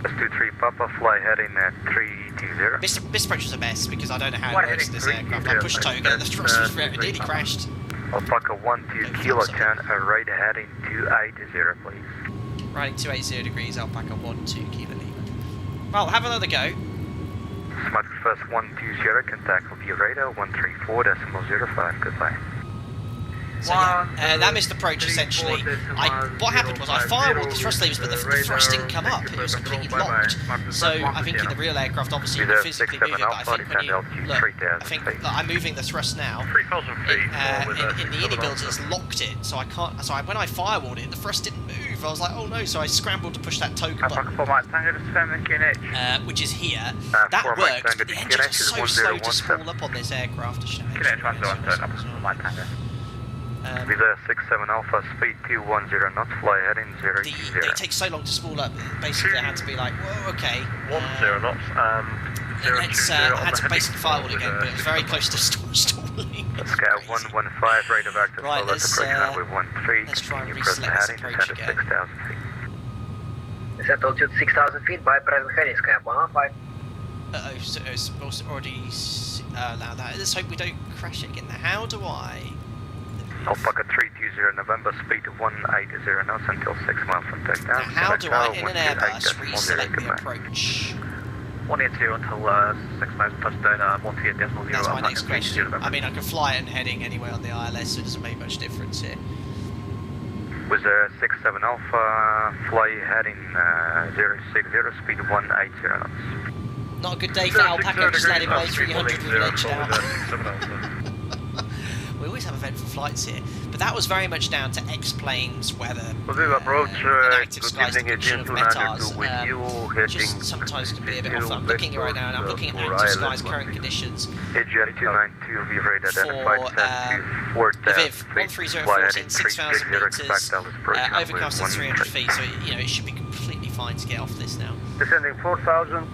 S23 Papa, fly heading at 320. This approach was a mess because I don't know how it works in this aircraft. I pushed toga, the thrust was nearly crashed. Alpaca 1-2 Kilo 10, right heading 280, please. Riding 280 degrees, Alpaca 1-2 Kilo Lima. Well, have another go. Smart first 120, contact will be radar 134.05, goodbye. So yeah, that missed approach essentially. What happened was I firewalled the thrust levers, but the thrust didn't come up. It was completely locked. So I think in the real aircraft, obviously you can physically move it, but I think when you look, I think I'm moving the thrust now. In the iniBuilds, it's locked it, so I can't. So when I firewalled it, the thrust didn't move. I was like, oh no! So I scrambled to push that toga button, which is here. That worked, but the engines are so slow to spool up on this aircraft. Visa 67 Alpha, speed 210 knots, fly heading 020. They take so long to spool up, basically I had to be like, whoa, okay. 10 knots, I had to basically firewall it again, but it was very close to stalling. Let's get 115, rate of active, right, let's try and reselect this approach again. 6,000 feet. Is altitude 6,000 feet by present heading, sky 115. Uh-oh, so it's already allowed that. Let's hope we don't crash it again. How do I... Alpaca 320 November, speed 180 knots until 6 miles from takedown. How do I, in an Airbus, reselect the approach? 180 until 6 miles touchdown, 138.0. That's my next question. I mean, I can fly it and heading anyway on the ILS, so it doesn't make much difference here. With 67 Alpha, fly heading 060, speed 180 knots. Not a good day for Alpaca, just landing by 300 with an engine out. We always have eventful flights here, but that was very much down to X-planes, weather, approach, Active Sky's depiction of METARs, just sometimes can be a bit off. I'm looking at it right now, and I'm looking at Active Sky's current conditions for Lviv, 13014, 6,000 metres, overcast at 300 feet, so it should be completely fine to get off this now. Descending 4,000,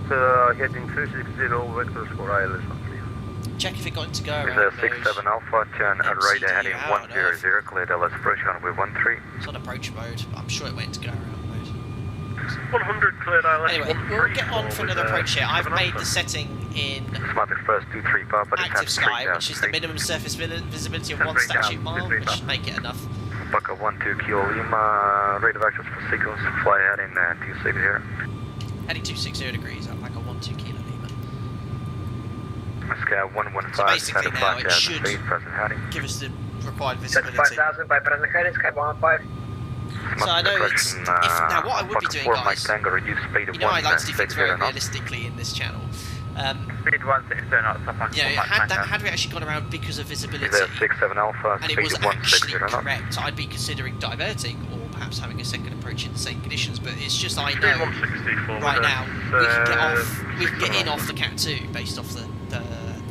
heading 360 vectors for ILS. Check if it got to go around 67 Alpha, turn right heading 100, cleared LS approach runway 13. It's on approach mode, but I'm sure it went to go around mode. 100 cleared ILS. Anyway, we'll get on for another approach here. I've made the setting in Active Sky, which is the minimum surface visibility of 1 statute mile, which should make it enough. Alpaca 1-2 Kilo Lima, rate of access for sequence, fly heading 260. Heading 260 degrees, Alpaca 1-2 Kilo Lima. Sky 115, So basically now it should present heading. give us the required Set visibility. 5000 by present heading, Sky 115. So I know it's, now what I would be doing, guys, you know I like to do things very realistically in this channel. Speed 160 knots up on You know, had we actually gone around because of visibility, 67 Alpha, and it was actually correct, I'd be considering diverting or perhaps having a second approach in the same conditions. But it's just I know right now we can get in off the Cat 2 based off the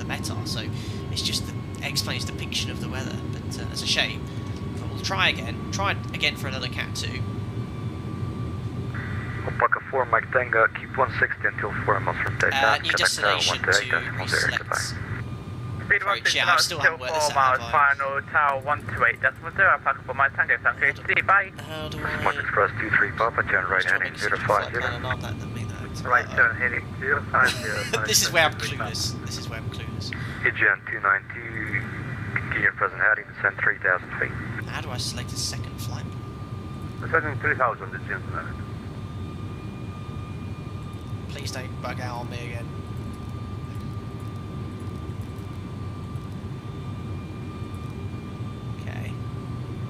METAR. So it's just the explains the depiction of the weather. But it's a shame. But we'll try again for another Cat 2. Alpaca 4 Mike Tango, keep 160 until 4 miles from takeoff. New destination to reselect. Speed 160 knots, still 4 miles, final tower 128.0, Alpaca 4 Mike Tango, thank you, bye. How do Smart Express 23 Papa, turn right heading 050. Right turn heading 050. This is where I'm clueless. EGN 292, continue present heading, descend 3,000 feet. How do I select a second flight? Descending 3,000, gentlemen. Please don't bug out on me again. Okay.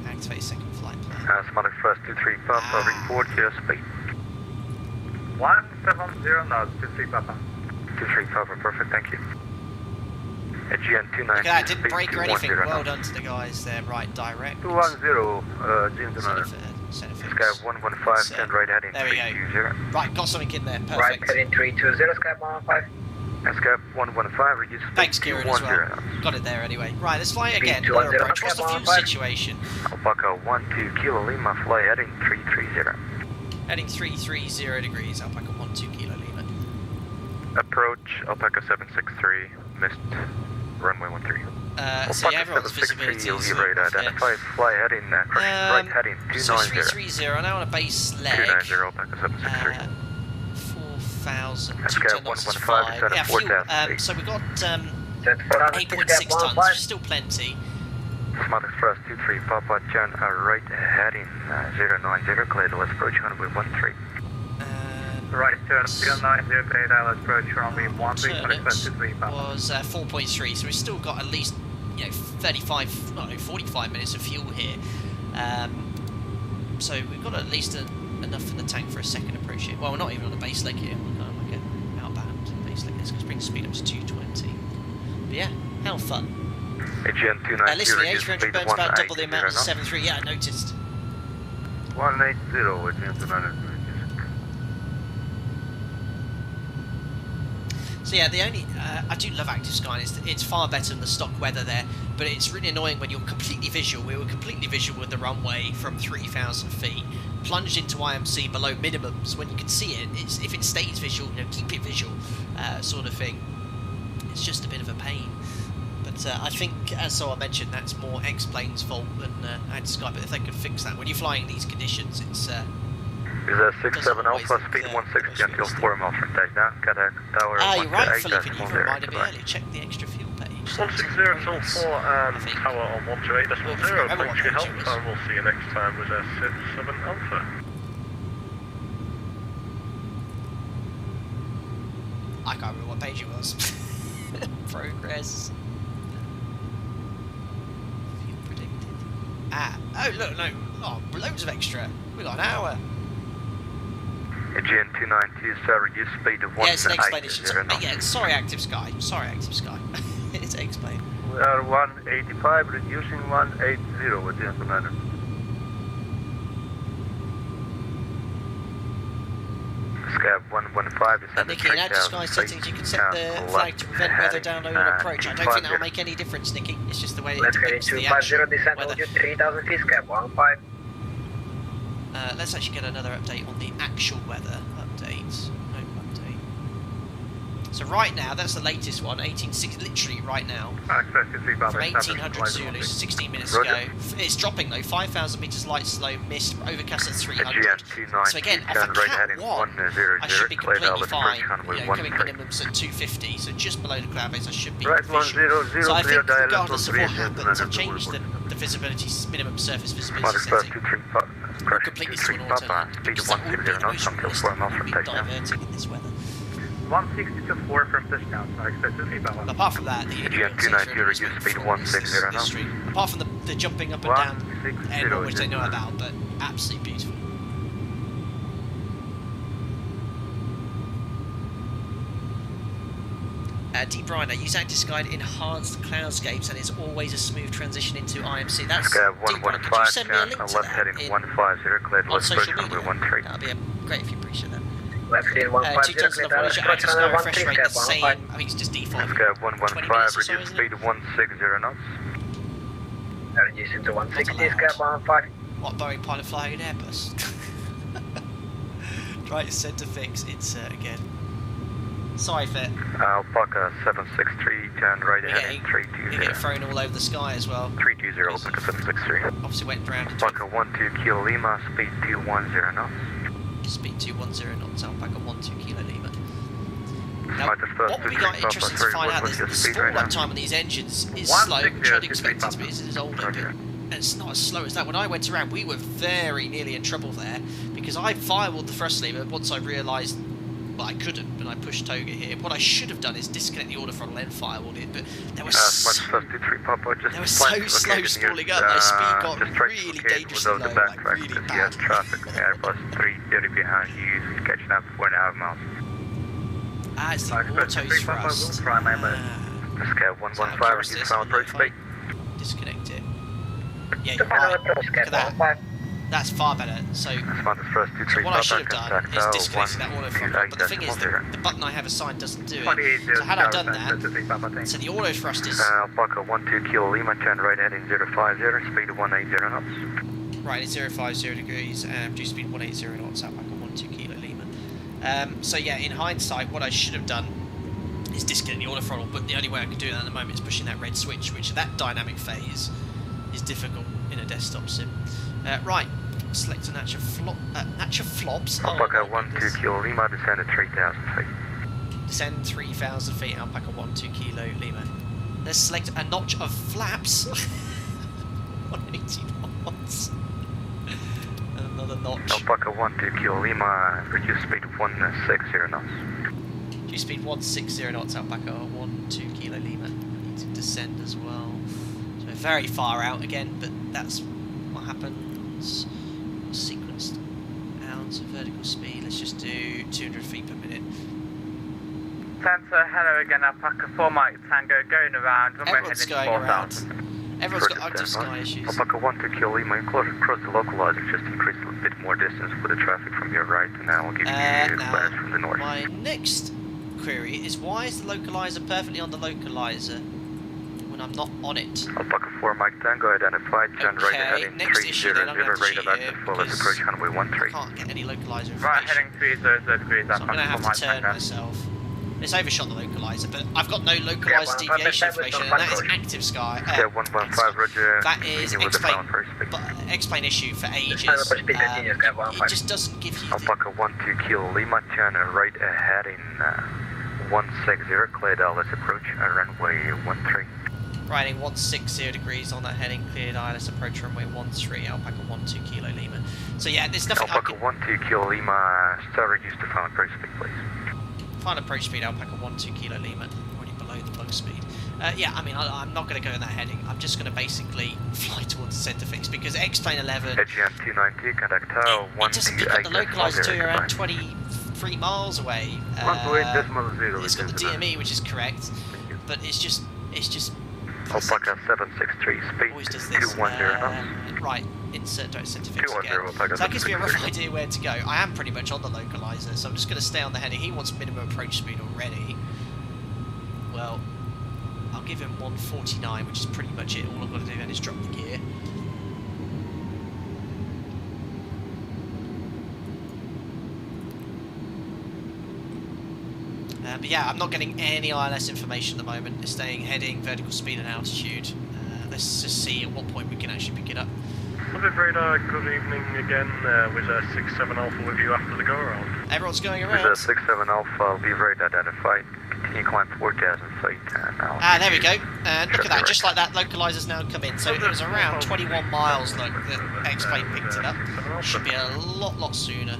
Activate second flight plan. Smart Express 23 Papa, report your speed. 170 knots, 23 Papa. 23 Papa, perfect, thank you. EGN 292, Look at that, didn't speed break or anything. 210 Well done to the guys there. Right, direct. 210, gentlemen. Sky 115, turn right heading There we go. 320. Right, got something in there. Right Perfect. heading 320, Sky 115. Sky 115, reduce speed Thanks, Kieran, as well. 210. Got it there anyway. Right, let's fly Speed again. 210, Another approach. What's the fuel 115. situation? Alpaca 12 Kilo Lima, fly heading 330. Heading 330 degrees. Alpaca 12 Kilo Lima. Approach Alpaca 763, missed runway 13. So yeah, everyone's visibility you'll is be ready to identify, fly heading, right heading So 290. 330, now on a base leg. 290, Alpaca 763. 4,000, Sky 210 knots is 115, fine. set Yeah, at fuel, 4,000 so we got Set 400, 8.6 Sky tons, 115. still plenty. Smart Express 23 Papa, turn right heading 090, clear to let's approach runway 13. Right turn 090, clear down, let's approach runway 13, Smart Turbot Express 23 Papa. was 4.3, so we've still got at least 45 minutes of fuel here. So we've got at least enough in the tank for a second approach here. Well, we're not even on a base leg here. We're kind of like an outbound base leg. Let's bring the speed up to 220. But yeah, how fun. AGN 290, Listen, the reduce A300 speed burns about double the 180 amount of the knots. 73. Yeah, I noticed. 180, gentlemen. So yeah, the only I do love active sky. It's far better than the stock weather there, but it's really annoying when you're completely visual. We were completely visual with the runway from 3,000 feet, plunged into IMC below minimums. When you can see it, if it stays visual, keep it visual, sort of thing. It's just a bit of a pain. But I think, as so I mentioned, that's more X-Plane's fault than active sky. But if they could fix that, when you're flying in these conditions, it's Is a 67 Alpha, speed 160 until 4 miles from touchdown. Contact tower you're right, Philip, and 128.0. you reminded me earlier. Check the extra fuel page. 160 till 4 and tower on 128.0. Thanks for your help, and we'll see you next time with a 67 Alpha. I can't remember what page it was. Progress. Fuel predicted. Oh look, no. Oh, loads of extra. We got an hour. AGN 290, sir, reduce speed of 180. Yeah, it's an explanation. Yeah, sorry, Active Sky. It's explain. We are 185, reducing 180, gentlemen. Sky 115 is Nikki, in Active Sky settings, you can set the flag to prevent weather download and approach. I don't think that'll make any difference, Nikki. It's just the way it Let's head depicts the 250, actual descend weather. altitude 3,000 feet, Sky 115. Let's actually get another update on the actual weather. Update. No update. So right now, that's the latest one, 1860, literally right now. From 1800 Zulu, 16 minutes ago. It's dropping though, 5,000 metres light, slow, mist, overcast at 300. So again, off a Cat 1, I should be completely fine. Coming minimums at 250, so just below the cloud base, I should be visual. So I think regardless of what happens, I've changed the visibility, minimum surface visibility setting. Completely to an auto land, because that would be the most realistic when we've been diverting in this weather. 160 to 4 from touchdown, so expect to see balance. Apart from that, the GM 290, reduce speed 160 knots. Apart from the jumping up and down airborne, which they know about, but absolutely beautiful. Deep Briner, use Active Guide enhanced cloudscapes and it's always a smooth transition into IMC. That's Deep Briner. Could you send me a link to that on social media? That would be great if you appreciate that. 2 tons of Voyager Active Sky refresh rate the same. I think it's just default. 20 minutes or so, isn't it? Speed 160 knots. Reduce into 160, Sky 15. What, Boeing pilot flying an Airbus? Try to centre fix, insert again. Sorry, Fit. Alpaca 763, turn right ahead in 320. You get thrown all over the sky as well. 320, Alpaca 763. Obviously went round. Alpaca 12 Kilo Lima, speed 210 knots. Speed 210 knots, Alpaca 12 Kilo Lima. Now, what would be like interesting to find out is the spool up time on these engines is slow, which I'd expect it to be as it is older, but it's not as slow as that. When I went around, we were very nearly in trouble there because I firewalled the thrust lever once I realised. Well, I couldn't, but I pushed Toga here. What I should have done is disconnect the order throttle and firewalled it, but there was so slow spooling up, my speed got really dangerously low, like really bad. Traffic, Airbus 330 behind you, catching up 4.5 miles. It's the auto thrust. Scale 115, reduce final approach speed. Disconnect it. Yeah, you're right. Look at that. That's far better. So what I should have done is disconnected that auto throttle. But the thing is, the button I have assigned doesn't do it. So had I done that, so the auto thrust is... Alpaca 12 Kilo Lima, turn right heading 050, speed 180 knots. Right, it's 050 degrees, reduce speed 180 knots, Alpaca 12 Kilo Lima. So yeah, in hindsight, what I should have done is disconnect the auto throttle, but the only way I can do that at the moment is pushing that red switch, which that dynamic phase is difficult in a desktop sim. Right, select a natural flops. Alpaca 12 Kilo Lima, descend at 3,000 feet. Descend 3,000 feet, Alpaca 12 Kilo Lima. Let's select a notch of flaps. 180 knots. Another notch. Alpaca 12 Kilo Lima, reduce speed 160 knots. Reduce speed 160 knots, Alpaca 12 Kilo Lima. I need to descend as well. So very far out again, but that's what happens. Sequenced ounce of vertical speed. Let's just do 200 feet per minute. Sensor, hello again, Alpaca 4 Mike Tango, going around. Everyone's going around. Everyone's got active sky issues. Alpaca 12 Kilo Lima, cross the localizer, just increase a bit more distance with the traffic from your right, and now we'll give you clearance from the north. My next query is why is the localizer perfectly on the localizer when I'm not on it? Alpaca 4 Mike Tango identified, turn right ahead in 300, rate of access for let's approach runway 13. I can't get any localizer information. Right, heading 300 degrees, so I'm going to have to turn myself. It's overshot the localizer, but I've got no localizer deviation information, and that is active sky. That is explain issue for ages. It just doesn't give you. Alpaca 12 Kilo Lima, turn right ahead in 160, cleared ILS approach, runway 13. Riding 160 degrees on that heading, cleared ILS approach runway 13, Alpaca 12 Kilo Lima. So yeah, there's nothing Alpaca 12 Kilo Lima, start reduce to final approach speed, please. Final approach speed, Alpaca 12 Kilo Lima, already below the bug speed. Yeah, I mean, I'm not going to go in that heading. I'm just going to basically fly towards the centre fix because X-Plane 11... GM 290, contact tower 128. It doesn't pick up the localizer till you're around 23 miles away. It's got the DME, which is correct, but it's just... Alpaca 763, speed 210 knots. Right, insert direct centre fix again. So that gives me a rough idea where to go. I am pretty much on the localizer, so I'm just going to stay on the heading. He wants minimum approach speed already. Well, I'll give him 149, which is pretty much it. All I've got to do then is drop the gear. But yeah, I'm not getting any ILS information at the moment. It's staying heading, vertical speed and altitude. Let's just see at what point we can actually pick it up. Lviv radar, good evening again. With 67 Alpha with you after the go around. Everyone's going around. With 67 Alpha, Lviv radar identified. Continue climb 4,000 feet. There we go. And look at that, just like that, localizer's now come in. So it was around 21 miles that X-Plane picked it up. Should be a lot sooner.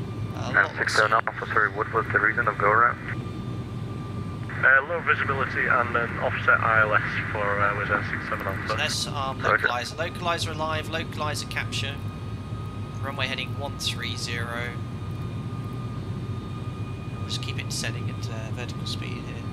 67 Alpha, sorry, what was the reason of go around? Low visibility and an offset ILS for Wizz Air 67 Alpha. So that's localizer. Localizer alive, localizer capture. Runway heading 130. We'll just keep it setting at vertical speed here.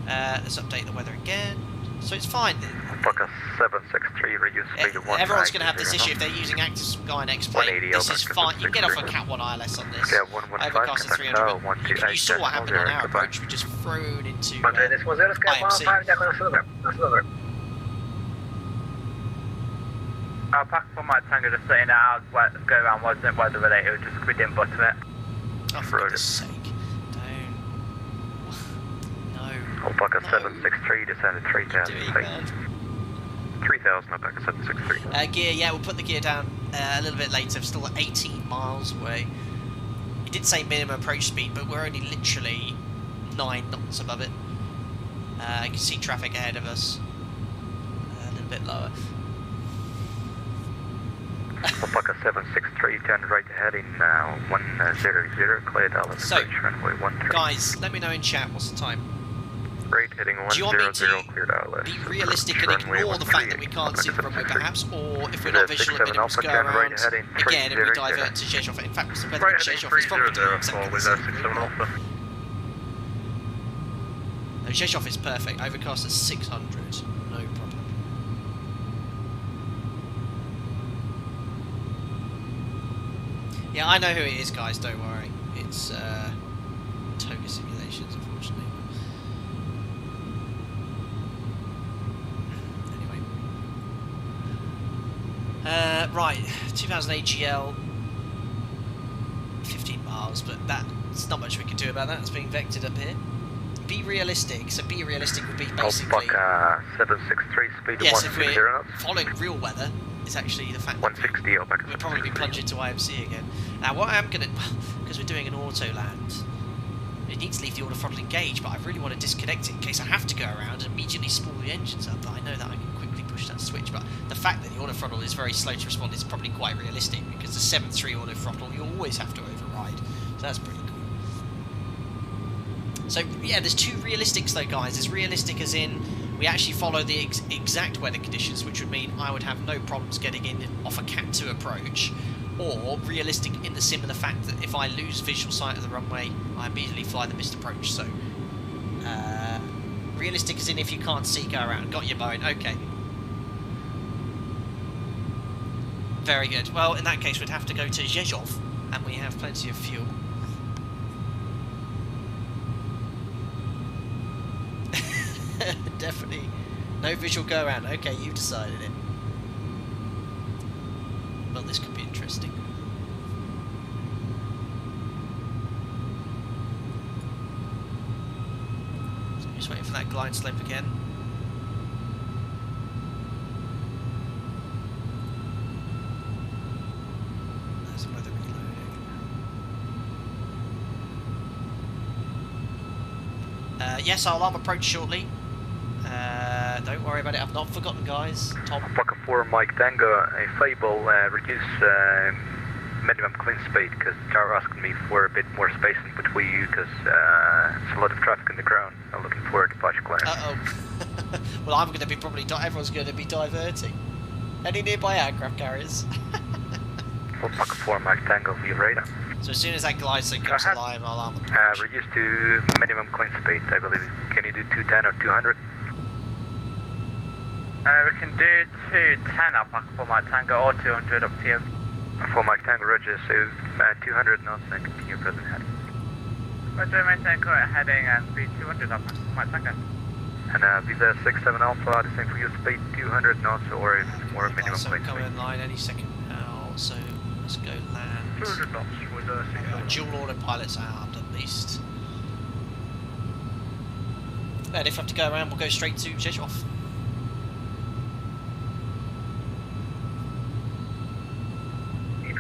Let's update the weather again. So it's fine. Alpaca 763, reduce speed to 1. Everyone's going to have this issue if they're using active Sky and X-Plane. This is fine. You can get off a Cat 1 ILS on this. Overcast at 300. You saw what happened on our approach. We just thrown into IMC. Alpaca for my Tango just saying out, go around wasn't weather related, just we didn't button it. Oh, for goodness sake. Alpaca 763 descended 3,000 feet. 3,000 Alpaca 763. Gear, yeah, we'll put the gear down a little bit later. We're still at 18 miles away. It did say minimum approach speed, but we're only literally 9 knots above it. You can see traffic ahead of us. A little bit lower. Alpaca 763, turn right heading 100, clear Dallas approach runway 13. Guys, let me know in chat what's the time. Right heading 100, Do you want me to cleared Dallas. be realistic and ignore the fact that we can't see the runway perhaps, or if we're not visual at minimum to go around again and we divert to Zhezhov? In fact, what's the weather in Zhezhov? It's probably doing exactly the same. No, Zhezhov is perfect, overcast at 600, no problem. Yeah, I know who it is, guys, don't worry. It's Toga Simulations, unfortunately. Right, 2000 AGL, 15 miles, but that's not much we can do about that. It's being vectored up here. Be realistic. So be realistic would be basically. Alpaca 763, speed yes, if 160 we're knots. following real weather, it's actually the fact 160 that Alpaca. we'll probably be plunging to IMC again. Now, what I am going to, because we're doing an auto land, it needs to leave the auto throttle engaged, but I really want to disconnect it in case I have to go around and immediately spool the engines up. But I know that I can quickly push that switch. But the fact that the auto throttle is very slow to respond is probably quite realistic, because the 7.3 auto throttle you always have to override. So that's pretty cool. So yeah, there's two realistics though, guys. There's realistic as in we actually follow the exact weather conditions, which would mean I would have no problems getting in off a Cat 2 approach, or realistic in the sim of the fact that if I lose visual sight of the runway, I immediately fly the missed approach. So realistic as in if you can't see, go around. Got your Boeing, okay. Very good. Well, in that case, we'd have to go to Zhezhov, and we have plenty of fuel. Definitely. No visual go around. Okay, you decided it. Well, this could be interesting. So I'm just waiting for that glide slope again. There's the weather reloading. Yes, I'll arm approach shortly. Don't worry about it, I've not forgotten, guys. Tom. Alpaca 4 Mike Tango, a Fable, reduce minimum clean speed, because they're asking me for a bit more space in between you, because there's a lot of traffic in the ground. I'm looking for a departure clearance. Uh-oh. Well, I'm going to be probably, everyone's going to be diverting. Any nearby aircraft carriers? Alpaca 4 Mike Tango, view radar. So as soon as that glide slope comes alive, I'll arm approach. Reduce to minimum clean speed, I believe. Can you do 210 or 200? We can do 210 Alpaca for my Tango or 200 up to you. For Mike Tango, Roger, so 200 knots and continue present heading. Roger, maintain correct heading and speed 200 Alpaca for my Tango. And Visa 67 Alpha, the same for you, speed 200 knots, or if it's more minimum So clean coming speed. in line any second now, so let's go land. 200 knots with a Dual autopilot's armed at least. And if I have to go around, we'll go straight to Zhezhov.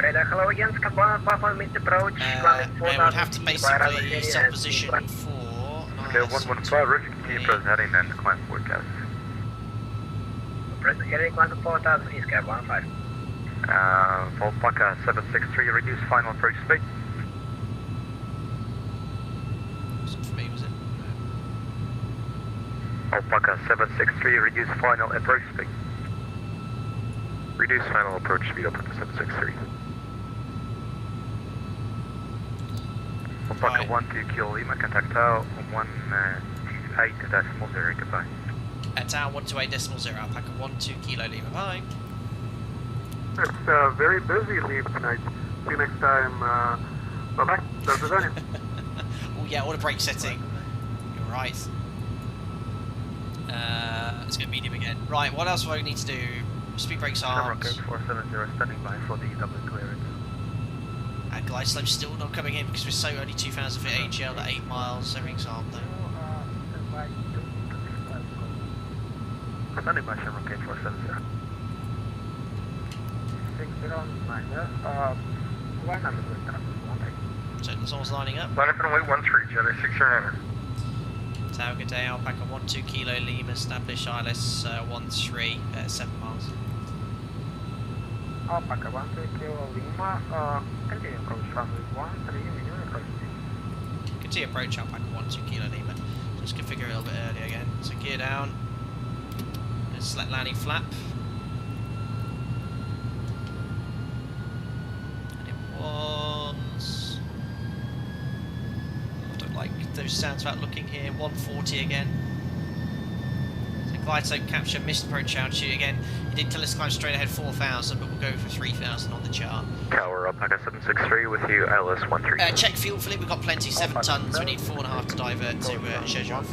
Hello again, Scabon, Papa, mid approach. And we'd have to basically set position for... Okay, 115, Roger, continue present heading and climb forecast. Present heading, climb 4000 east, cab 15. Alpaca 763, reduce final approach speed. Alpaca 763, reduce final approach speed. Reduce final approach speed, Alpaca 763. Alpaca 12 Kilo Lima, contact Tower 128.0, goodbye. At Tower 128.0, Alpaca 12 Kilo Lima, bye. It's very busy leave tonight. See you next time. Bye-bye. До свидания. Oh yeah, what a brake setting. You're right. Let's go medium again. Right, what else do I need to do? Speed brakes armed. 470 standing by for the double clearance. And glide slope still not coming in because we're so only 2,000 feet AGL at 8 miles. Everything's armed though. Standing by Chevron K 470. 609, So someone's lining up. Line up and wait 13, Jelly 609. Tower, good day. Alpaca 12 Kilo Lima, establish ILS 13 at 7 miles. Alpaca 12 Kilo Lima, continue approach runway 13, minimum approach speed. Continue approach Alpaca 12 Kilo Lima. Just configure it a little bit earlier again. So gear down. And select landing flap. And it was... I don't like those sounds about looking here. 140 again. So glide slope capture, missed approach altitude again. He did tell us to climb straight ahead 4,000, but we'll go for 3,000 on the chart. Tower Alpaca 763 with you, ILS 13. Check fuel fill, we've got plenty, 7 tons, we need 4.5 to divert to Shezhov.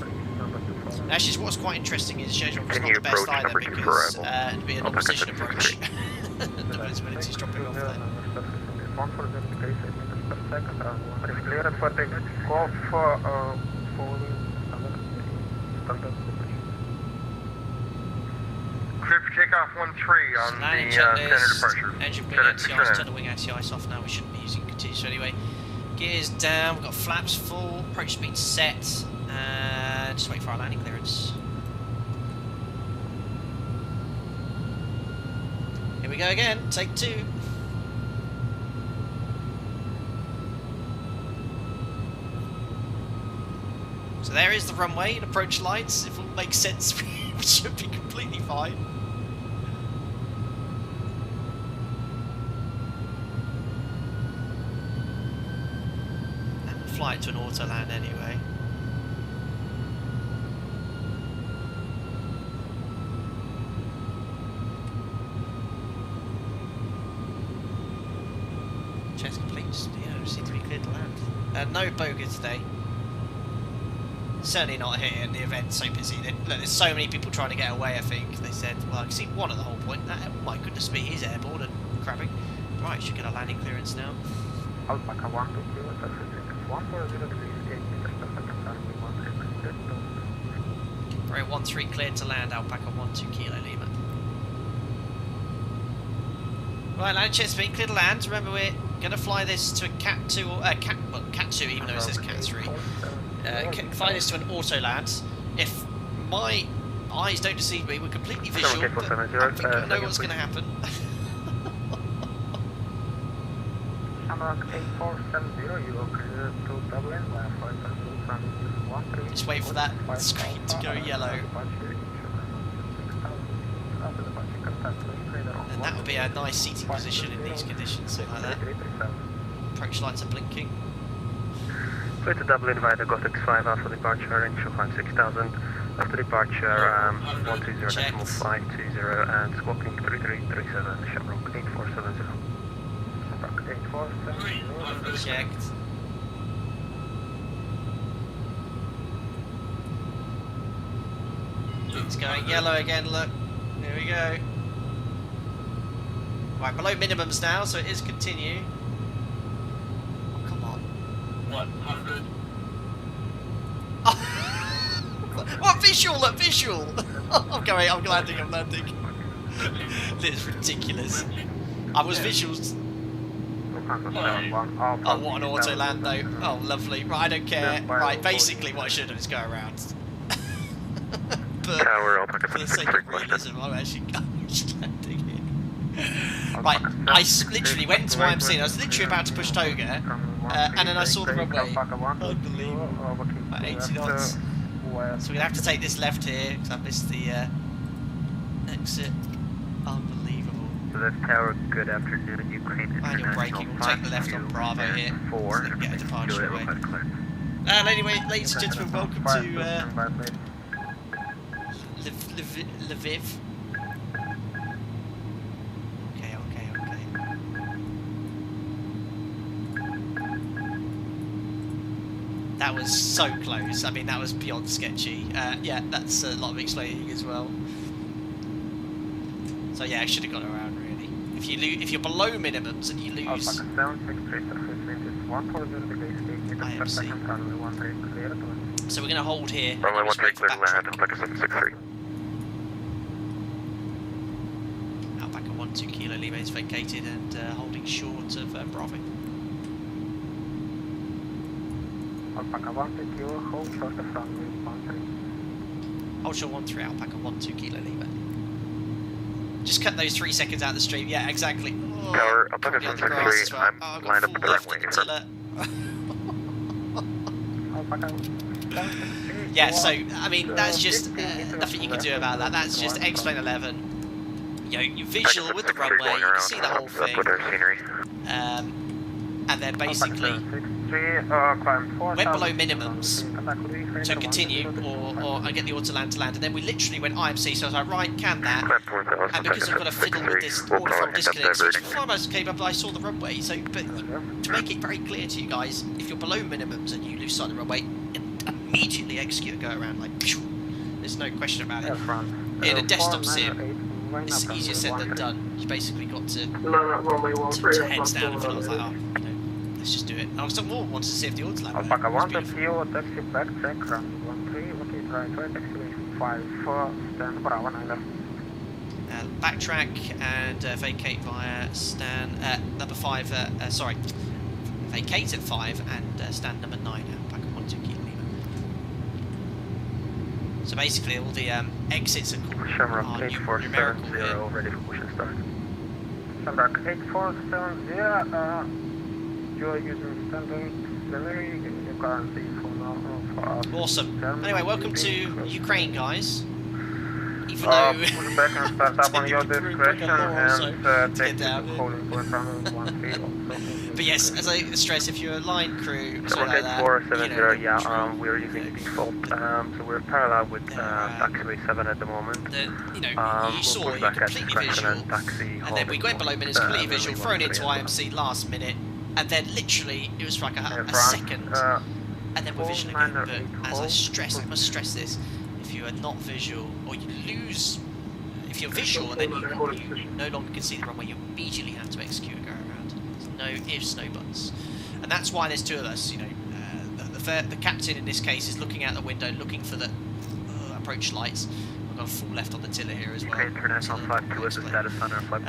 Actually, what's quite interesting is Shezhov is not the best either because it'd be an opposition approach. The visibility's dropping off there. Clear for takeoff 13 on Landing the standard checklist, departure. engine wing anti-ice, turn the wing anti-ice off now, we shouldn't be using continuous. So anyway, gears down, we've got flaps full, approach speed set, and just wait for our landing clearance. Here we go again, take 2. So there is the runway and approach lights. If it all makes sense, we should be completely fine. And we'll fly it to an auto land anyway. Chest complete, just, seem to be cleared to land. No boga today. Certainly not here, and the event's so busy. Look, there's so many people trying to get away, I think. They said, well, I can see one at the whole point. That, oh my goodness me, he's airborne and crabbing. Right, should get a landing clearance now. Alpaca 12 Kilo, 140 degrees, 8 meters per second, runway 13. Right, 13 cleared to land, Alpaca 12 Kilo Lima. Right, landing check speed, clear to land. Remember, we're going to fly this to a Cat 2, or Cat 2, even though it says Cat 3. Fly this to an auto land. If my eyes don't deceive me, we're completely visual, but I think I know what's going to happen. Just wait for that screen to go yellow. And that would be a nice seating position in these conditions, something like that. Approach lights are blinking. Clear to Dublin via the Gothic 5 after departure, range of 6000. After departure, 120.520 and squawking 3337, Shamrock 8470. Shamrock 8470. Checked. It's going yellow again, look. Here we go. Right, below minimums now, so it is continue. Oh, come on. 100. What visual? Look, visual! I'm landing. This is ridiculous. I was visuals. Oh, what an auto land though. Oh, lovely. Right, I don't care. Right, basically what I should have done is go around. But for the sake of realism, I'm actually landing here. Right, I literally went into IMC and I was literally about to push Toga, and then I saw the runway. Unbelievable. At 80 knots. So we're going to have to take this left here because I missed the exit. Unbelievable. So that's Tower, good afternoon, Ukraine Manual braking, we'll take the left on Bravo here. So then get a departure away. Anyway, ladies and gentlemen, welcome to Lviv. Okay. That was so close. I mean, that was beyond sketchy. Yeah, that's a lot of explaining as well. So yeah, I should have gone around really. If you're below minimums and you lose IMC. So we're going to hold here. Runway 13 clear to land, Alpaca 763. Alpaca 12 Kilo Lima is vacated and holding short of Bravo. Alpaca 1 Kilo, hold short of runway 13. Hold short 13 Alpaca 12 Kilo Lima. Just cut those 3 seconds out of the stream. Yeah, exactly. Oh, Tower, Alpaca 763, well. I'm lined up at the runway. Yeah, so, I mean, that's just nothing you can do about that. That's just X-Plane 11. You know, you visual with the runway, you can see the whole thing. And then basically, went below minimums to continue or get the auto land to land. And then we literally went IMC, so I was like, right, can that. And because I've got to fiddle with this order from disconnects, which before I came up, I saw the runway. So, but to make it very clear to you guys, if you're below minimums and you lose sight of the runway, immediately execute a go around, like, phew, there's no question about it. In a desktop sim, it's easier said than done. You basically got to heads down and I was like, oh, you know, let's just do it. And I was more wanted to see if the auto land Alpaca 1 Kilo, taxi back, check, run 13, okay, right, activation 5, 4, stand Bravo 9 backtrack and vacate via stand number 5, sorry, vacate at 5 and stand number 9 Alpaca 12 Kilo Lima. So basically all the exits are called numerical here. ready for push and start. Shamrock 8470, you are using standard delivery, you currently for now for us. Awesome. Anyway, welcome to Ukraine, guys. Even though push back and start up on your discretion and take down the holding point from 1 also. But yes, as I stress, if you're a line crew, something like that, 470, yeah, we're using default, so we're parallel with taxiway 7 at the moment. You know, you saw it, completely visual, and then we went below minutes, completely visual, thrown into IMC last minute, and then literally it was for like a second, and then we're visual again. But as I stress, I must stress this: if you are not visual, or you lose, if you're visual and then you no longer can see the runway, you immediately have to execute a go around. No ifs, no buts, and that's why there's 2 of us. You know, the captain in this case is looking out the window, looking for the approach lights. We've got full left on the tiller here as well. International Flight 2 is the status on our flight.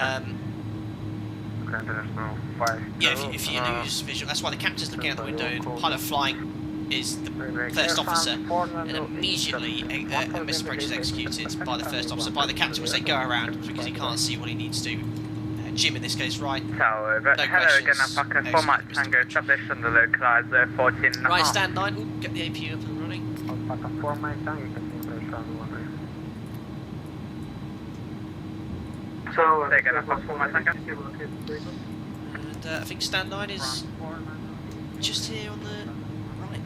Yeah, if you lose visual, that's why the captain's looking out the window and pilot flying is the first officer, and immediately a misapproach is executed by the first officer, by the captain, which they go around because he can't see what he needs to do. Jim in this case, right? Tower, no hello again, Alpaca 4 Mike Tango, establish on the localizer 14 Right, stand 9, we'll get the APU up and running. Alpaca 4 Mike Tango, you can see around 1. So, again, Alpaca 4 Mike Tango. And I think stand 9 is just here on the right.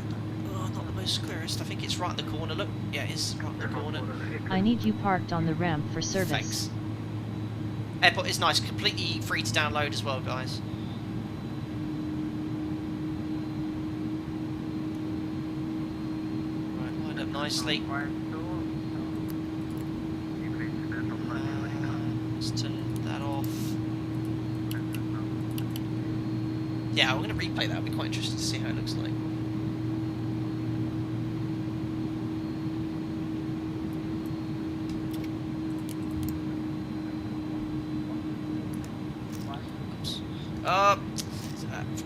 Oh, not the most clearest. I think it's right in the corner. Look, yeah, it's right in the corner. I need you parked on the ramp for service. Thanks. Airport is nice, completely free to download as well, guys. Right, lined up nicely. Let's turn that off. Yeah, we're going to replay that. It'll be quite interesting to see how it looks like.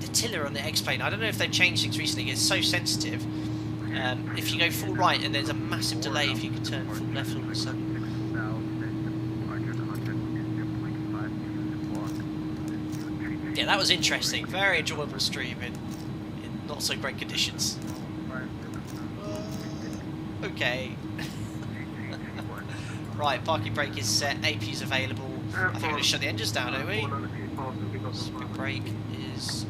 The tiller on the X-Plane, I don't know if they've changed things recently, it's so sensitive. If you go full right and there's a massive delay if you can turn full left all of a sudden. Yeah, that was interesting. Very enjoyable stream in not so great conditions. Okay. Right, parking brake is set, AP is available. I think I'm going to shut the engines down, don't we? Speed brake is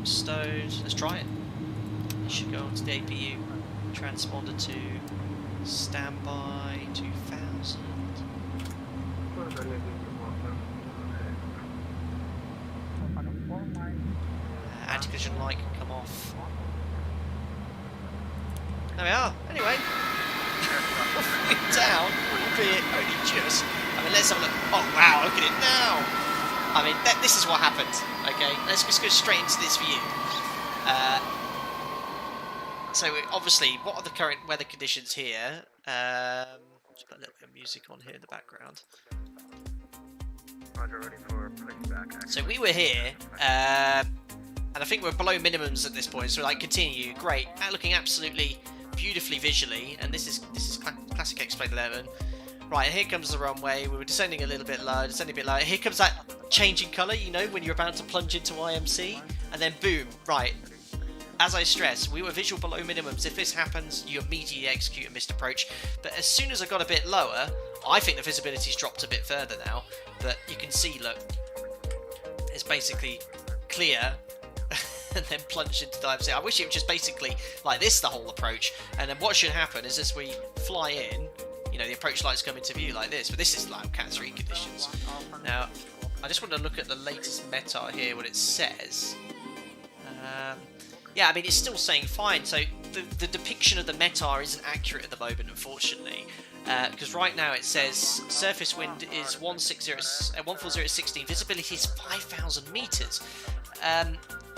stowed. Let's try it. It should go onto the APU. Transponder to standby 2000. Anti-collision light can come off. There we are. Anyway, we're down, albeit only just. I mean, let's have a look. Oh wow, look at it now. I mean, this is what happened. Okay, let's just go straight into this view. So obviously, what are the current weather conditions here? Just put a little bit of music on here in the background. So we were here, and I think we're below minimums at this point. So like, continue, great, looking absolutely beautifully visually. And this is classic X-Plane 11. Right, here comes the runway. We were descending a little bit low, descending a bit low. Here comes that changing colour, you know, when you're about to plunge into IMC, and then boom, right. As I stress, we were visual below minimums. If this happens, you immediately execute a missed approach. But as soon as I got a bit lower, I think the visibility's dropped a bit further now. But you can see, look, it's basically clear and then plunged into the IMC. I wish it was just basically like this, the whole approach. And then what should happen is as we fly in, you know, the approach lights come into view like this. But this is like Cat 3 conditions. Now, I just want to look at the latest METAR here, what it says. Yeah, I mean, it's still saying fine, so the depiction of the METAR isn't accurate at the moment, unfortunately, because right now it says surface wind is 14016, visibility is 5,000 metres.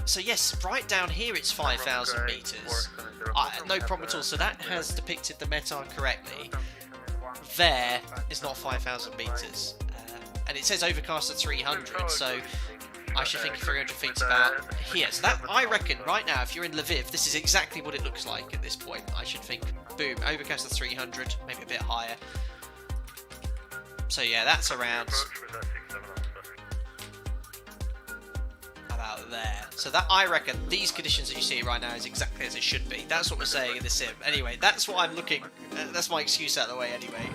So yes, right down here it's 5,000 metres, no problem at all, so that has depicted the METAR correctly. There is not 5,000 metres, and it says overcast at 300, so I should think 300 feet's about here. So that, I reckon, right now, if you're in Lviv, this is exactly what it looks like at this point. I should think, boom, overcast at 300, maybe a bit higher. So yeah, that's around about there. So that, I reckon, these conditions that you see right now is exactly as it should be. That's what we're saying in the sim. Anyway, that's what I'm looking, that's my excuse out of the way anyway.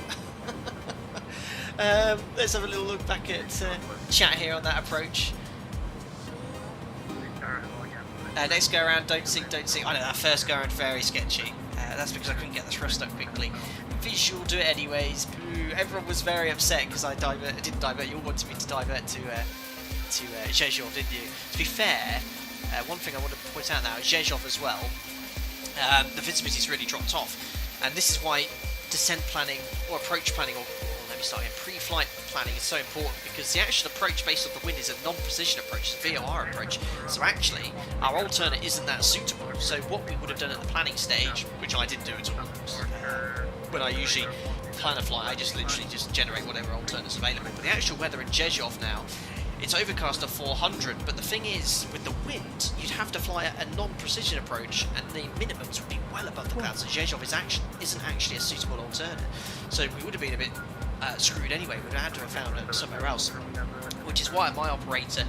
Let's have a little look back at chat here on that approach. Next go around, don't sink. I know that first go around very sketchy. That's because I couldn't get the thrust up quickly. Visual, do it anyways. Boo. Everyone was very upset because I didn't divert. You all wanted me to divert to Zhezhov, didn't you? To be fair, one thing I want to point out now is Zhezhov as well. The visibility's really dropped off, and this is why descent planning or approach planning or pre-flight planning is so important, because the actual approach based on the wind is a non-precision approach, it's a VOR approach. So actually, our alternate isn't that suitable. So what we would have done at the planning stage, which I didn't do at all, when I usually plan a flight, I just literally just generate whatever alternate's available. But the actual weather in Zhezhov now, it's overcast at 400, but the thing is, with the wind, you'd have to fly a non-precision approach, and the minimums would be well above the clouds, so Zhezhov isn't actually a suitable alternate. So we would have been a bit screwed anyway. We'd have had to have found it somewhere else, which is why my operator,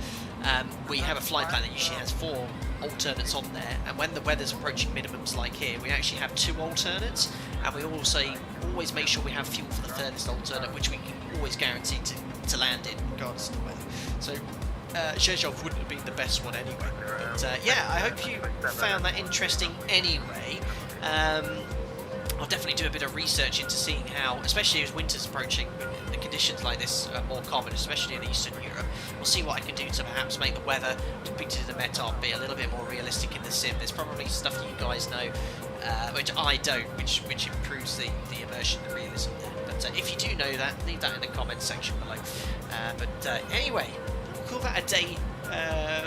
we have a flight plan that usually has 4 alternates on there, and when the weather's approaching minimums like here, we actually have 2 alternates, and we also always make sure we have fuel for the thirdest alternate, which we can always guarantee to land in regardless of the weather. So Zhezhov wouldn't have been the best one anyway, but yeah, I hope you found that interesting anyway. I'll definitely do a bit of research into seeing how, especially as winter's approaching, the conditions like this are more common, especially in Eastern Europe. We'll see what I can do to perhaps make the weather depicted in the METAR be a little bit more realistic in the sim. There's probably stuff that you guys know, which I don't, which improves the immersion, the realism there. But if you do know that, leave that in the comments section below. But anyway, we'll call that a day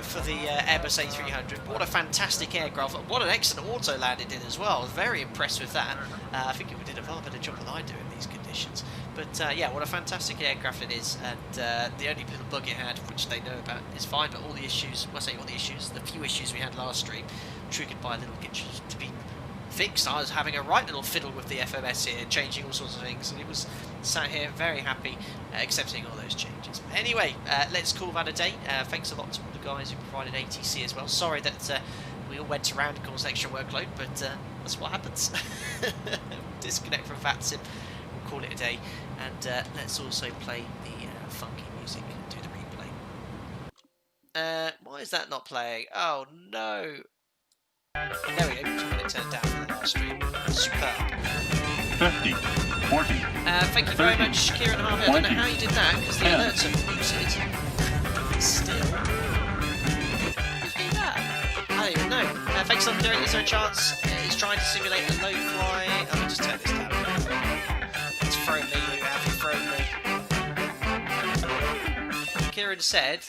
for the Airbus A300. What a fantastic aircraft. What an excellent auto land it did as well. I was very impressed with that. I think it did a far better job than I do in these conditions. But yeah, what a fantastic aircraft it is. And the only little bug it had, which they know about, is fine. But all the issues, well, I say all the issues, the few issues we had last stream, triggered by little glitches to be fixed. I was having a right little fiddle with the FMS here, changing all sorts of things, and it was sat here very happy accepting all those changes. Anyway, let's call that a day. Thanks a lot to all the guys who provided ATC as well. Sorry that we all went around and caused extra workload, but that's what happens. Disconnect from VATSIM, we'll call it a day, and let's also play the funky music and do the replay. Why is that not playing? Oh no! There we go, I'm going to turn it down for the last stream. Superb. 50, 40. Thank you very much, Kieran Harvey. I don't know how you did that, because the alerts are muted. Still. Did you do that? I don't even know. Thanks a lot for doing it. Is there a chance it's trying to simulate a low fly? Let me just turn this down. It's thrown me, you have thrown me. Kieran said,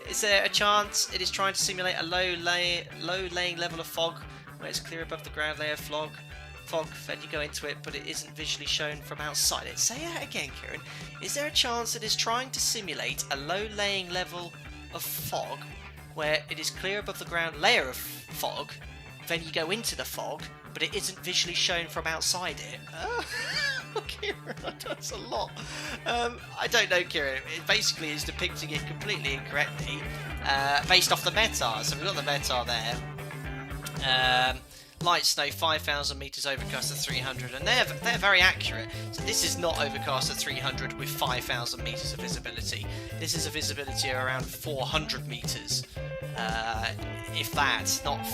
is there a chance it is trying to simulate a low laying level of fog where it's clear above the ground layer of fog, then you go into it, but it isn't visually shown from outside it? Say that again, Kieran. Is there a chance it is trying to simulate a low laying level of fog where it is clear above the ground layer of fog, then you go into the fog, but it isn't visually shown from outside it? Kieran, that's a lot. I don't know, Kieran. It basically is depicting it completely incorrectly, based off the METAR. So we've got the METAR there. Light snow 5,000 metres, overcast at 300, and they're very accurate. So this is not overcast at 300 with 5,000 metres of visibility. This is a visibility of around 400 metres, if that, not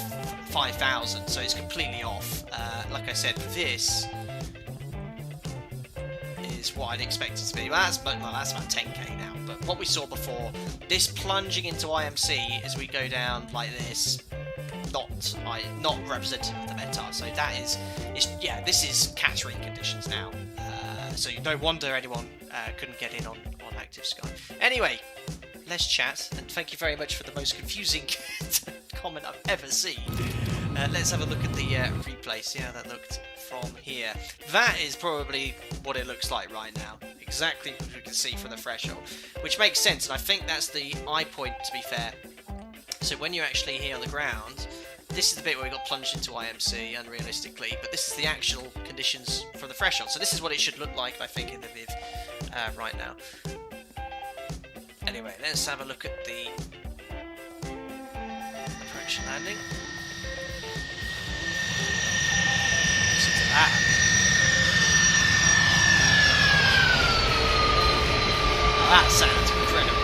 5,000. So it's completely off. Like I said, this is what I'd expect it to be. Well, that's about 10k now. But what we saw before, this plunging into IMC as we go down like this, not representative of the METAR. So that is, this is catering conditions now. So no wonder anyone couldn't get in on active sky. Anyway, let's chat, and thank you very much for the most confusing comment I've ever seen. Let's have a look at the replay, see how that looked from here. That is probably what it looks like right now. Exactly what we can see from the threshold, which makes sense, and I think that's the eye point, to be fair. So when you're actually here on the ground, this is the bit where we got plunged into IMC, unrealistically, but this is the actual conditions from the threshold. So this is what it should look like, I think, in the Lviv right now. Anyway, let's have a look at the approach and landing. Listen to that. That sounds incredible.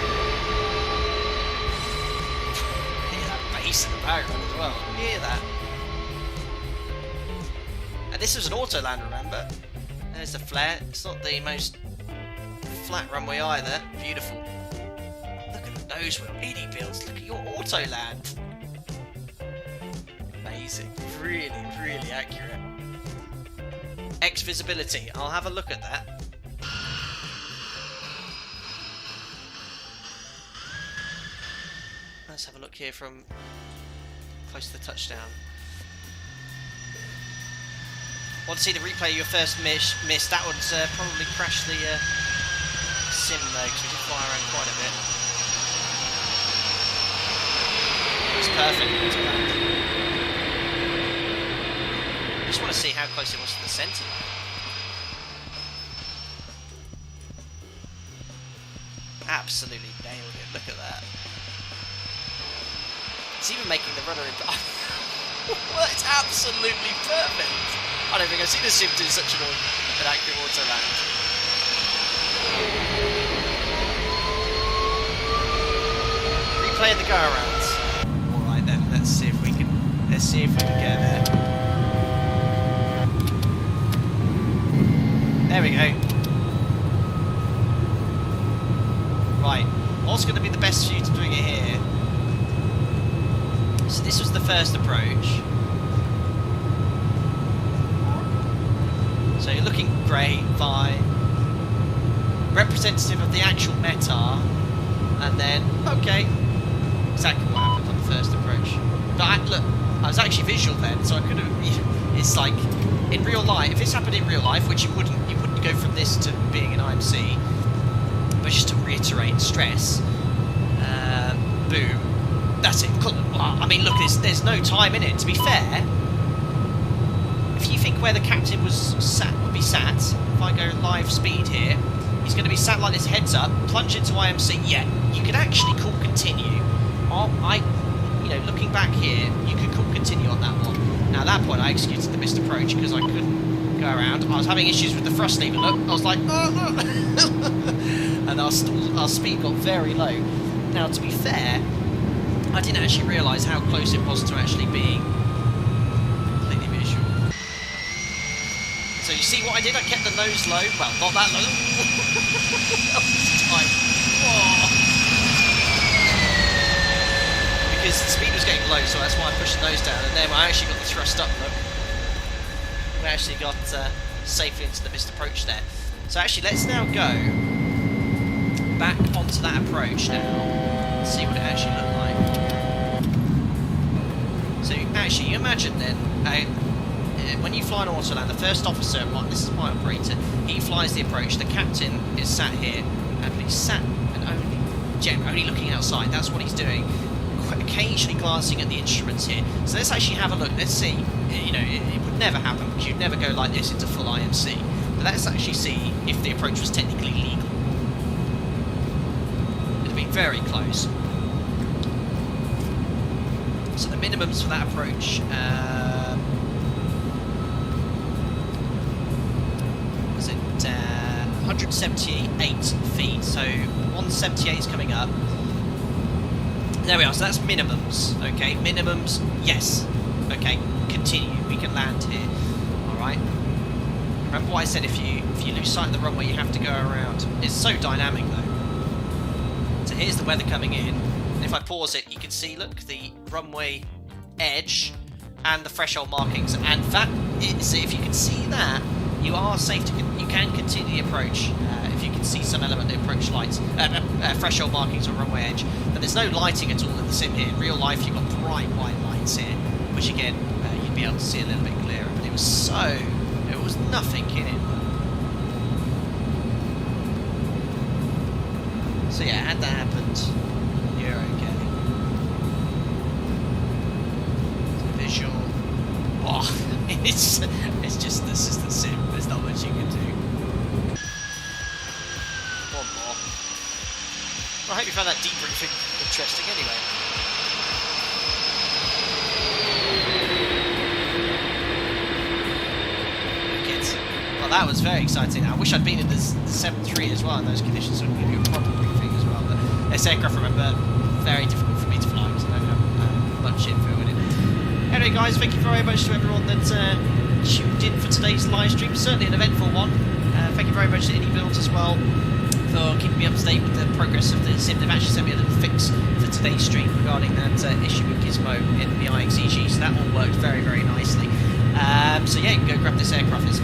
Hear that bass in the background as well. Hear that. And this was an auto land, remember? There's the flare. It's not the most flat runway either. Beautiful. Look at the nose wheel. iniBuilds. Look at your auto land. Amazing. Really, really accurate. X visibility. I'll have a look at that. Let's have a look here from close to the touchdown. Want to see the replay of your first miss? That would probably crash the sim though, because we did fly around quite a bit. It's perfect. I just want to see how close it was to the centre. Absolutely nailed it. Look at that. It's even making the runner in. Well, it's absolutely perfect. I don't think I've seen a sim do such an accurate auto land. Replay of the go arounds. All right then, let's see if we can get there. There we go. Right, what's going to be the best for you to doing it here? So this was the first approach. So you're looking great, fine. Representative of the actual METAR. And then, okay. Exactly what happened on the first approach. But look, I was actually visual then, so I could have... It's like, in real life, if this happened in real life, which you wouldn't go from this to being an IMC, but just to reiterate and stress, boom. That's it. I mean, look, there's no time in it. To be fair, if you think where the captain would be sat, if I go live speed here, he's going to be sat like this, heads up, plunge into IMC. Yeah, you could actually call continue. Looking back here, you could call continue on that one. Now at that point I executed the missed approach because I couldn't go around. I was having issues with the thrust lever. Look, I was like, oh, and our speed got very low. Now to be fair, I didn't actually realise how close it was to actually being completely visual. So you see what I did? I kept the nose low. Well, not that low. That was tight. Whoa. Because the speed was getting low, so that's why I pushed the nose down. And then I actually got the thrust up. Look, we actually got safely into the missed approach there. So actually, let's now go back onto that approach now and see what it actually looked like. So actually, you imagine then, when you fly an autoland, the first officer, this is my operator, he flies the approach, the captain is sat here, and he's sat and only looking outside, that's what he's doing, occasionally glancing at the instruments here. So let's actually have a look, let's see, you know, it would never happen, because you'd never go like this into full IMC, but let's actually see if the approach was technically legal. It'd be very close. So the minimums for that approach, was it 178 feet, so 178 is coming up. There we are, so that's minimums, okay, minimums, yes, okay, continue, we can land here, alright. Remember what I said, if you lose sight of the runway you have to go around. It's so dynamic though. So here's the weather coming in. If I pause it, you can see, look, the runway edge and the threshold markings, and that is, if you can see that, you are safe to, you can continue the approach. If you can see some element of the approach lights, threshold markings on runway edge, but there's no lighting at all in the sim here. In real life, you've got bright white lights here, which again, you'd be able to see a little bit clearer, but it was there was nothing in it. So yeah, had that happened, you're okay. So visual. Oh, it's just, this is the sim. There's not much you can do. One more. Well, I hope you found that debriefing interesting anyway. Well, that was very exciting. I wish I'd been in the 7-3 as well in those conditions, so I could give you a proper briefing as well. But this aircraft, remember, very difficult for me to fly because I don't have much info in it. Anyway, guys, thank you very much to everyone that tuned in for today's live stream. Certainly an eventful one. Thank you very much to iniBuilds as well for keeping me up to date with the progress of the sim. They've actually sent me a little fix for today's stream regarding that issue with Gizmo in the vACC, so that all worked very, very nicely. So yeah, you can go grab this aircraft. It's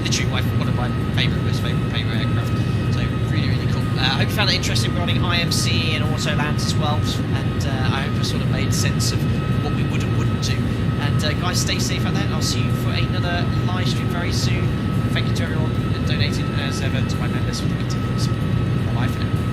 literally one of my most favourite aircraft. So really, really cool. I hope you found that interesting regarding IMC and autolands as well. And I hope I sort of made sense of what we would and wouldn't do. And guys, stay safe out there. And I'll see you for another live stream very soon. Thank you to everyone that donated, as ever, to my members for the continuous support. Bye for now.